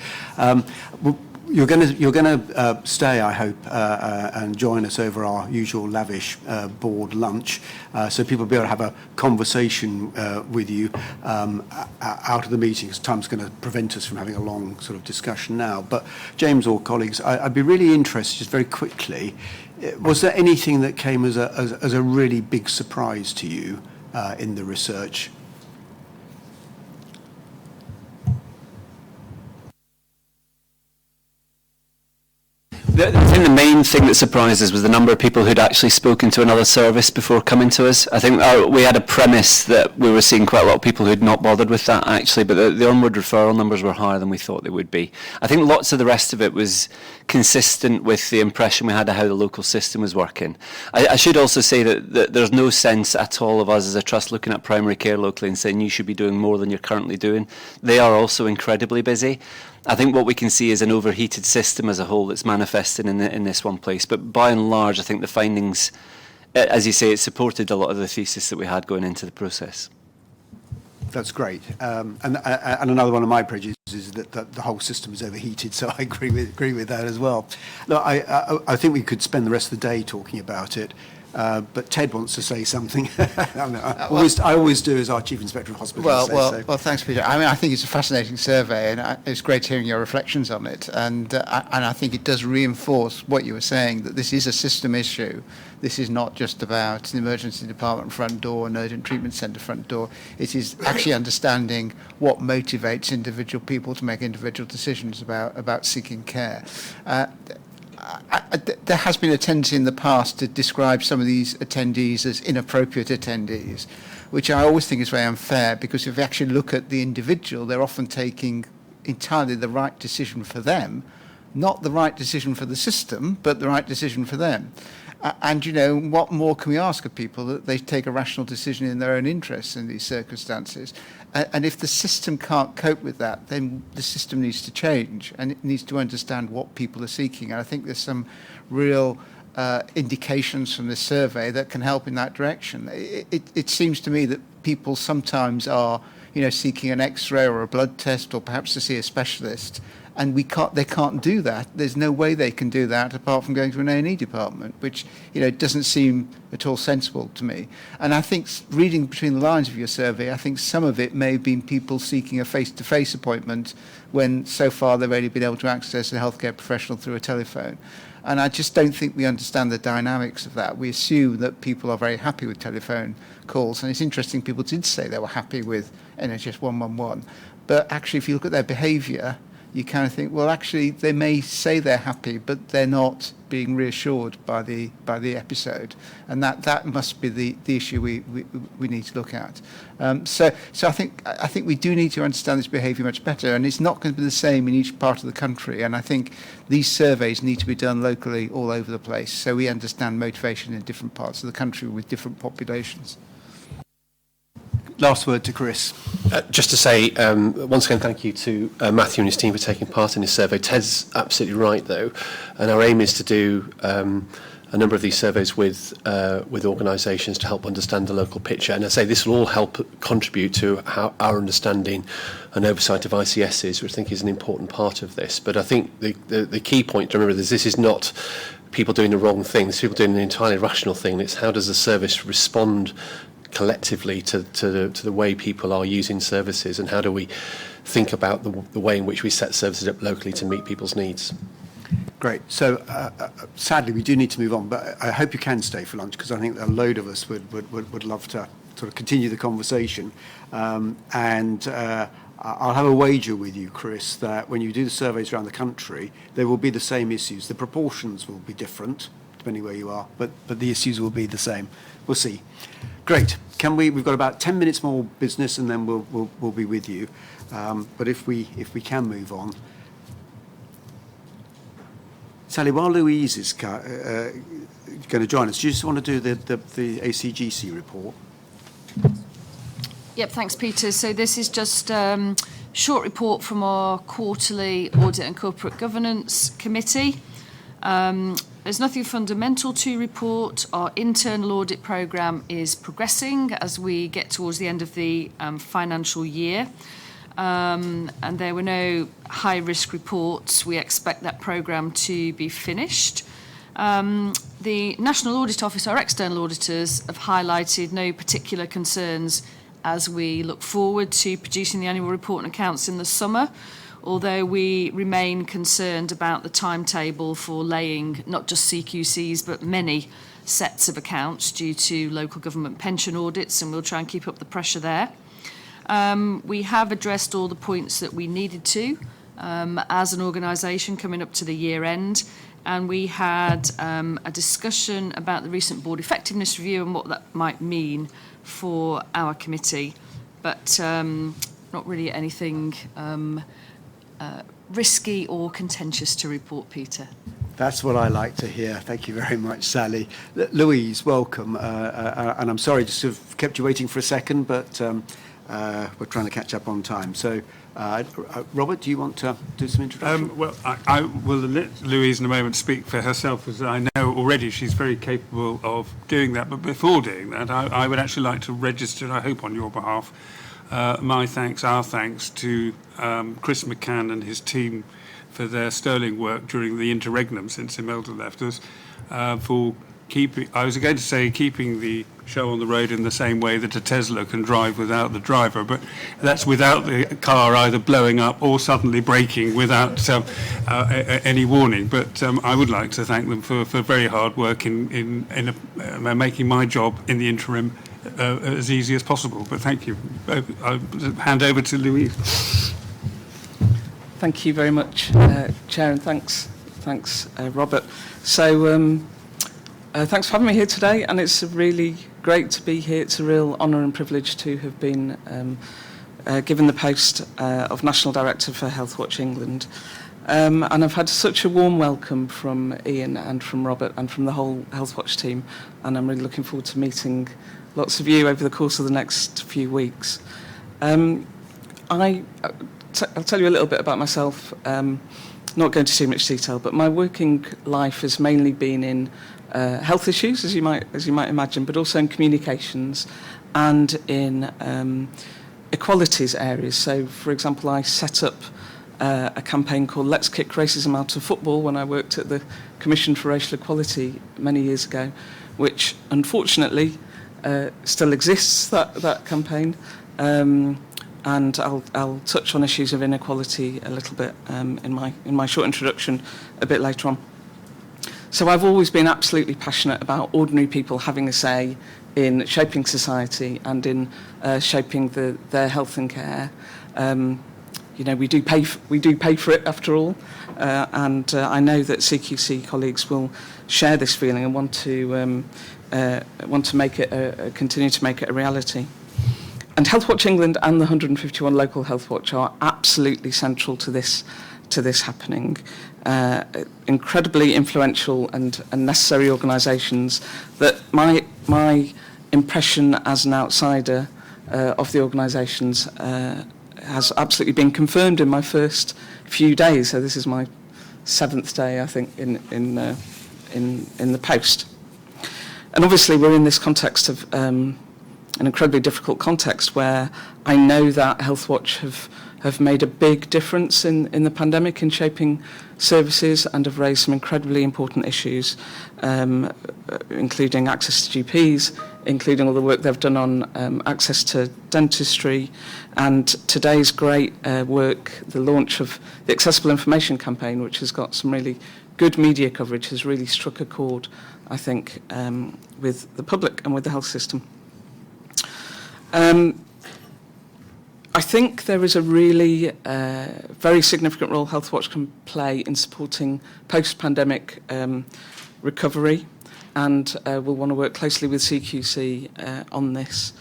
You're going to stay, I hope, and join us over our usual lavish board lunch, so people will be able to have a conversation with you out of the meeting, because time's going to prevent us from having a long sort of discussion now. But James or colleagues, I'd be really interested, just very quickly, was there anything that came as a really big surprise to you in the research? I think the main thing that surprised us was the number of people who'd actually spoken to another service before coming to us. I think we had a premise that we were seeing quite a lot of people who'd not bothered with that actually, but the onward referral numbers were higher than we thought they would be. I think lots of the rest of it was consistent with the impression we had of how the local system was working. I should also say that there's no sense at all of us as a trust looking at primary care locally and saying you should be doing more than you're currently doing. They are also incredibly busy. I think what we can see is an overheated system as a whole that's manifesting in this one place. But by and large, I think the findings, as you say, it supported a lot of the thesis that we had going into the process. That's great. And another one of my prejudices is that the whole system is overheated, so I agree with that as well. Look, I think we could spend the rest of the day talking about it. But Ted wants to say something. I always do as our Chief Inspector of Hospitals. Well, thanks, Peter. I mean, I think it's a fascinating survey, and it's great hearing your reflections on it. And I think it does reinforce what you were saying, that this is a system issue. This is not just about the emergency department front door and urgent treatment centre front door. It is actually understanding what motivates individual people to make individual decisions about seeking care. There has been a tendency in the past to describe some of these attendees as inappropriate attendees, which I always think is very unfair, because if you actually look at the individual, they're often taking entirely the right decision for them, not the right decision for the system, but the right decision for them. And, you know, what more can we ask of people, that they take a rational decision in their own interests in these circumstances? And if the system can't cope with that, then the system needs to change, and it needs to understand what people are seeking. And I think there's some real indications from this survey that can help in that direction. It seems to me that people sometimes are, you know, seeking an X-ray or a blood test, or perhaps to see a specialist, and they can't do that. There's no way they can do that apart from going to an A&E department, which, you know, doesn't seem at all sensible to me. And I think, reading between the lines of your survey, I think some of it may have been people seeking a face-to-face appointment when so far they've only been able to access a healthcare professional through a telephone. And I just don't think we understand the dynamics of that. We assume that people are very happy with telephone calls, and it's interesting, people did say they were happy with NHS 111, but actually if you look at their behaviour, you kind of think, well, actually, they may say they're happy, but they're not being reassured by the episode, and that must be the issue we need to look at. So I think we do need to understand this behaviour much better, and it's not going to be the same in each part of the country. And I think these surveys need to be done locally all over the place, so we understand motivation in different parts of the country with different populations. Last word to Chris. Just to say, once again, thank you to Matthew and his team for taking part in this survey. Ted's absolutely right, though, and our aim is to do a number of these surveys with organisations to help understand the local picture. And I say this will all help contribute to how our understanding and oversight of ICSs, which I think is an important part of this. But I think the key point to remember is this is not people doing the wrong thing. It's people doing an entirely rational thing. It's how does the service respond collectively to the way people are using services, and how do we think about the way in which we set services up locally to meet people's needs. Great. So sadly we do need to move on, but I hope you can stay for lunch, because I think a load of us would love to sort of continue the conversation. I'll have a wager with you, Chris, that when you do the surveys around the country, there will be the same issues. The proportions will be different depending where you are, but the issues will be the same. We'll see. Great. We've got about 10 minutes more business, and then we'll be with you. But if we can move on. Sally, while Louise is going to join us, do you just want to do the ACGC report? Yep, thanks, Peter. So this is just a short report from our quarterly Audit and Corporate Governance Committee. There's nothing fundamental to report. Our internal audit programme is progressing as we get towards the end of the financial year. And there were no high-risk reports. We expect that programme to be finished. The National Audit Office, our external auditors, have highlighted no particular concerns as we look forward to producing the annual report and accounts in the summer, although we remain concerned about the timetable for laying not just CQCs but many sets of accounts due to local government pension audits, and we'll try and keep up the pressure there. We have addressed all the points that we needed to as an organisation coming up to the year end, and we had a discussion about the recent board effectiveness review and what that might mean for our committee, but not really anything risky or contentious to report, Peter. That's what I like to hear. Thank you very much, Sally. Louise, welcome. And I'm sorry to sort of kept you waiting for a second, but we're trying to catch up on time. So, Robert, do you want to do some introduction? Well, I will let Louise in a moment speak for herself, as I know already she's very capable of doing that. But before doing that, I would actually like to register, I hope on your behalf, my thanks, our thanks to Chris McCann and his team for their sterling work during the interregnum since Imelda left us, for keeping, I was going to say keeping the show on the road in the same way that a Tesla can drive without the driver, but that's without the car either blowing up or suddenly braking without any warning. But I would like to thank them for very hard work in making my job in the interim as easy as possible. But thank you. I'll hand over to Louise. Thank you very much, Chair, and thanks, Robert. So thanks for having me here today, and it's really great to be here. It's a real honour and privilege to have been given the post of National Director for Healthwatch England. And I've had such a warm welcome from Ian and from Robert and from the whole Healthwatch team, and I'm really looking forward to meeting lots of you over the course of the next few weeks. I'll tell you a little bit about myself, not going into too much detail, but my working life has mainly been in health issues, as you might imagine, but also in communications and in equalities areas. So, for example, I set up a campaign called Let's Kick Racism Out of Football when I worked at the Commission for Racial Equality many years ago, which unfortunately still exists, that campaign. And I'll touch on issues of inequality a little bit in my short introduction a bit later on. So I've always been absolutely passionate about ordinary people having a say in shaping society and in shaping their health and care. You know, we do pay for it after all, and I know that CQC colleagues will share this feeling and want to make it continue to make it a reality. And Healthwatch England and the 151 local Healthwatch are absolutely central to this happening. Incredibly influential and necessary organisations that my impression as an outsider of the organisations has absolutely been confirmed in my first few days. So this is my 7th day, I think, in the post. And obviously we're in this context of an incredibly difficult context where I know that Healthwatch have made a big difference in the pandemic in shaping services and have raised some incredibly important issues, including access to GPs, including all the work they've done on access to dentistry, and today's great work, the launch of the Accessible Information Campaign, which has got some really good media coverage, has really struck a chord, I think, with the public and with the health system. I think there is a really very significant role Healthwatch can play in supporting post-pandemic recovery, and we'll want to work closely with CQC on this.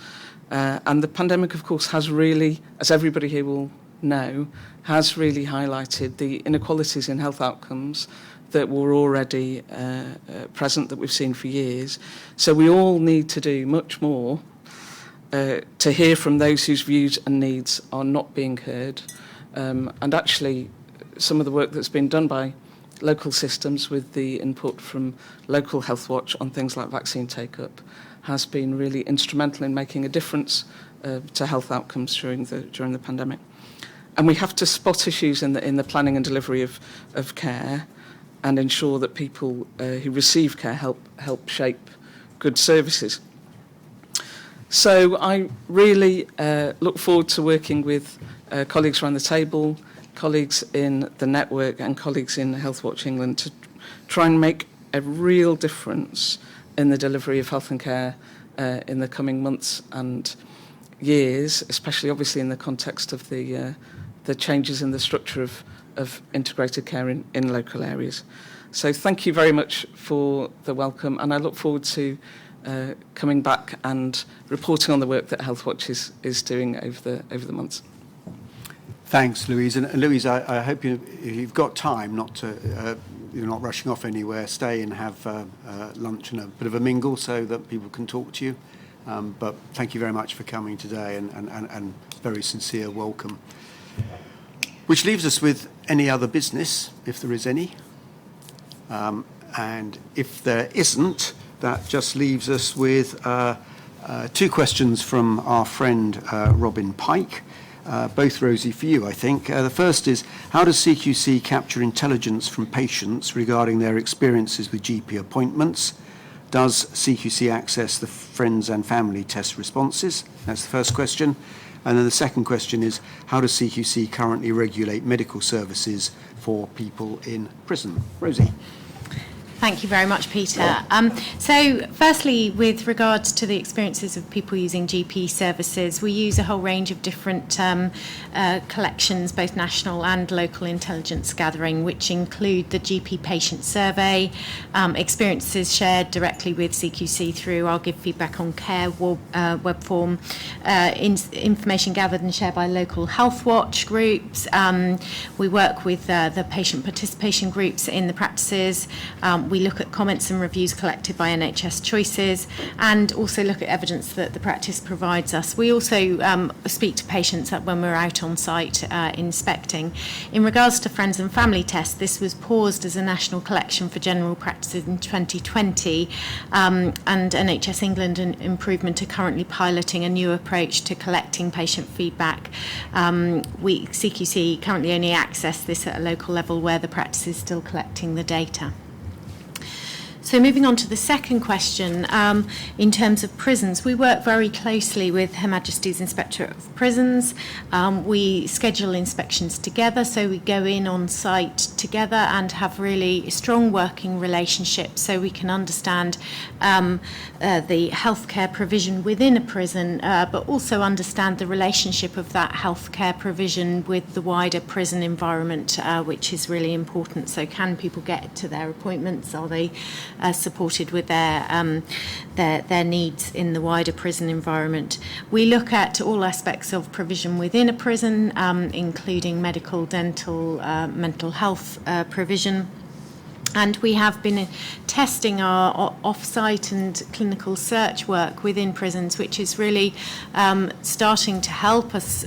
And the pandemic, of course, has really, as everybody here will know, has really highlighted the inequalities in health outcomes that were already present, that we've seen for years. So we all need to do much more to hear from those whose views and needs are not being heard. And actually, some of the work that's been done by local systems with the input from local Healthwatch on things like vaccine take-up has been really instrumental in making a difference to health outcomes during the pandemic. And we have to spot issues in the planning and delivery of care and ensure that people who receive care help shape good services. So I really look forward to working with colleagues around the table, colleagues in the network and colleagues in Healthwatch England to try and make a real difference in the delivery of health and care in the coming months and years, especially obviously in the context of the changes in the structure of integrated care in local areas. So thank you very much for the welcome, and I look forward to coming back and reporting on the work that Healthwatch is doing over the months. Thanks, Louise. And Louise, I hope you've got time not to, you're not rushing off anywhere. Stay and have lunch and a bit of a mingle so that people can talk to you. But thank you very much for coming today, and very sincere welcome. Which leaves us with any other business, if there is any. And if there isn't, that just leaves us with 2 questions from our friend Robin Pike. Both, Rosie, for you, I think. The first is, how does CQC capture intelligence from patients regarding their experiences with GP appointments? Does CQC access the friends and family test responses? That's the first question. And then the second question is, how does CQC currently regulate medical services for people in prison? Rosie. Thank you very much, Peter. So firstly, with regards to the experiences of people using GP services, we use a whole range of different collections, both national and local intelligence gathering, which include the GP patient survey, experiences shared directly with CQC through our Give Feedback on Care web form, information gathered and shared by local Healthwatch groups. We work with the patient participation groups in the practices. We look at comments and reviews collected by NHS Choices, and also look at evidence that the practice provides us. We also speak to patients when we're out on site inspecting. In regards to friends and family tests, this was paused as a national collection for general practices in 2020, and NHS England and Improvement are currently piloting a new approach to collecting patient feedback. CQC currently only access this at a local level where the practice is still collecting the data. So moving on to the second question, in terms of prisons, we work very closely with Her Majesty's Inspectorate of Prisons. We schedule inspections together, so we go in on site together and have really strong working relationships so we can understand the healthcare provision within a prison, but also understand the relationship of that healthcare provision with the wider prison environment, which is really important. So can people get to their appointments? Are they supported with their needs in the wider prison environment? We look at all aspects of provision within a prison, including medical, dental, mental health provision. And we have been testing our off-site and clinical search work within prisons, which is really starting to help us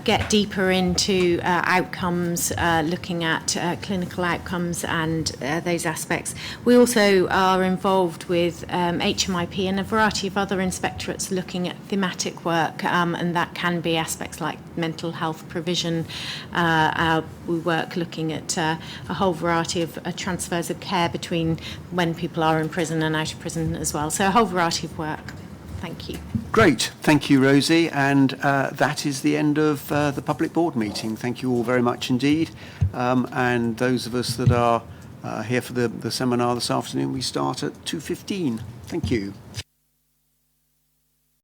get deeper into outcomes, looking at clinical outcomes and those aspects. We also are involved with HMIP and a variety of other inspectorates looking at thematic work, and that can be aspects like mental health provision. We work looking at a whole variety of transfers of care between when people are in prison and out of prison as well. So a whole variety of work. Thank you. Great. Thank you, Rosie. And that is the end of the public board meeting. Thank you all very much indeed. And those of us that are here for the seminar this afternoon, we start at 2:15. Thank you.